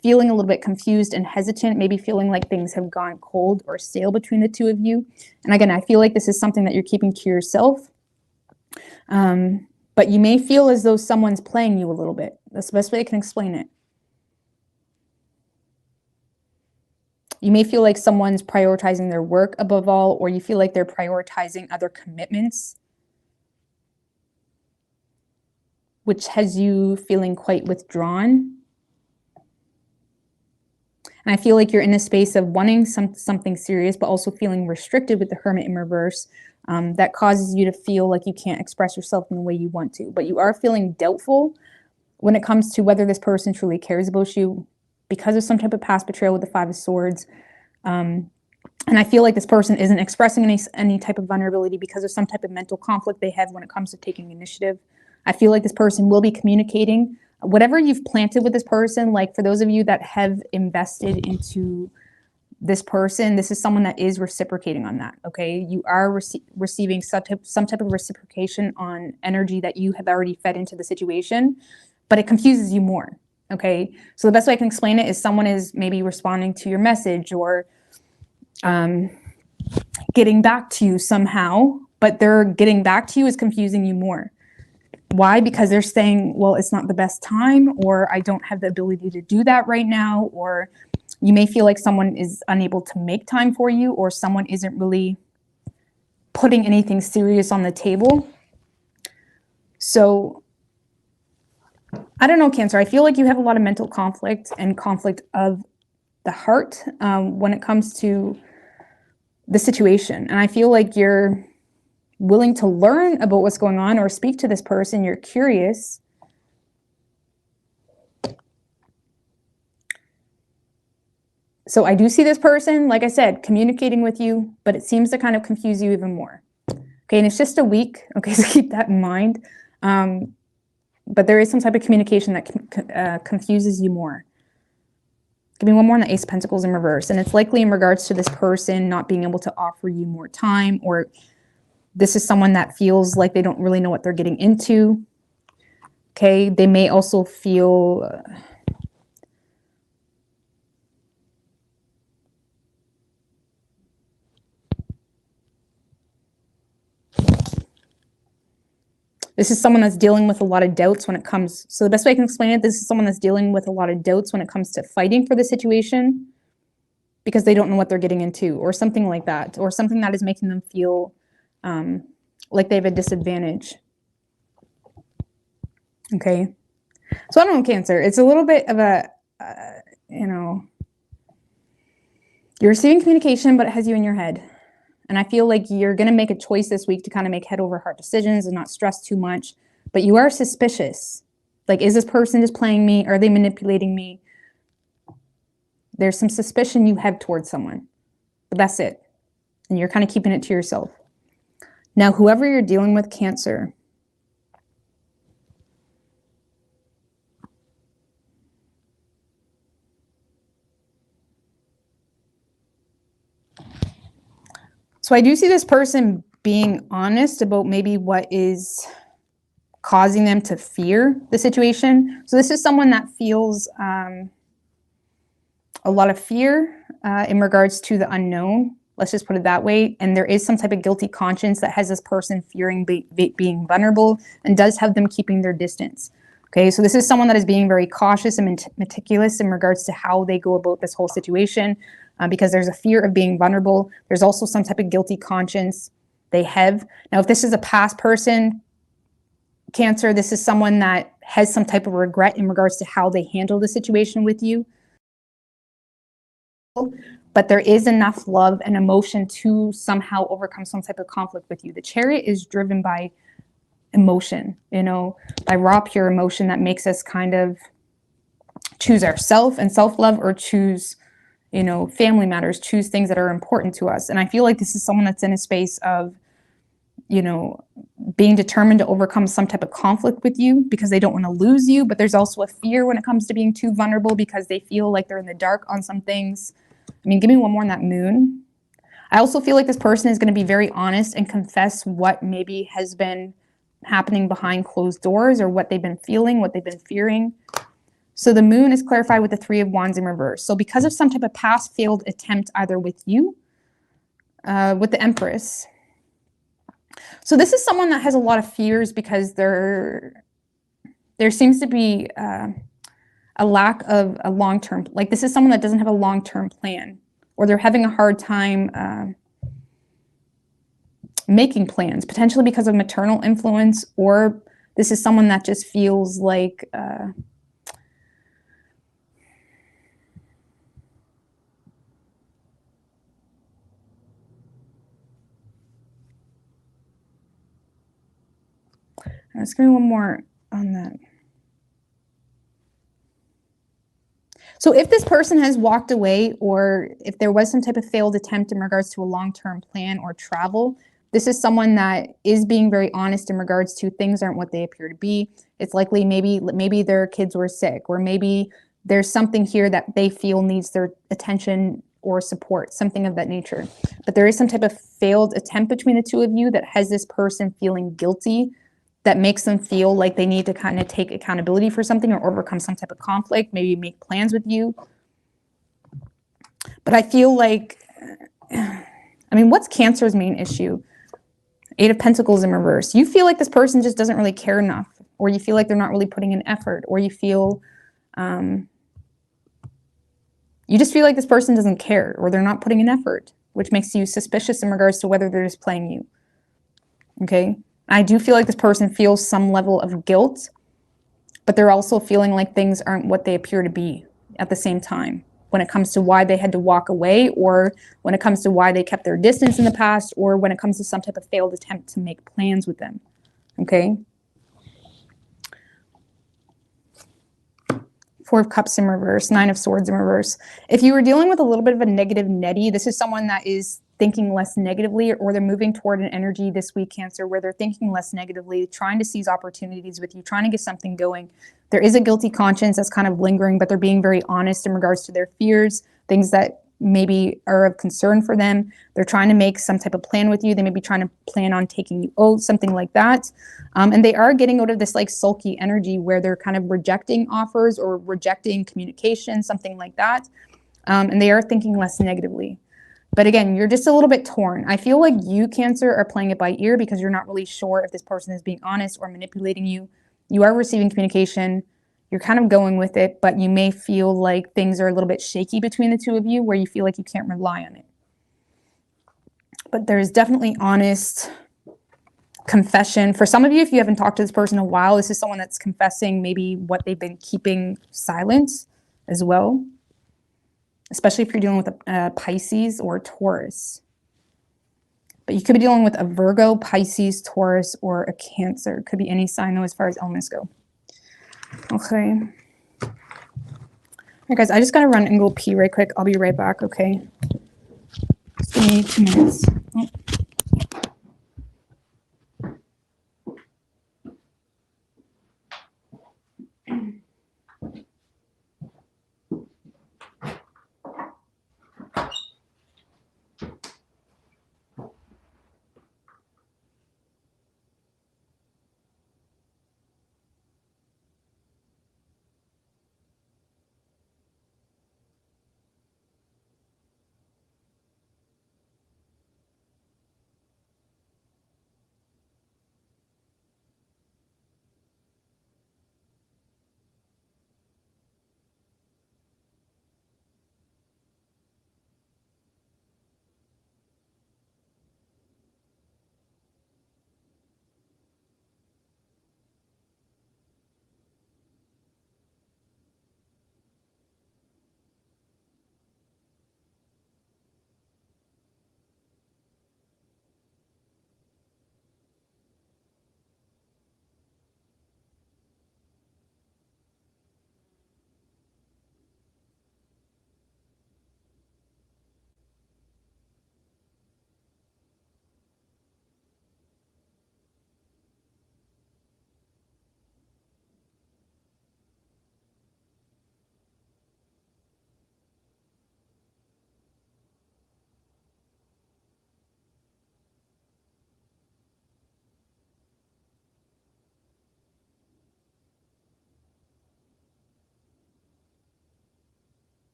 feeling a little bit confused and hesitant, maybe feeling like things have gone cold or stale between the two of you. And again, I feel like this is something that you're keeping to yourself. But you may feel as though someone's playing you a little bit. That's the best way I can explain it. You may feel like someone's prioritizing their work above all, or you feel like they're prioritizing other commitments, which has you feeling quite withdrawn. And I feel like you're in a space of wanting something serious, but also feeling restricted with the Hermit in reverse. That causes you to feel like you can't express yourself in the way you want to. But you are feeling doubtful when it comes to whether this person truly cares about you because of some type of past betrayal with the Five of Swords. And I feel like this person isn't expressing any type of vulnerability because of some type of mental conflict they have when it comes to taking initiative. I feel like this person will be communicating whatever you've planted with this person. Like for those of you that have invested into this person, this is someone that is reciprocating on that, okay? You are receiving some type of reciprocation on energy that you have already fed into the situation, but it confuses you more, okay? So the best way I can explain it is someone is maybe responding to your message or getting back to you somehow, but their getting back to you is confusing you more. Why? Because they're saying, well, it's not the best time, or I don't have the ability to do that right now, or you may feel like someone is unable to make time for you, or someone isn't really putting anything serious on the table. So I don't know, Cancer. I feel like you have a lot of mental conflict and conflict of the heart when it comes to the situation. And I feel like you're willing to learn about what's going on or speak to this person. You're curious. So I do see this person, like I said, communicating with you, but it seems to kind of confuse you even more. Okay, and it's just a week. Okay, so keep that in mind. But there is some type of communication that confuses you more. Give me one more on the Ace of Pentacles in reverse. And it's likely in regards to this person not being able to offer you more time, or this is someone that feels like they don't really know what they're getting into. Okay, they may also feel this is someone that's dealing with a lot of doubts when it comes. So the best way I can explain it, this is someone that's dealing with a lot of doubts when it comes to fighting for the situation because they don't know what they're getting into, or something like that, or something that is making them feel like they have a disadvantage. Okay. So I don't know, Cancer. It's a little bit of a, you're receiving communication, but it has you in your head. And I feel like you're going to make a choice this week to kind of make head over heart decisions and not stress too much. But you are suspicious. Like, is this person just playing me? Are they manipulating me? There's some suspicion you have towards someone. But that's it. And you're kind of keeping it to yourself. Now, whoever you're dealing with, Cancer, so I do see this person being honest about maybe what is causing them to fear the situation. So this is someone that feels a lot of fear in regards to the unknown. Let's just put it that way. And there is some type of guilty conscience that has this person fearing being vulnerable and does have them keeping their distance. Okay, so this is someone that is being very cautious and meticulous in regards to how they go about this whole situation. Because there's a fear of being vulnerable. There's also some type of guilty conscience they have. Now, if this is a past person, Cancer, this is someone that has some type of regret in regards to how they handle the situation with you. But there is enough love and emotion to somehow overcome some type of conflict with you. The Chariot is driven by emotion, by raw, pure emotion that makes us kind of choose ourself and self-love, or choose family matters, choose things that are important to us. And I feel like this is someone that's in a space of, being determined to overcome some type of conflict with you because they don't want to lose you. But there's also a fear when it comes to being too vulnerable because they feel like they're in the dark on some things. I mean, give me one more on that Moon. I also feel like this person is going to be very honest and confess what maybe has been happening behind closed doors, or what they've been feeling, what they've been fearing. So the Moon is clarified with the Three of Wands in reverse. So because of some type of past failed attempt, either with you, with the Empress. So this is someone that has a lot of fears because there seems to be a lack of a long-term, like this is someone that doesn't have a long-term plan, or they're having a hard time making plans, potentially because of maternal influence, or this is someone that just feels like let's give me one more on that. So if this person has walked away, or if there was some type of failed attempt in regards to a long-term plan or travel, this is someone that is being very honest in regards to things aren't what they appear to be. It's likely maybe their kids were sick, or maybe there's something here that they feel needs their attention or support, something of that nature. But there is some type of failed attempt between the two of you that has this person feeling guilty, that makes them feel like they need to kind of take accountability for something or overcome some type of conflict, maybe make plans with you. But I feel like, what's Cancer's main issue? Eight of Pentacles in reverse. You feel like this person just doesn't really care enough, or you feel like they're not really putting in effort, or you feel, you just feel like this person doesn't care, or they're not putting in effort, which makes you suspicious in regards to whether they're just playing you. Okay? I do feel like this person feels some level of guilt, but they're also feeling like things aren't what they appear to be at the same time, when it comes to why they had to walk away, or when it comes to why they kept their distance in the past, or when it comes to some type of failed attempt to make plans with them. Okay? Four of Cups in reverse, Nine of Swords in reverse. If you were dealing with a little bit of a negative Nettie, this is someone that is thinking less negatively, or they're moving toward an energy this week, Cancer, where they're thinking less negatively, trying to seize opportunities with you, trying to get something going. There is a guilty conscience that's kind of lingering, but they're being very honest in regards to their fears, things that maybe are of concern for them. They're trying to make some type of plan with you. They may be trying to plan on taking you out, something like that. And they are getting out of this like sulky energy where they're kind of rejecting offers or rejecting communication, something like that. And they are thinking less negatively. But again, you're just a little bit torn. I feel like you, Cancer, are playing it by ear because you're not really sure if this person is being honest or manipulating you. You are receiving communication. You're kind of going with it, but you may feel like things are a little bit shaky between the two of you where you feel like you can't rely on it. But there's definitely honest confession. For some of you, if you haven't talked to this person in a while, this is someone that's confessing maybe what they've been keeping silent as well, especially if you're dealing with a Pisces or a Taurus. But you could be dealing with a Virgo, Pisces, Taurus, or a Cancer. It could be any sign, though, as far as elements go. Okay. All right, guys, I just got to run and go pee right quick. I'll be right back, okay? Just give me 2 minutes. Oh.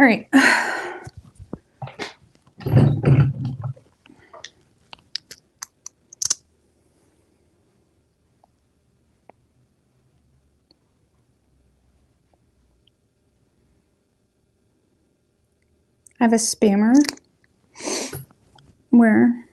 right. I have a spammer where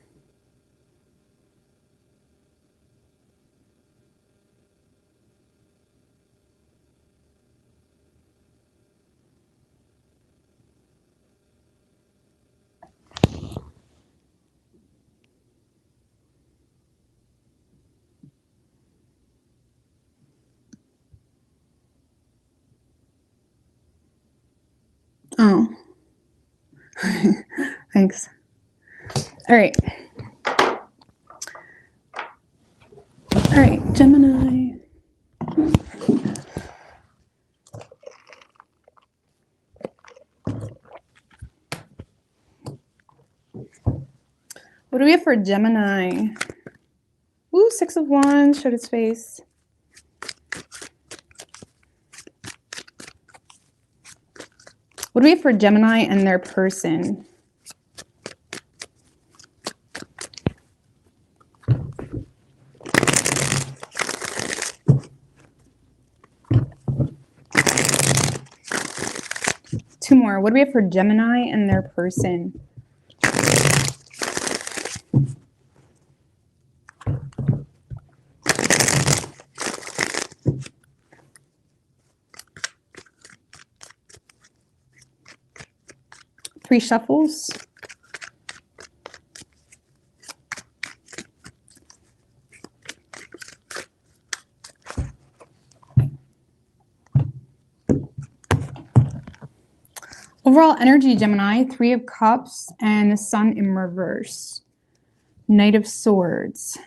oh, thanks. All right. All right, Gemini. What do we have for Gemini? Ooh, 6 of Wands, showed its face. What do we have for Gemini and their person? Two more. What do we have for Gemini and their person? Three shuffles. Overall energy, Gemini, 3 of Cups and the Sun in reverse. Knight of Swords.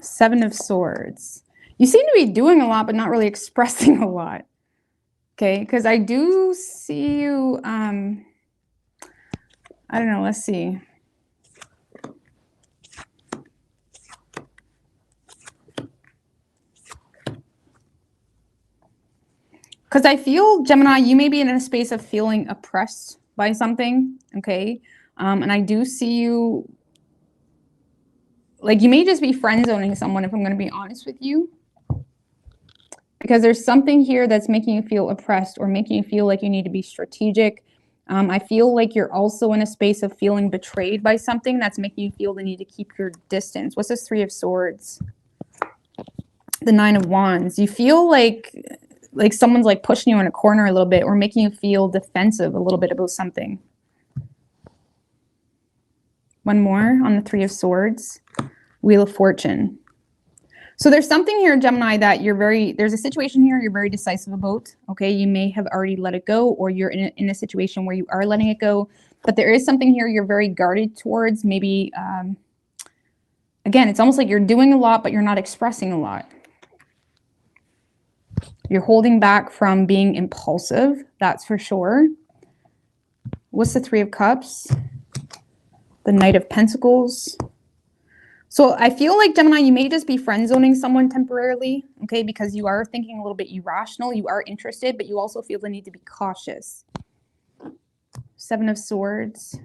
Seven of Swords. You seem to be doing a lot, but not really expressing a lot. Okay, because I do see you, I don't know, let's see. Because I feel, Gemini, you may be in a space of feeling oppressed by something, okay? And I do see you, like you may just be friend zoning someone, if I'm going to be honest with you. Because there's something here that's making you feel oppressed or making you feel like you need to be strategic. I feel like you're also in a space of feeling betrayed by something that's making you feel the need to keep your distance. What's this 3 of Swords? The 9 of Wands. You feel like someone's like pushing you in a corner a little bit or making you feel defensive a little bit about something. One more on the 3 of Swords. Wheel of Fortune. So there's something here, Gemini, that there's a situation here you're very decisive about, okay? You may have already let it go, or you're in a situation where you are letting it go, but there is something here you're very guarded towards. Maybe, again, it's almost like you're doing a lot, but you're not expressing a lot. You're holding back from being impulsive, that's for sure. What's the 3 of Cups? The Knight of Pentacles. So I feel like, Gemini, you may just be friend zoning someone temporarily, okay, because you are thinking a little bit irrational. You are interested, but you also feel the need to be cautious. 7 of Swords.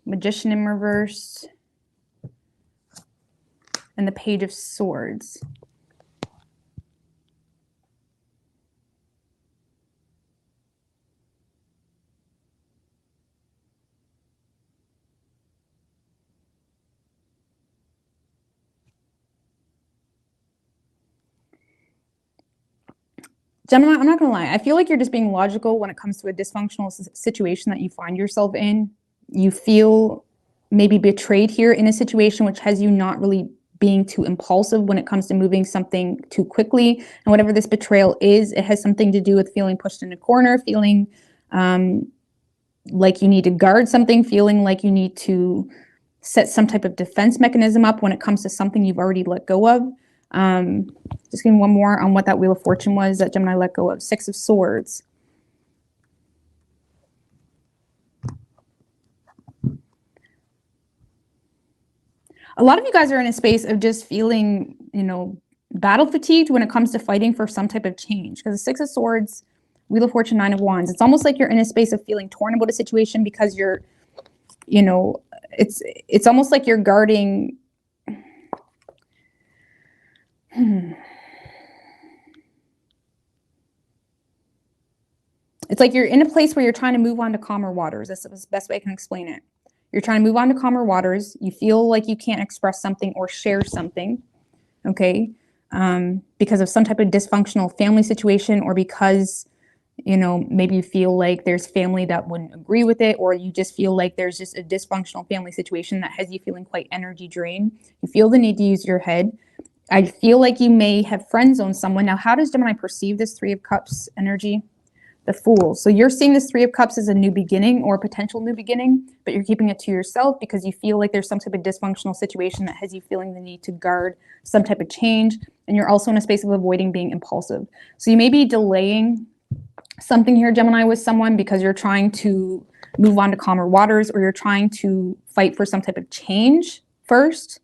Magician in reverse. And the Page of Swords. Gemini, I'm not going to lie. I feel like you're just being logical when it comes to a dysfunctional situation that you find yourself in. You feel maybe betrayed here in a situation which has you not really being too impulsive when it comes to moving something too quickly. And whatever this betrayal is, it has something to do with feeling pushed in a corner, feeling like you need to guard something, feeling like you need to set some type of defense mechanism up when it comes to something you've already let go of. Just give me one more on what that Wheel of Fortune was that Gemini let go of. 6 of Swords. A lot of you guys are in a space of just feeling, you know, battle fatigued when it comes to fighting for some type of change. Because the Six of Swords, Wheel of Fortune, Nine of Wands, it's almost like you're in a space of feeling torn about a situation because you're, you know, it's almost like you're guarding. It's like you're in a place where you're trying to move on to calmer waters. That's the best way I can explain it. You're trying to move on to calmer waters. You feel like you can't express something or share something, okay? Because of some type of dysfunctional family situation, or because, you know, maybe you feel like there's family that wouldn't agree with it, or you just feel like there's just a dysfunctional family situation that has you feeling quite energy drained. You feel the need to use your head. I feel like you may have friend zoned someone. Now, how does Gemini perceive this Three of Cups energy? The Fool. So you're seeing this Three of Cups as a new beginning or a potential new beginning, but you're keeping it to yourself because you feel like there's some type of dysfunctional situation that has you feeling the need to guard some type of change. And you're also in a space of avoiding being impulsive. So you may be delaying something here, Gemini, with someone because you're trying to move on to calmer waters, or you're trying to fight for some type of change first,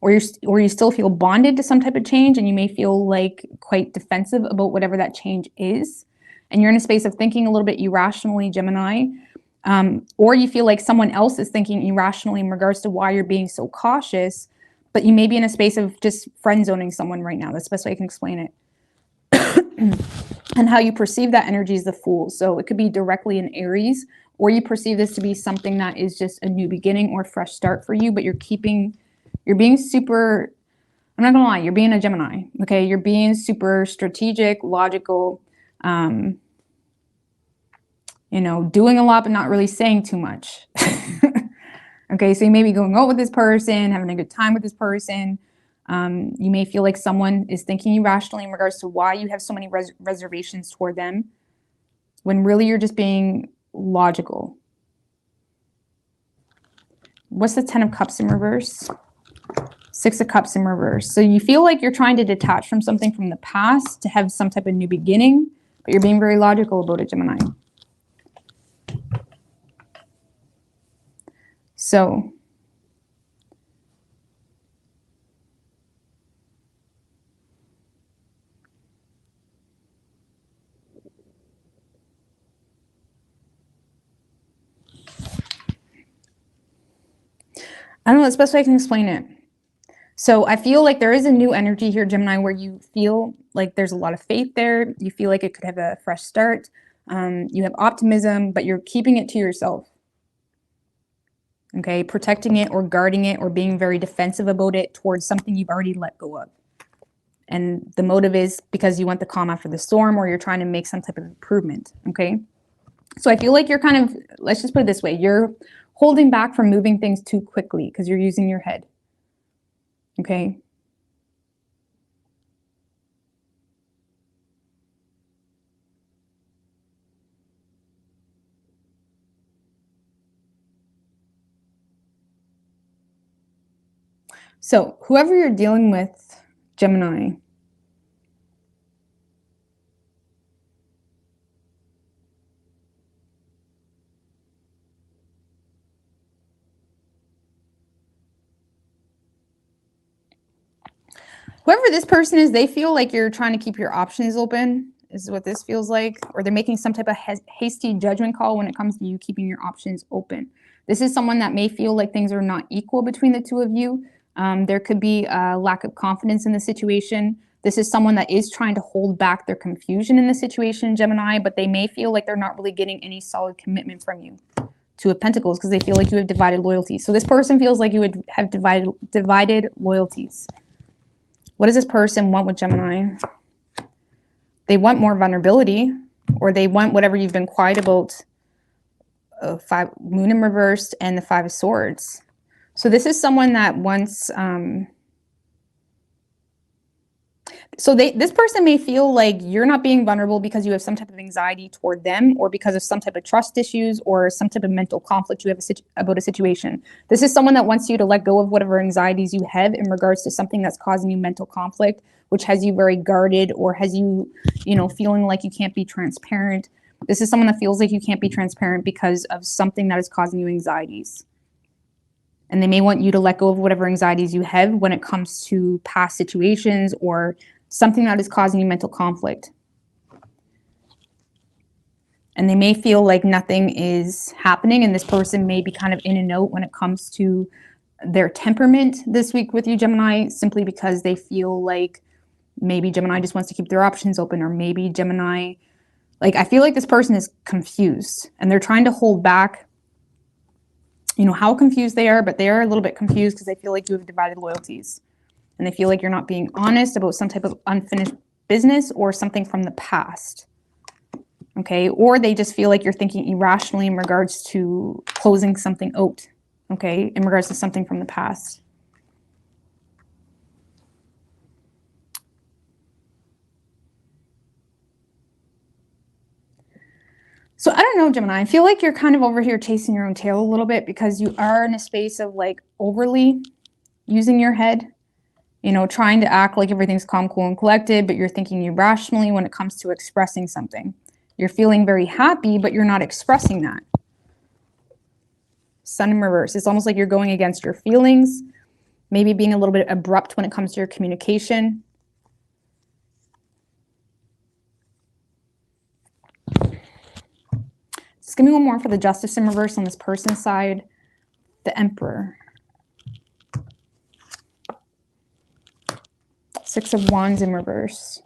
or you still feel bonded to some type of change, and you may feel like quite defensive about whatever that change is. And you're in a space of thinking a little bit irrationally, Gemini, or you feel like someone else is thinking irrationally in regards to why you're being so cautious, but you may be in a space of just friend zoning someone right now. That's the best way I can explain it. And how you perceive that energy is the Fool. So it could be directly in Aries, or you perceive this to be something that is just a new beginning or a fresh start for you, but you're being super, I'm not gonna lie, you're being a Gemini, okay? You're being super strategic, logical, you know, doing a lot, but not really saying too much. Okay, so you may be going out with this person, having a good time with this person. You may feel like someone is thinking irrationally in regards to why you have so many reservations toward them, when really you're just being logical. What's the Ten of Cups in reverse? Six of Cups in reverse. So you feel like you're trying to detach from something from the past to have some type of new beginning, but you're being very logical about it, Gemini. So I don't know, that's the best way I can explain it. So I feel like there is a new energy here, Gemini, where you feel like there's a lot of faith there. You feel like it could have a fresh start. You have optimism, but you're keeping it to yourself. Okay, protecting it or guarding it or being very defensive about it towards something you've already let go of. And the motive is because you want the calm after the storm, or you're trying to make some type of improvement, okay? So I feel like you're kind of, let's just put it this way, you're holding back from moving things too quickly because you're using your head, okay? So whoever you're dealing with, Gemini, whoever this person is, they feel like you're trying to keep your options open, is what this feels like, or they're making some type of hasty judgment call when it comes to you keeping your options open. This is someone that may feel like things are not equal between the two of you. There could be a lack of confidence in the situation. This is someone that is trying to hold back their confusion in the situation, Gemini, but they may feel like they're not really getting any solid commitment from you. Two of Pentacles, because they feel like you have divided loyalties. So this person feels like you would have divided loyalties. What does this person want with Gemini? They want more vulnerability, or they want whatever you've been quiet about. Moon in reversed and the Five of Swords. So this is someone that wants, this person may feel like you're not being vulnerable because you have some type of anxiety toward them, or because of some type of trust issues or some type of mental conflict you have about a situation. This is someone that wants you to let go of whatever anxieties you have in regards to something that's causing you mental conflict, which has you very guarded, or has you, feeling like you can't be transparent. This is someone that feels like you can't be transparent because of something that is causing you anxieties. And they may want you to let go of whatever anxieties you have when it comes to past situations or something that is causing you mental conflict. And they may feel like nothing is happening, and this person may be kind of in and out when it comes to their temperament this week with you, Gemini, simply because they feel like maybe Gemini just wants to keep their options open, or maybe Gemini, like, I feel like this person is confused and they're trying to hold back, you know, how confused they are, but they are a little bit confused because they feel like you have divided loyalties and they feel like you're not being honest about some type of unfinished business or something from the past. Okay, or they just feel like you're thinking irrationally in regards to closing something out, okay, in regards to something from the past. So I don't know, Gemini, I feel like you're kind of over here chasing your own tail a little bit because you are in a space of like overly using your head, you know, trying to act like everything's calm, cool, and collected, but you're thinking irrationally when it comes to expressing something. You're feeling very happy, but you're not expressing that. Sun in reverse. It's almost like you're going against your feelings, maybe being a little bit abrupt when it comes to your communication. Just give me one more for the Justice in reverse on this person's side. The Emperor. Six of Wands in reverse.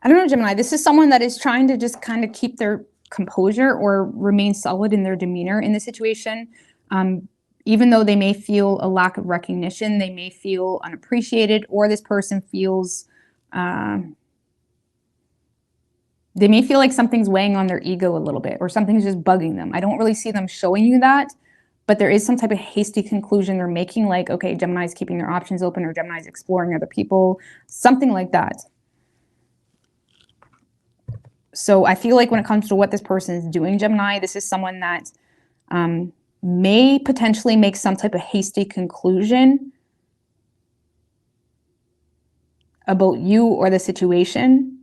I don't know, Gemini, this is someone that is trying to just kind of keep their composure or remain solid in their demeanor in the situation. Even though they may feel a lack of recognition, they may feel unappreciated, or this person feels, they may feel like something's weighing on their ego a little bit, or something's just bugging them. I don't really see them showing you that, but there is some type of hasty conclusion they're making, like, okay, Gemini's keeping their options open, or Gemini's exploring other people, something like that. So I feel like when it comes to what this person is doing, Gemini, this is someone that may potentially make some type of hasty conclusion about you or the situation,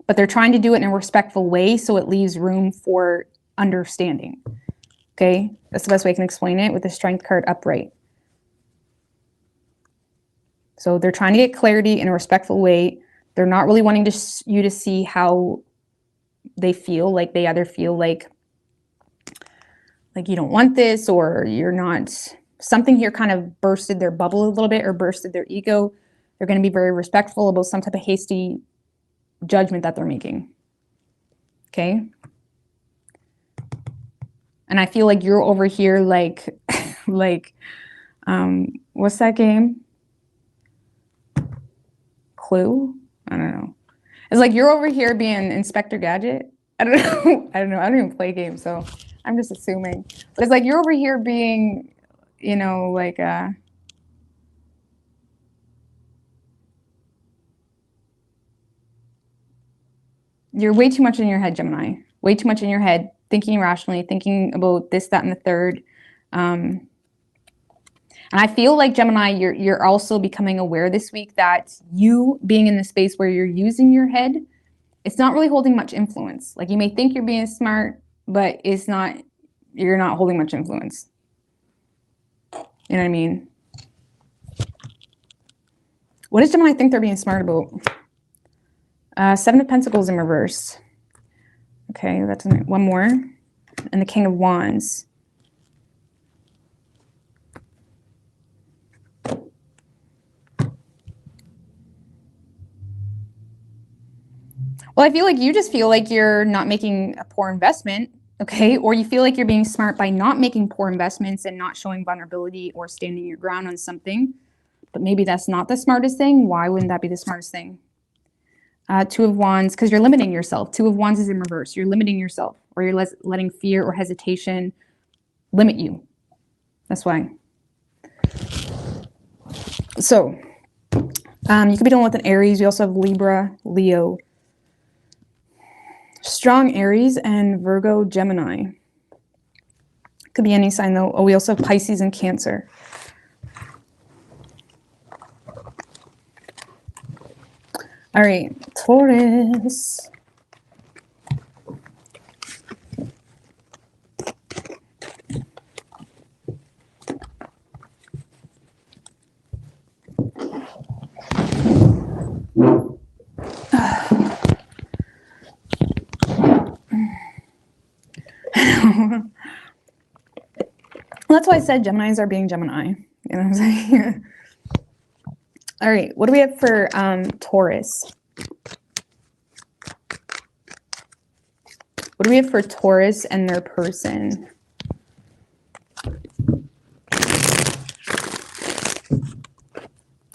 but they're trying to do it in a respectful way so it leaves room for understanding. Okay, that's the best way I can explain it with the Strength card upright. So they're trying to get clarity in a respectful way. They're not really wanting you to see how they feel, like they either feel like you don't want this, or you're not, something here kind of bursted their bubble a little bit or bursted their ego. They're going to be very respectful about some type of hasty judgment that they're making. Okay. And I feel like you're over here like, what's that game? Clue? I don't know. It's like you're over here being Inspector Gadget. I don't know. I don't even play games, so I'm just assuming. But it's like you're over here being, you know, like you're way too much in your head, Gemini. Way too much in your head, thinking irrationally, thinking about this, that, and the third. And I feel like, Gemini, you're also becoming aware this week that you being in the space where you're using your head, it's not really holding much influence. Like, you may think you're being smart, but it's not, you're not holding much influence. You know what I mean? What does Gemini think they're being smart about? Seven of Pentacles in reverse. Okay, that's one more. And the King of Wands. Well, I feel like you just feel like you're not making a poor investment, okay? Or you feel like you're being smart by not making poor investments and not showing vulnerability or standing your ground on something. But maybe that's not the smartest thing. Why wouldn't that be the smartest thing? Two of Wands, because you're limiting yourself. Two of Wands is in reverse. You're limiting yourself, or you're letting fear or hesitation limit you. That's why. So you could be dealing with an Aries. We also have Libra, Leo, strong Aries, and Virgo, Gemini. Could be any sign though. Oh, we also have Pisces and Cancer. All right, Taurus. That's why I said Geminis are being Gemini. You know what I'm saying? All right, what do we have for Taurus? What do we have for Taurus and their person?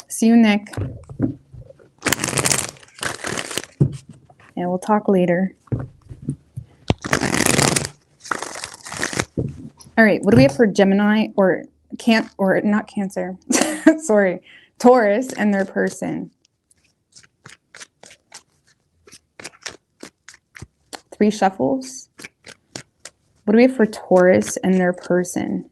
See you, Nick. Yeah, we'll talk later. All right, what do we have for Gemini or not Cancer? Sorry, Taurus and their person? 3 shuffles. What do we have for Taurus and their person?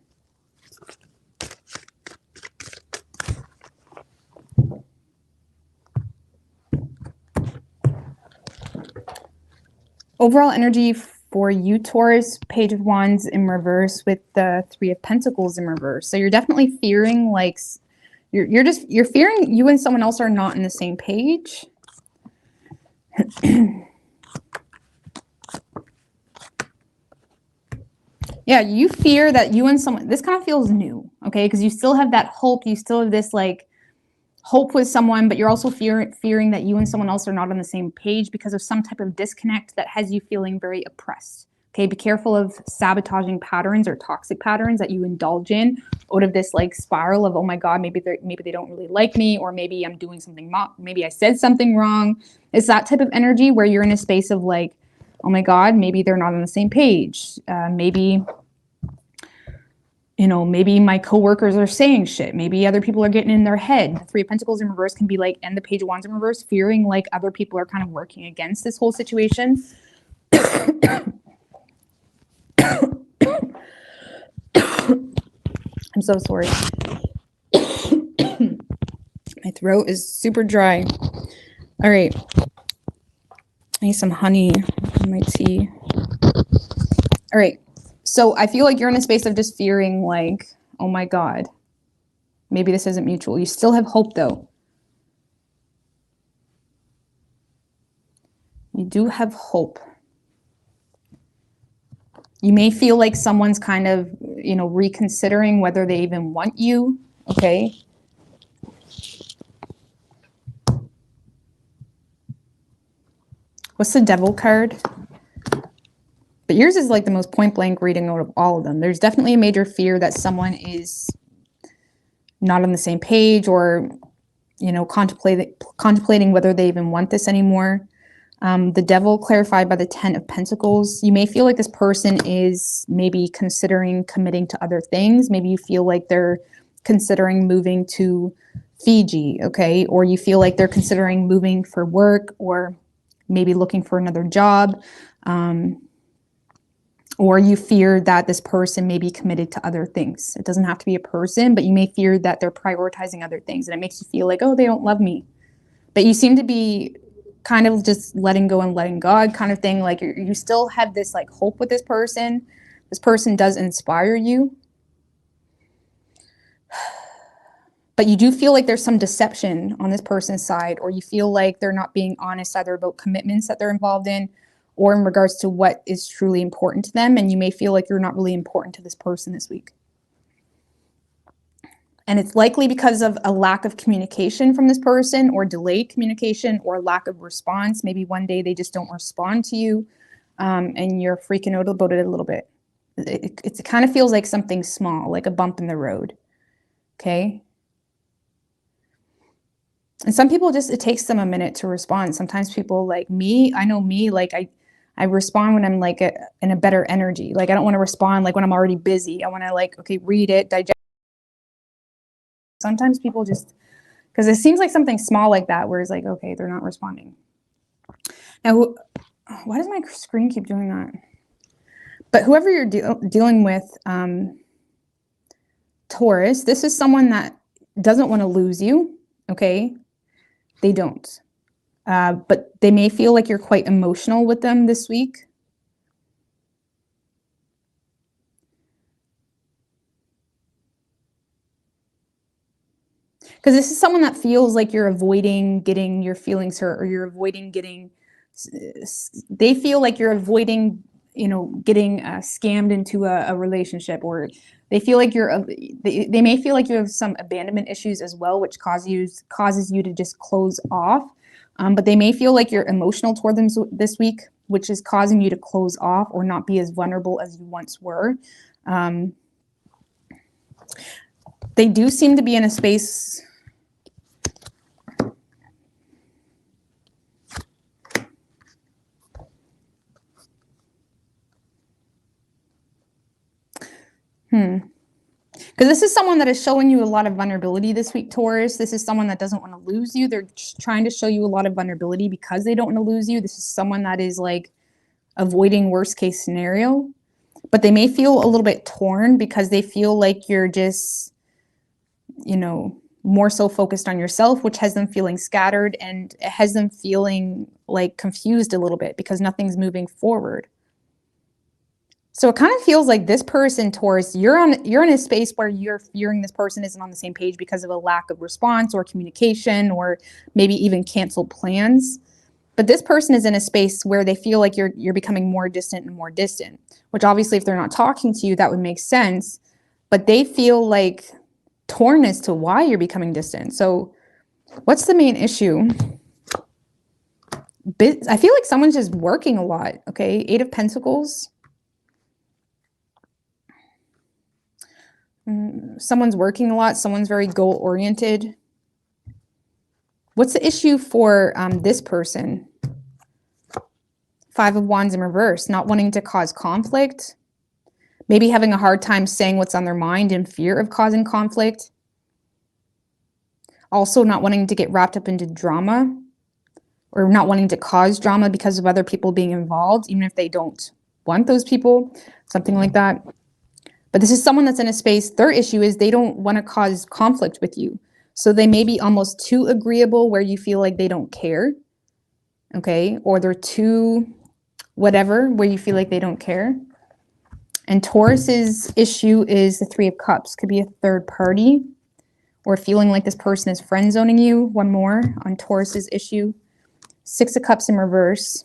Overall energy for you, Taurus, Page of Wands in reverse with the 3 of Pentacles in reverse. So you're definitely fearing like you're fearing you and someone else are not on the same page. Yeah, you fear that you and someone, this kind of feels new, okay? Because you still have that hope, you still have this like hope with someone, but you're also fearing that you and someone else are not on the same page because of some type of disconnect that has you feeling very oppressed. Okay, be careful of sabotaging patterns or toxic patterns that you indulge in out of this like spiral of, oh my God, maybe they don't really like me, or maybe I'm doing something maybe I said something wrong. It's that type of energy where you're in a space of like, oh my God, maybe they're not on the same page. Maybe my coworkers are saying shit. Maybe other people are getting in their head. The 3 of Pentacles in reverse can be like, and the Page of Wands in reverse, fearing like other people are kind of working against this whole situation. I'm so sorry. My throat is super dry. All right. I need some honey in my tea. All right. So I feel like you're in a space of just fearing like, oh my God, maybe this isn't mutual. You still have hope though. You do have hope. You may feel like someone's kind of, reconsidering whether they even want you, okay? What's the Devil card? But yours is like the most point blank reading out of all of them. There's definitely a major fear that someone is not on the same page or, contemplating whether they even want this anymore. The Devil clarified by the 10 of Pentacles. You may feel like this person is maybe considering committing to other things. Maybe you feel like they're considering moving to Fiji, okay? Or you feel like they're considering moving for work or maybe looking for another job. Or you fear that this person may be committed to other things. It doesn't have to be a person, but you may fear that they're prioritizing other things. And it makes you feel like, oh, they don't love me. But you seem to be kind of just letting go and letting God kind of thing. Like you still have this like hope with this person. This person does inspire you. But you do feel like there's some deception on this person's side, or you feel like they're not being honest either about commitments that they're involved in or in regards to what is truly important to them. And you may feel like you're not really important to this person this week. And it's likely because of a lack of communication from this person, or delayed communication, or lack of response. Maybe one day they just don't respond to you, and you're freaking out about it a little bit. It kind of feels like something small, like a bump in the road. Okay? And some people it takes them a minute to respond. Sometimes people like me, I know me, like I respond when I'm like in a better energy. Like I don't want to respond like when I'm already busy. I want to like, okay, read it, digest. Sometimes people just Because it seems like something small like that where it's like, okay, they're not responding. Now, why does my screen keep doing that? But whoever you're dealing with, Taurus, this is someone that doesn't want to lose you, okay? They don't. But they may feel like you're quite emotional with them this week. Because this is someone that feels like you're avoiding getting your feelings hurt, or you're avoiding getting, they feel like you're avoiding, getting scammed into a relationship, or they feel like they may feel like you have some abandonment issues as well, which causes you to just close off. But they may feel like you're emotional toward them this week, which is causing you to close off or not be as vulnerable as you once were. They do seem to be in a space. Because this is someone that is showing you a lot of vulnerability this week, Taurus. This is someone that doesn't want to lose you. They're trying to show you a lot of vulnerability because they don't want to lose you. This is someone that is like avoiding worst case scenario, but they may feel a little bit torn because they feel like you're just, more so focused on yourself, which has them feeling scattered, and it has them feeling like confused a little bit because nothing's moving forward. So it kind of feels like this person, Taurus, you're in a space where you're fearing this person isn't on the same page because of a lack of response or communication, or maybe even canceled plans. But this person is in a space where they feel like you're becoming more distant and more distant, which obviously if they're not talking to you, that would make sense. But they feel like torn as to why you're becoming distant. So what's the main issue? I feel like someone's just working a lot, okay? 8 of Pentacles. Someone's working a lot. Someone's very goal-oriented. What's the issue for this person? 5 of Wands in reverse. Not wanting to cause conflict. Maybe having a hard time saying what's on their mind in fear of causing conflict. Also not wanting to get wrapped up into drama, or not wanting to cause drama because of other people being involved, even if they don't want those people, something like that. But this is someone that's in a space, their issue is they don't want to cause conflict with you. So they may be almost too agreeable where you feel like they don't care, okay? Or they're too whatever where you feel like they don't care. And Taurus's issue is the 3 of Cups. Could be a third party, or feeling like this person is friend zoning you. One more on Taurus's issue. 6 of Cups in reverse.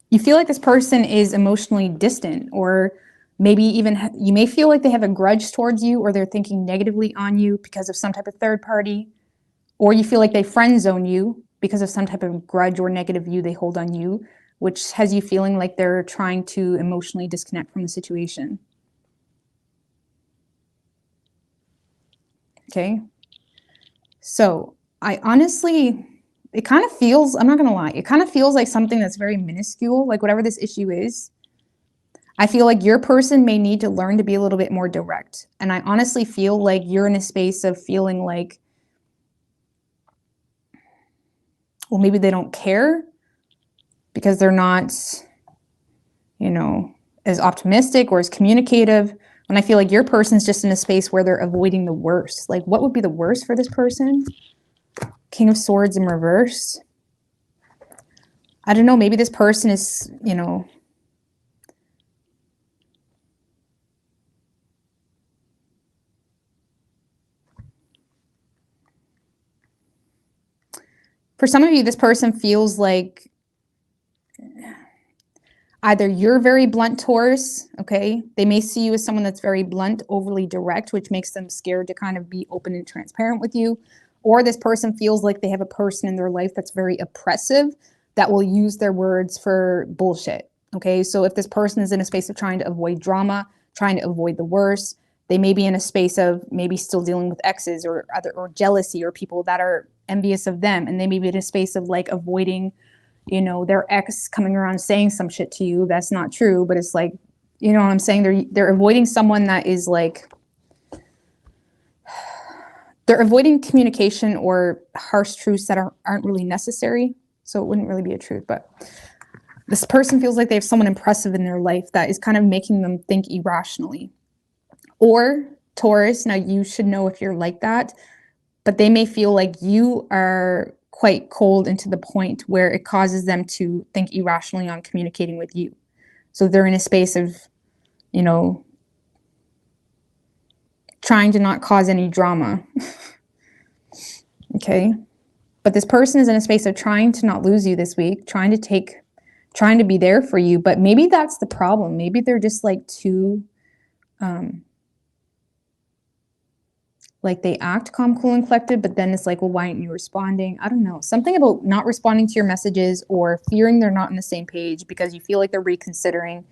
You feel like this person is emotionally distant, or maybe even you may feel like they have a grudge towards you, or they're thinking negatively on you because of some type of third party, or you feel like they friend zone you because of some type of grudge or negative view they hold on you, which has you feeling like they're trying to emotionally disconnect from the situation. Okay. So I honestly, it kind of feels, I'm not going to lie, it kind of feels like something that's very minuscule, like whatever this issue is. I feel like your person may need to learn to be a little bit more direct. And I honestly feel like you're in a space of feeling like, well, maybe they don't care because they're not, as optimistic or as communicative. And I feel like your person's just in a space where they're avoiding the worst. Like, what would be the worst for this person? King of Swords in reverse. I don't know. Maybe this person is, for some of you, this person feels like either you're very blunt, Taurus, okay? They may see you as someone that's very blunt, overly direct, which makes them scared to kind of be open and transparent with you. Or this person feels like they have a person in their life that's very oppressive, that will use their words for bullshit, okay? So if this person is in a space of trying to avoid drama, trying to avoid the worst, they may be in a space of maybe still dealing with exes or jealousy, or people that are envious of them. And they may be in a space of like avoiding, their ex coming around saying some shit to you that's not true, but it's like, You know what I'm saying? They're avoiding someone that is like, they're avoiding communication or harsh truths that aren't really necessary. So it wouldn't really be a truth, but this person feels like they have someone impressive in their life that is kind of making them think irrationally. Or Taurus, now you should know if you're like that, but they may feel like you are quite cold and to the point where it causes them to think irrationally on communicating with you. So they're in a space of, you know, trying to not cause any drama. Okay. But this person is in a space of trying to not lose you this week, trying to be there for you. But maybe that's the problem. Maybe they're just like too, like they act calm, cool, and collected, but then it's like, well, why aren't you responding? I don't know. Something about not responding to your messages or fearing they're not on the same page because you feel like they're reconsidering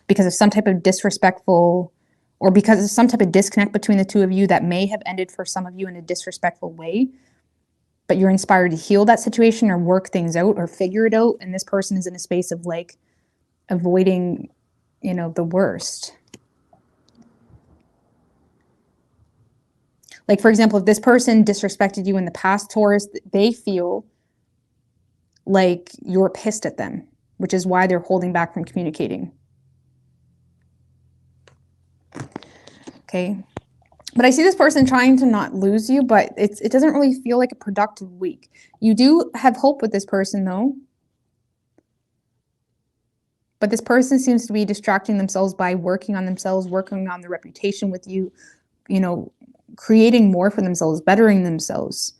because of some type of disrespectful or because of some type of disconnect between the two of you that may have ended for some of you in a disrespectful way. But you're inspired to heal that situation or work things out or figure it out. And this person is in a space of like avoiding, you know, the worst. Like, for example, if this person disrespected you in the past, Taurus, they feel like you're pissed at them, which is why they're holding back from communicating. Okay. But I see this person trying to not lose you, but it doesn't really feel like a productive week. You do have hope with this person, though. But this person seems to be distracting themselves by working on themselves, working on their reputation with you, you know, creating more for themselves, bettering themselves,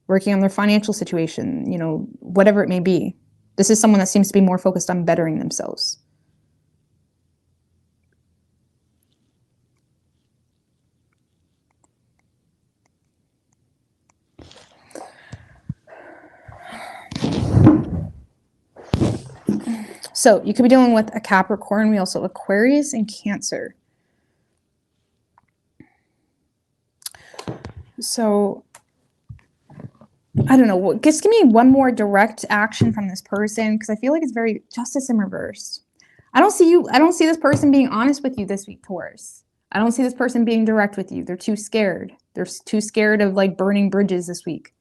working on their financial situation, you know, whatever it may be. This is someone that seems to be more focused on bettering themselves. So you could be dealing with a Capricorn. We also have Aquarius and Cancer. So I don't know. Just give me one more direct action from this person because I feel like it's very justice in reverse. I don't see this person being honest with you this week, Taurus. I don't see this person being direct with you. They're too scared. They're too scared of like burning bridges this week.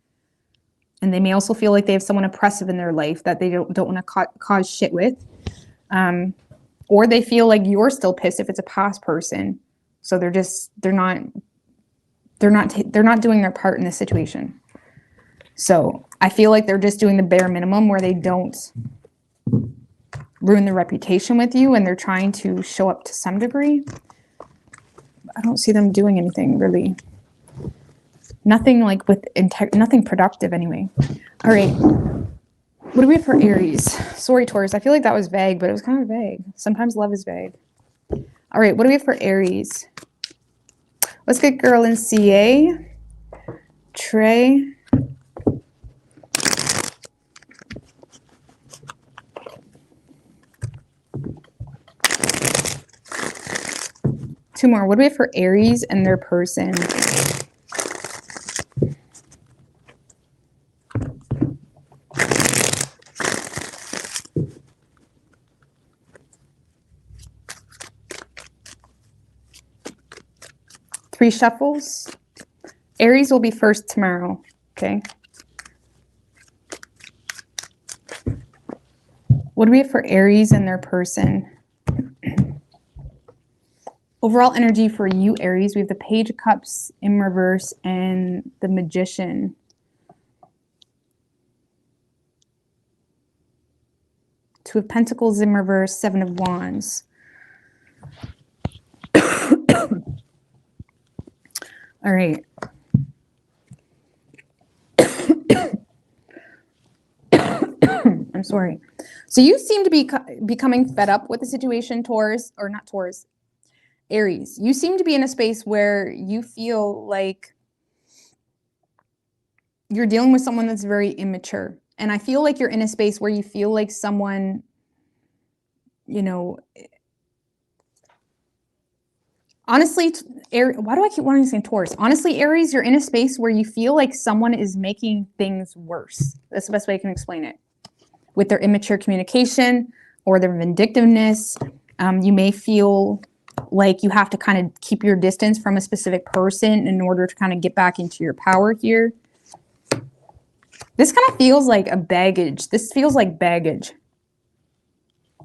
And they may also feel like they have someone oppressive in their life that they don't want to cause shit with. Or they feel like you're still pissed if it's a past person. So they're not doing their part in this situation. So I feel like they're just doing the bare minimum where they don't ruin their reputation with you and they're trying to show up to some degree. I don't see them doing anything really. Nothing like with nothing productive anyway. All right. What do we have for Aries? Sorry, Taurus. I feel like that was vague, but it was kind of vague. Sometimes love is vague. All right. What do we have for Aries? Let's get girl in CA. Trey. Two more. What do we have for Aries and their person? Three shuffles. Aries will be first tomorrow. Okay. What do we have for Aries and their person? Overall energy for you, Aries, we have the Page of Cups in reverse and the Magician. Two of Pentacles in reverse, Seven of Wands. All right. I'm sorry. So you seem to be becoming fed up with the situation, Taurus, or not Taurus, Aries. You seem to be in a space where you feel like you're dealing with someone that's very immature. And I feel like you're in a space where you feel like someone, you know, honestly, why do I keep wanting to say Taurus? Honestly, Aries, you're in a space where you feel like someone is making things worse. That's the best way I can explain it. With their immature communication or their vindictiveness, you may feel like you have to kind of keep your distance from a specific person in order to kind of get back into your power here. This kind of feels like a baggage. This feels like baggage.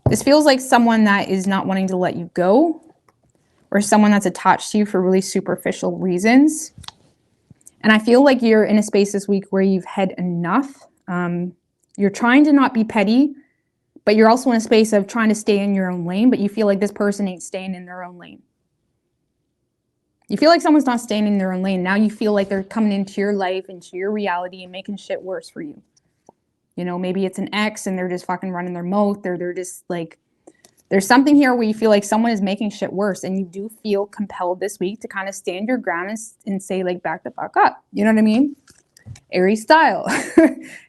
This feels like someone that is not wanting to let you go, or someone that's attached to you for really superficial reasons. And I feel like you're in a space this week where you've had enough. You're trying to not be petty, but you're also in a space of trying to stay in your own lane, but you feel like this person ain't staying in their own lane. You feel like someone's not staying in their own lane. Now you feel like they're coming into your life, into your reality, and making shit worse for you. You know, maybe it's an ex and they're just fucking running their mouth, or they're just like, there's something here where you feel like someone is making shit worse, and you do feel compelled this week to kind of stand your ground and say, like, back the fuck up. You know what I mean? Aries style.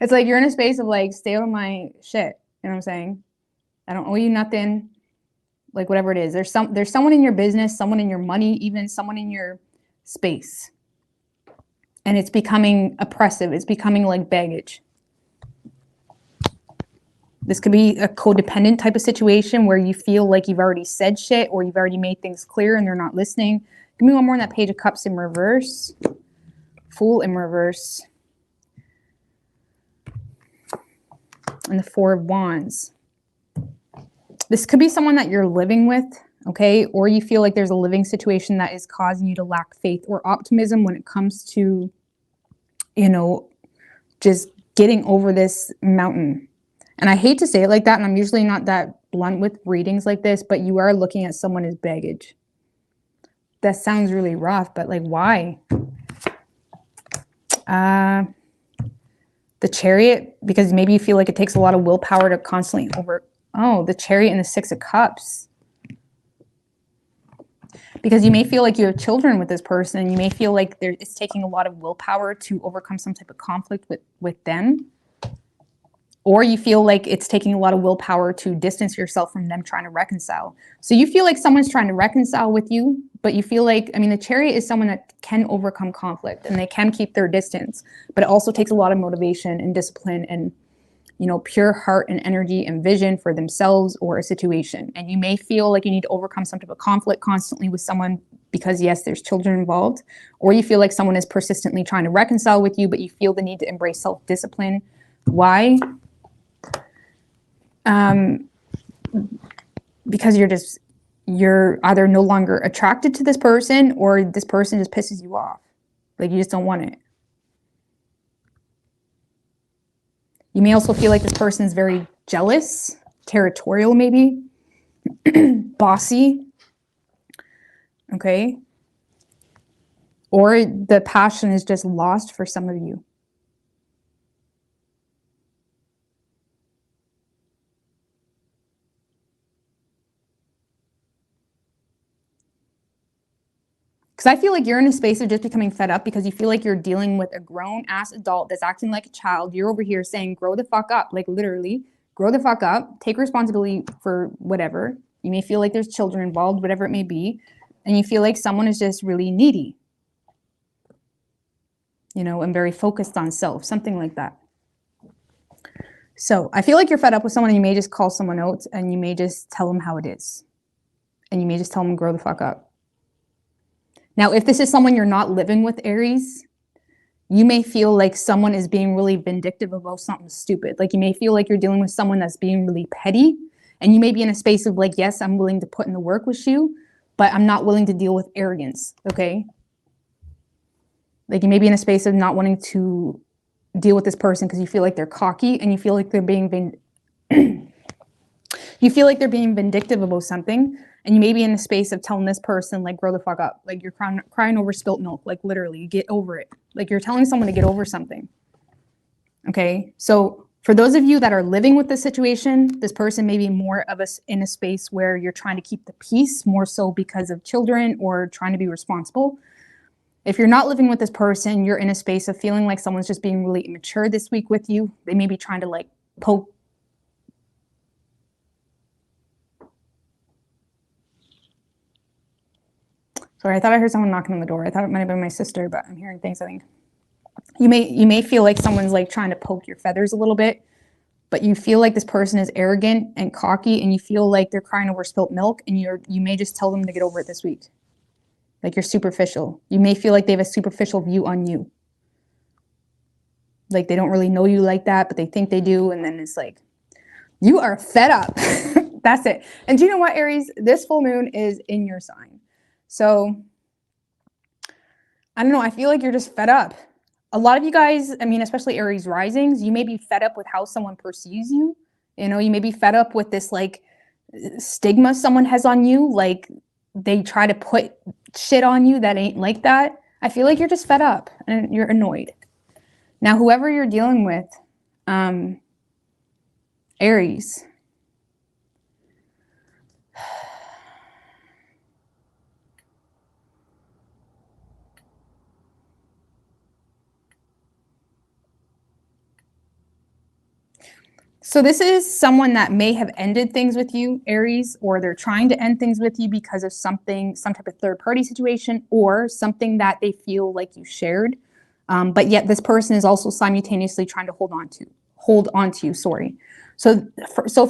It's like you're in a space of like, stay out of my shit. You know what I'm saying? I don't owe you nothing. Like, whatever it is. There's someone in your business, someone in your money, even someone in your space. And it's becoming oppressive. It's becoming like baggage. This could be a codependent type of situation where you feel like you've already said shit, or you've already made things clear and they're not listening. Give me one more on that Page of Cups in reverse. Fool in reverse. And the Four of Wands. This could be someone that you're living with, okay? Or you feel like there's a living situation that is causing you to lack faith or optimism when it comes to, you know, just getting over this mountain. And I hate to say it like that, and I'm usually not that blunt with readings like this, but you are looking at someone as baggage. That sounds really rough, but like, why? The Chariot, because maybe you feel like it takes a lot of willpower to constantly the Chariot and the Six of Cups. Because you may feel like you have children with this person, and you may feel like it's taking a lot of willpower to overcome some type of conflict with them. Or you feel like it's taking a lot of willpower to distance yourself from them trying to reconcile. So you feel like someone's trying to reconcile with you, but you feel like, I mean, the Chariot is someone that can overcome conflict and they can keep their distance, but it also takes a lot of motivation and discipline and, you know, pure heart and energy and vision for themselves or a situation. And you may feel like you need to overcome some type of conflict constantly with someone because, yes, there's children involved. Or you feel like someone is persistently trying to reconcile with you, but you feel the need to embrace self-discipline. Why? Because you're either no longer attracted to this person, or this person just pisses you off. Like, you just don't want it. You may also feel like this person is very jealous, territorial maybe, bossy, okay? Or the passion is just lost for some of you. Because I feel like you're in a space of just becoming fed up because you feel like you're dealing with a grown-ass adult that's acting like a child. You're over here saying, grow the fuck up. Like, literally, grow the fuck up. Take responsibility for whatever. You may feel like there's children involved, whatever it may be. And you feel like someone is just really needy. You know, and very focused on self. Something like that. So I feel like you're fed up with someone, and you may just call someone out, and you may just tell them how it is. And you may just tell them, grow the fuck up. Now, if this is someone you're not living with, Aries, you may feel like someone is being really vindictive about something stupid. Like, you may feel like you're dealing with someone that's being really petty, and you may be in a space of like, yes, I'm willing to put in the work with you, but I'm not willing to deal with arrogance, okay? Like, you may be in a space of not wanting to deal with this person because you feel like they're cocky, and you feel like they're being you feel like they're being vindictive about something. And you may be in a space of telling this person, like, grow the fuck up. Like, you're crying over spilt milk. Like, literally, get over it. Like, you're telling someone to get over something. Okay? So for those of you that are living with this situation, this person may be more of us in a space where you're trying to keep the peace, more so because of children or trying to be responsible. If you're not living with this person, you're in a space of feeling like someone's just being really immature this week with you. They may be trying to, like, poke. Sorry, I thought I heard someone knocking on the door. I thought it might have been my sister, but I'm hearing things, I think. You may feel like someone's like trying to poke your feathers a little bit, but you feel like this person is arrogant and cocky, and you feel like they're crying over spilt milk, and you may just tell them to get over it this week. Like, you're superficial. You may feel like they have a superficial view on you. Like, they don't really know you like that, but they think they do, and then it's like, you are fed up. That's it. And do you know what, Aries? This full moon is in your sign. So, I don't know. I feel like you're just fed up. A lot of you guys, I mean, especially Aries risings, you may be fed up with how someone perceives you. You know, you may be fed up with this like stigma someone has on you. Like, they try to put shit on you that ain't like that. I feel like you're just fed up and you're annoyed. Now, whoever you're dealing with, Aries, so this is someone that may have ended things with you, Aries, or they're trying to end things with you because of something, some type of third-party situation, or something that they feel like you shared. But yet this person is also simultaneously trying to hold on to you, sorry. So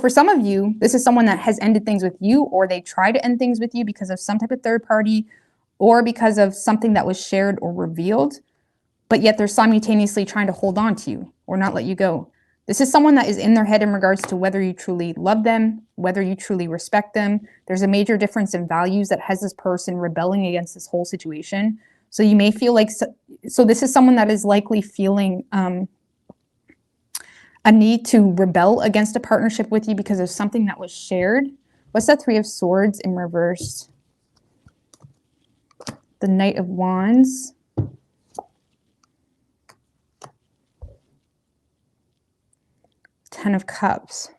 for some of you, this is someone that has ended things with you, or they try to end things with you because of some type of third party, or because of something that was shared or revealed, but yet they're simultaneously trying to hold on to you or not let you go. This is someone that is in their head in regards to whether you truly love them, whether you truly respect them. There's a major difference in values that has this person rebelling against this whole situation. So you may feel like, so this is someone that is likely feeling a need to rebel against a partnership with you because of something that was shared. What's that Three of Swords in reverse? The Knight of Wands. Ten of Cups.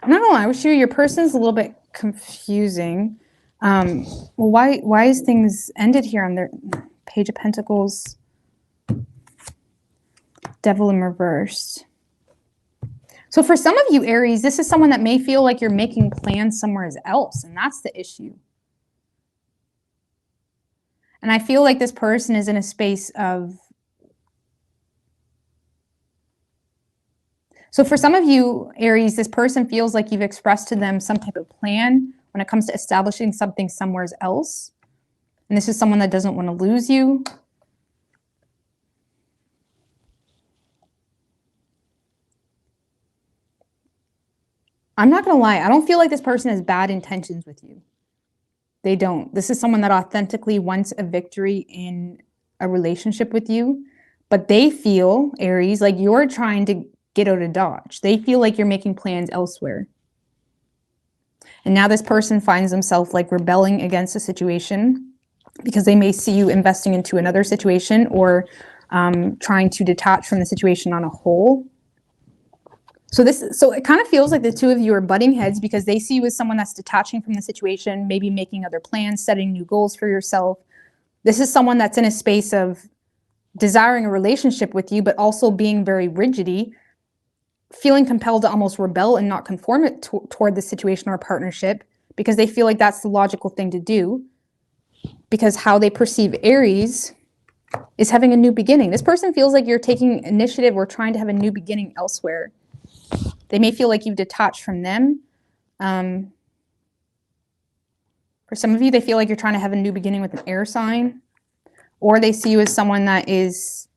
I'm not gonna lie with you, your person's a little bit confusing. Well, why is things ended here on their Page of Pentacles? Devil in reverse. So for some of you, Aries, this is someone that may feel like you're making plans somewhere else, and that's the issue. And I feel like this person is in a space of... So for some of you, Aries, this person feels like you've expressed to them some type of plan when it comes to establishing something somewhere else. And this is someone that doesn't want to lose you. I'm not going to lie. I don't feel like this person has bad intentions with you. They don't. This is someone that authentically wants a victory in a relationship with you. But they feel, Aries, like you're trying to get out of Dodge. They feel like you're making plans elsewhere. And now this person finds themselves like rebelling against a situation because they may see you investing into another situation or trying to detach from the situation on a whole. So it kind of feels like the two of you are butting heads because they see you as someone that's detaching from the situation, maybe making other plans, setting new goals for yourself. This is someone that's in a space of desiring a relationship with you, but also being very rigidy, feeling compelled to almost rebel and not conform it toward the situation or partnership because they feel like that's the logical thing to do, because how they perceive Aries is having a new beginning. This person feels like you're taking initiative or trying to have a new beginning elsewhere. They may feel like you've detached from them. For some of you, they feel like you're trying to have a new beginning with an air sign, or they see you as someone that is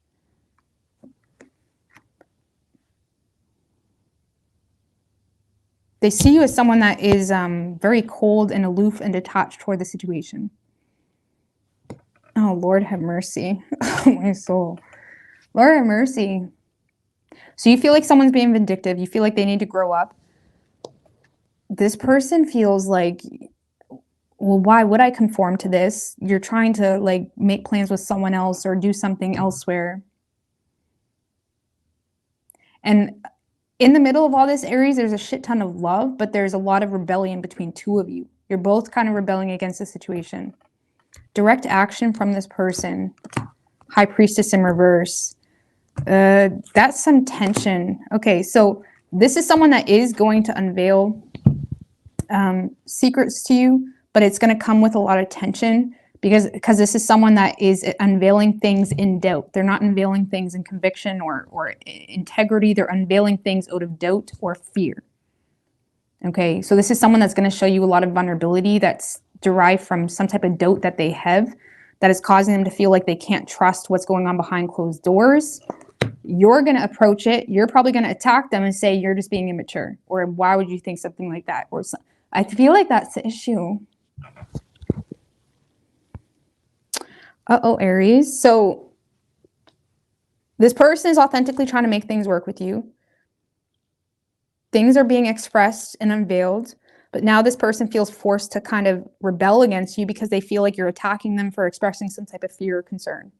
very cold and aloof and detached toward the situation. Oh, Lord have mercy. Oh, my soul. Lord have mercy. So you feel like someone's being vindictive. You feel like they need to grow up. This person feels like, well, why would I conform to this? You're trying to like make plans with someone else or do something elsewhere. And in the middle of all this, Aries, there's a shit ton of love, but there's a lot of rebellion between two of you. You're both kind of rebelling against the situation. Direct action from this person. High Priestess in reverse. That's some tension. Okay, so this is someone that is going to unveil secrets to you, but it's going to come with a lot of tension because this is someone that is unveiling things in doubt. They're not unveiling things in conviction or integrity. They're unveiling things out of doubt or fear. Okay, so this is someone that's going to show you a lot of vulnerability that's derived from some type of doubt that they have that is causing them to feel like they can't trust what's going on behind closed doors. You're going to approach it. You're probably going to attack them and say, you're just being immature. Or why would you think something like that? Or I feel like that's the issue. Uh-oh, Aries. So this person is authentically trying to make things work with you. Things are being expressed and unveiled, but now this person feels forced to kind of rebel against you because they feel like you're attacking them for expressing some type of fear or concern.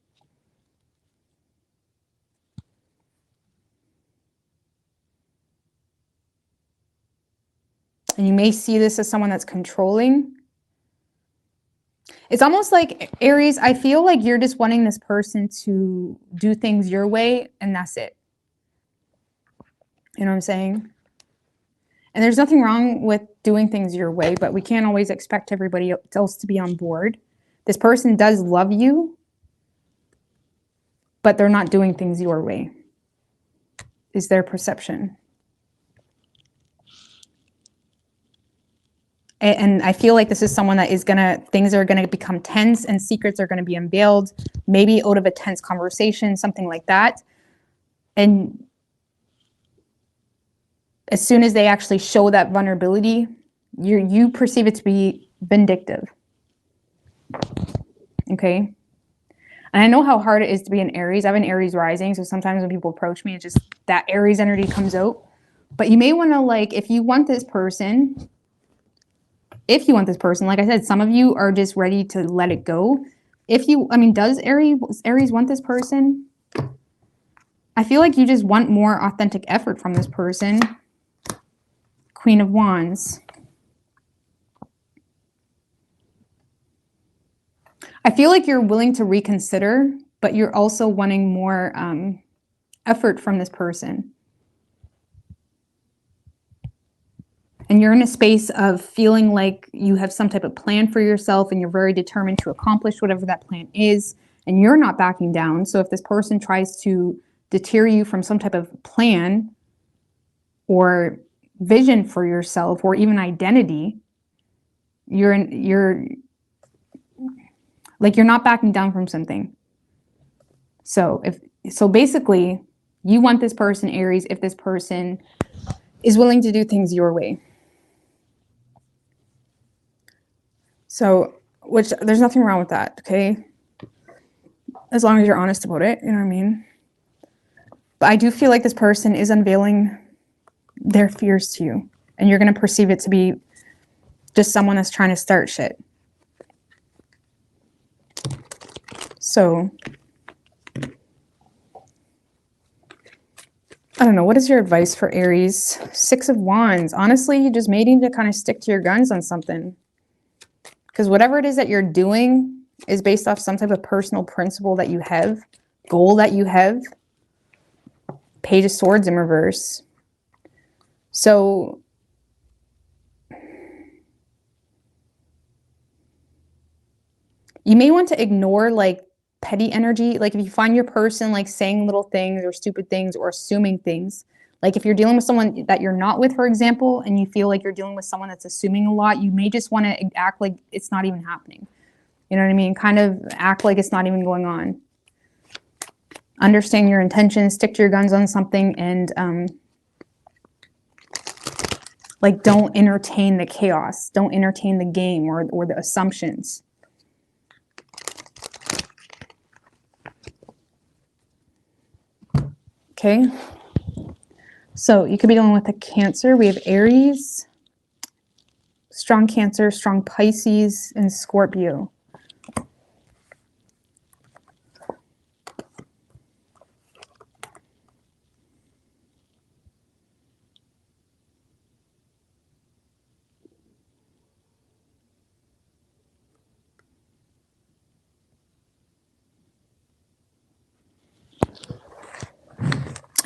And you may see this as someone that's controlling. It's almost like, Aries, I feel like you're just wanting this person to do things your way, and that's it. You know what I'm saying? And there's nothing wrong with doing things your way, but we can't always expect everybody else to be on board. This person does love you, but they're not doing things your way, is their perception. And I feel like this is someone that is things are gonna become tense and secrets are gonna be unveiled, maybe out of a tense conversation, something like that. And as soon as they actually show that vulnerability, you perceive it to be vindictive. Okay? And I know how hard it is to be an Aries. I have an Aries rising, so sometimes when people approach me, it's just that Aries energy comes out. But you may want to, like, if you want this person, like I said, some of you are just ready to let it go. Does Aries want this person? I feel like you just want more authentic effort from this person. Queen of Wands. I feel like you're willing to reconsider, but you're also wanting more effort from this person. And you're in a space of feeling like you have some type of plan for yourself and you're very determined to accomplish whatever that plan is, and you're not backing down. So if this person tries to deter you from some type of plan or vision for yourself or even identity, you're not backing down from something. So basically you want this person, Aries, if this person is willing to do things your way. So, which there's nothing wrong with that, okay? As long as you're honest about it, you know what I mean? But I do feel like this person is unveiling their fears to you, and you're going to perceive it to be just someone that's trying to start shit. So, I don't know. What is your advice for Aries? 6 of Wands. Honestly, you just may need to kind of stick to your guns on something. Because whatever it is that you're doing is based off some type of personal principle that you have, goal that you have. Page of Swords in reverse. So you may want to ignore like petty energy. Like if you find your person like saying little things or stupid things or assuming things, like if you're dealing with someone that you're not with, for example, and you feel like you're dealing with someone that's assuming a lot, you may just want to act like it's not even happening. You know what I mean? Kind of act like it's not even going on. Understand your intentions, stick to your guns on something, and like don't entertain the chaos. Don't entertain the game or the assumptions. Okay. So you could be dealing with a Cancer. We have Aries, strong Cancer, strong Pisces, and Scorpio.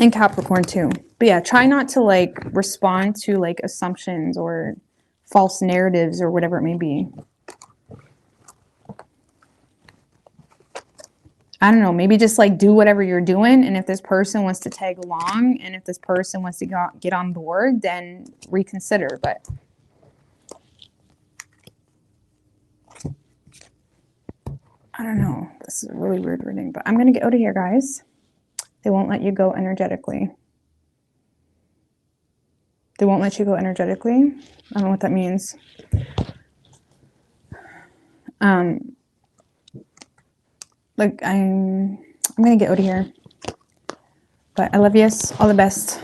And Capricorn too. But yeah, try not to like respond to like assumptions or false narratives or whatever it may be. I don't know, maybe just like do whatever you're doing. And if this person wants to tag along and if this person wants to get on board, then reconsider. But I don't know. This is a really weird reading, but I'm going to get out of here, guys. They won't let you go energetically. They won't let you go energetically. I don't know what that means. Like I'm gonna get out of here. But I love yous. All the best.